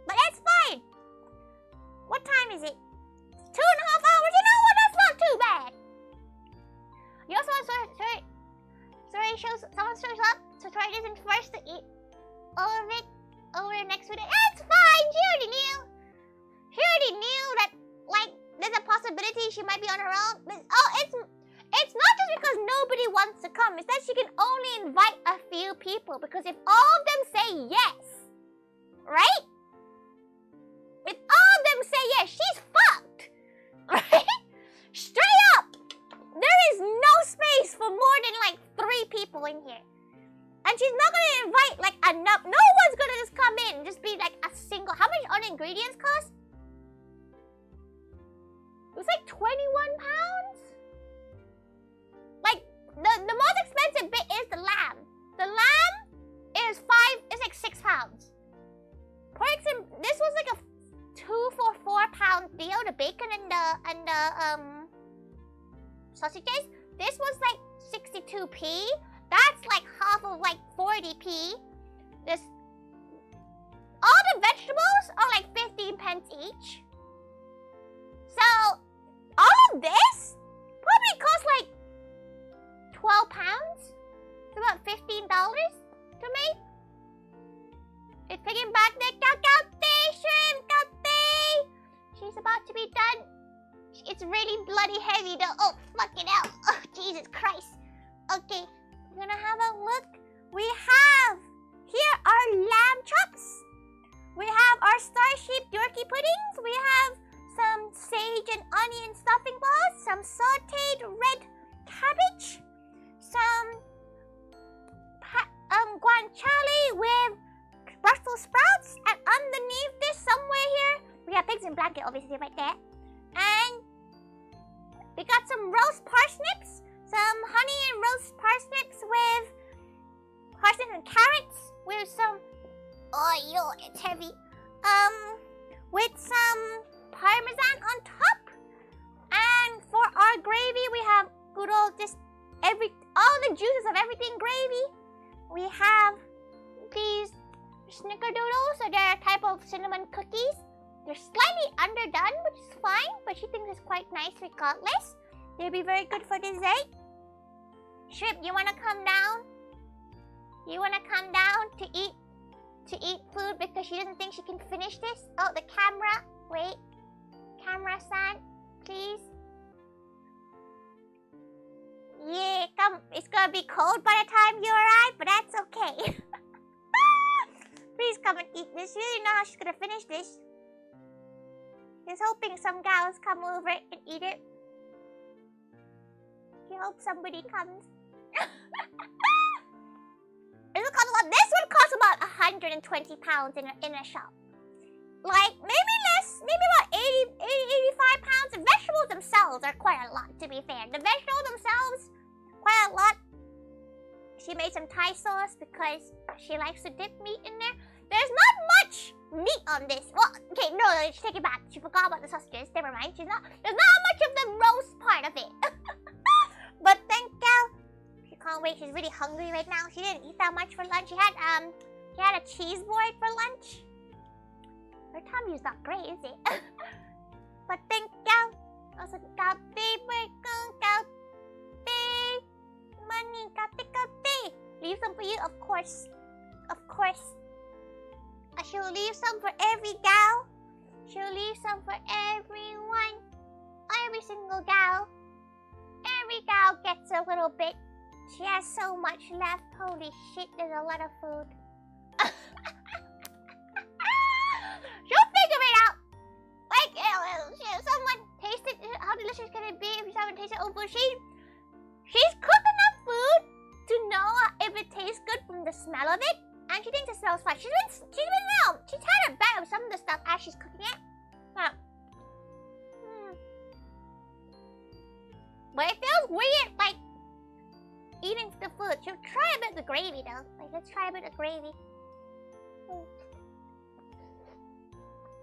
but that's fine. What time is it? 2.5 hours. You know what? That's not too bad. You also want someone shows up, so Tori isn't first to eat all of it over the next few days. That's fine. She already knew. She already knew that, like, there's a possibility she might be on her own. But, oh, it's not just because nobody wants to come. It's that she can only invite a few people. Because if all of them say yes, right? If all of them say yes, she's fucked. Right? Straight up. There is no space for more than like 3 people in here. And she's not going to invite like enough. No one's going to just come in and just be like a single. How much are the ingredients cost? It was like 21 pounds. Like the most expensive bit is the lamb. The lamb is like 6 pounds. This was like a 2 for 4 pound deal. The bacon and the sausages. This was like 62p. That's like half of like 40p. All the vegetables are like 15 pence each. So all of this probably cost like 12 pounds. It's about $15 to make. It's picking back the shrimp. She's about to be done. It's really bloody heavy though. Oh, fucking hell. Oh, Jesus Christ. Okay, we're gonna have a look. Here are lamb chops. We have our star-shaped Yorkshire puddings. We have some sage and onion stuffing balls. Some sauteed red cabbage. Some guanciale with Brussels sprouts. And underneath this, somewhere here, we have pigs in blanket, obviously, right there. And we got some roast parsnips. Some honey and roast parsnips with parsnips and carrots. With some... Oh, yo, it's heavy. With some Parmesan on top. And for our gravy, we have good old all the juices of everything gravy. We have these snickerdoodles, so they're a type of cinnamon cookies. They're slightly underdone, which is fine, but she thinks it's quite nice regardless. They'll be very good for dessert. Shrimp, you wanna come down? You wanna come down to eat food because she doesn't think she can finish this? Oh, the camera. Wait. Camera-san, please. Yeah, come. It's gonna be cold by the time you arrive, but that's okay. Please come and eat this. You don't know how she's gonna finish this. Just hoping some gals come over and eat it. You hope somebody comes. This would cost about 120 pounds in a shop. Like, maybe less, maybe about 85 pounds. The vegetables themselves are quite a lot, to be fair. The vegetables themselves, quite a lot. She made some Thai sauce because she likes to dip meat in there. There's not much meat on this. Well, okay, no, let's take it back. She forgot about the sausages. Never mind. There's not much of the roast part of it. But thank you. She can't wait. She's really hungry right now. She didn't eat that much for lunch. She had a cheese board for lunch. Her tummy's not great, is it? But thank you. Also, money, leave some for you, of course. Of course. She'll leave some for every gal. She'll leave some for everyone. Every single gal. Every gal gets a little bit. She has so much left. Holy shit, there's a lot of food. She'll figure it out. Like, someone taste it. How delicious can it be if you haven't tasted it? Oh, she's cooked enough food to know if it tastes good from the smell of it. And she thinks it smells fine. She's had a bite of some of the stuff as she's cooking it. But it feels weird, like, eating the food. She'll try a bit of the gravy, though. Like, let's try a bit of gravy.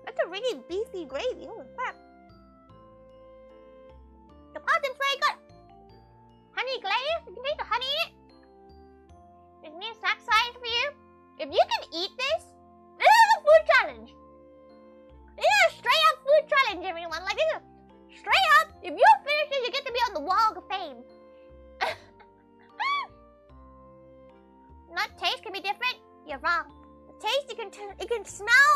That's a really beefy gravy. Holy crap. The parsnips very good. Honey glaze. You can taste the honey in it. There's new snack size for you. If you can eat this is a food challenge. This is a straight up food challenge, everyone. Like, this is straight up. If you finish this, you get to be on the Wall of Fame. Not taste can be different. You're wrong. The taste, you can smell.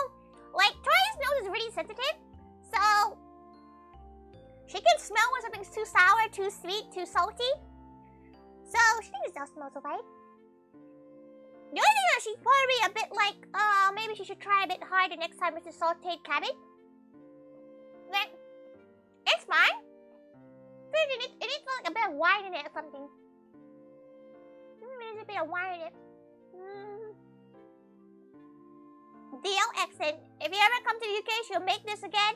Like, Tori's nose is really sensitive, so she can smell when something's too sour, too sweet, too salty. So she thinks that smells alright. The only thing that she's probably a bit like, maybe she should try a bit harder next time with the sauteed cabbage. Then, it's fine. It needs like a bit of wine in it or something. There's a bit of wine in it. DL accent. If you ever come to the UK, she'll make this again.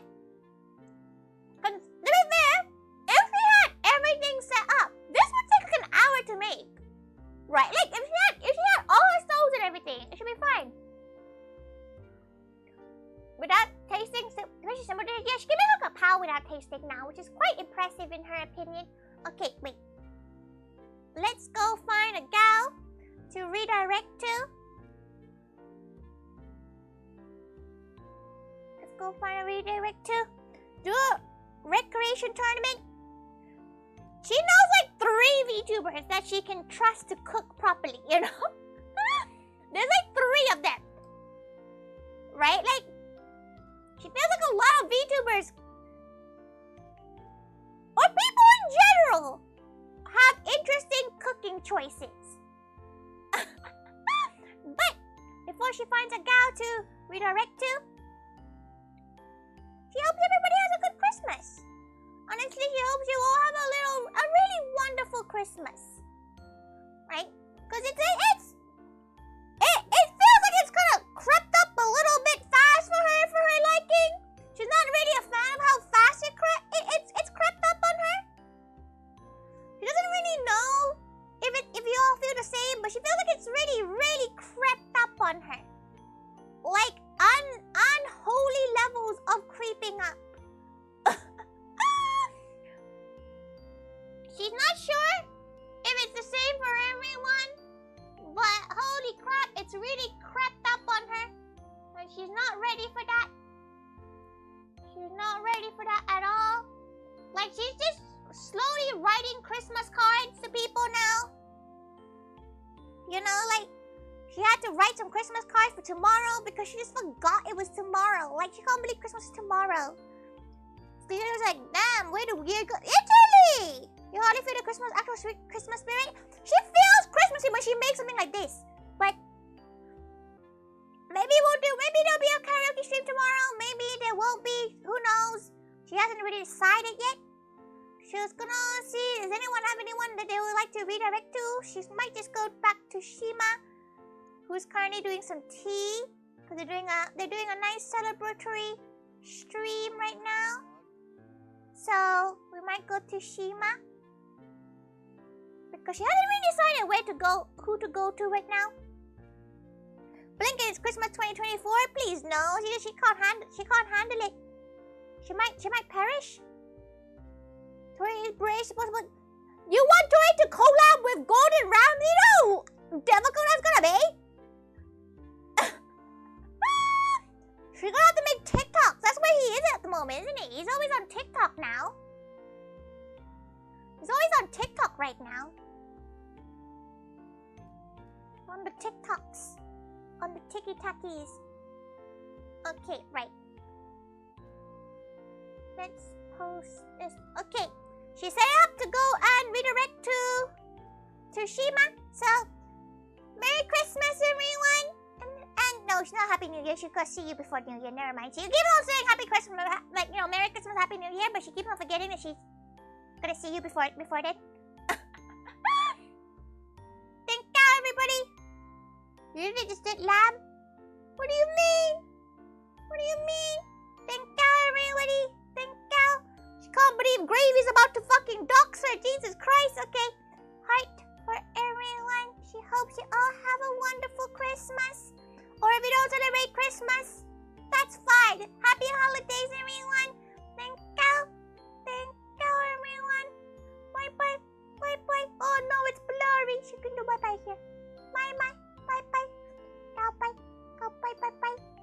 Cause, to be fair, if she had everything set up, this would take like an hour to make. Right? Like, if she had all her stoves and everything, it should be fine. Without tasting, especially somebody, yeah, she can make like a pao without tasting now, which is quite impressive in her opinion. Okay, wait. Let's go find a gal to redirect to. Let's go find a redirect to. Do a recreation tournament. She knows like 3 VTubers that she can trust to cook properly, you know? There's like 3 of them. Right? Like, she feels like a lot of VTubers, or people in general, have interesting cooking choices. But before she finds a gal to redirect to, she hopes everybody has a good Christmas. Honestly, she hopes you all have a really wonderful Christmas. Right? Because it feels like it's kind of crept up a little bit fast for her liking. She's not really a fan of how fast it's crept up on her. She doesn't really know if you all feel the same, but she feels like it's really crept up on her. Like unholy levels of creeping up. She's not sure if it's the same for everyone, but holy crap, it's really crept up on her. And she's not ready for that. She's not ready for that at all. Like, she's just slowly writing Christmas cards to people now. You know, like, she had to write some Christmas cards for tomorrow because she just forgot it was tomorrow. Like, she can't believe Christmas is tomorrow. So she was like, damn, where the year go? Italy! You hardly feel the actual sweet Christmas spirit? She feels Christmassy when she makes something like this. But maybe there'll be a karaoke stream tomorrow. Maybe there won't be. Who knows? She hasn't really decided yet. She was gonna see, does anyone have anyone that they would like to redirect to? She might just go back to Shima, who's currently doing some tea. Because they're doing a nice celebratory stream right now. So we might go to Shima. Because she hasn't really decided who to go to right now. Blinken, it's Christmas 2024. Please no, she can't handle it. She might perish. Tori is brave, supposed to. You want Tori to collab with Golden Ramsey? No, difficult that's gonna be. She's gonna have to make TikToks. That's where he is at the moment, isn't he? He's always on TikTok now. He's always on TikTok right now. On the TikToks. On the Tiki-Takis. Okay, right. Let's post this. Okay. She said I have to go and redirect to Shima. So, Merry Christmas, everyone. And no, she's not Happy New Year. She's gonna see you before New Year. Never mind. She keeps on saying Happy Christmas, like, you know, Merry Christmas, Happy New Year, but she keeps on forgetting that she's gonna see you before then. Thank you, everybody. You just did lamb? What do you mean? What do you mean? Thank you, everybody. Thank you. She can't believe Gravy's about to fucking dox her. Jesus Christ. Okay. Heart for everyone. She hopes you all have a wonderful Christmas. Or if you don't celebrate Christmas, that's fine. Happy holidays, everyone. Thank you. Thank you, everyone. Bye-bye. Bye-bye. Oh, no, it's blurry. She can do bye-bye here. Bye-bye. Bye-bye. Bye-bye. Bye-bye. Bye-bye.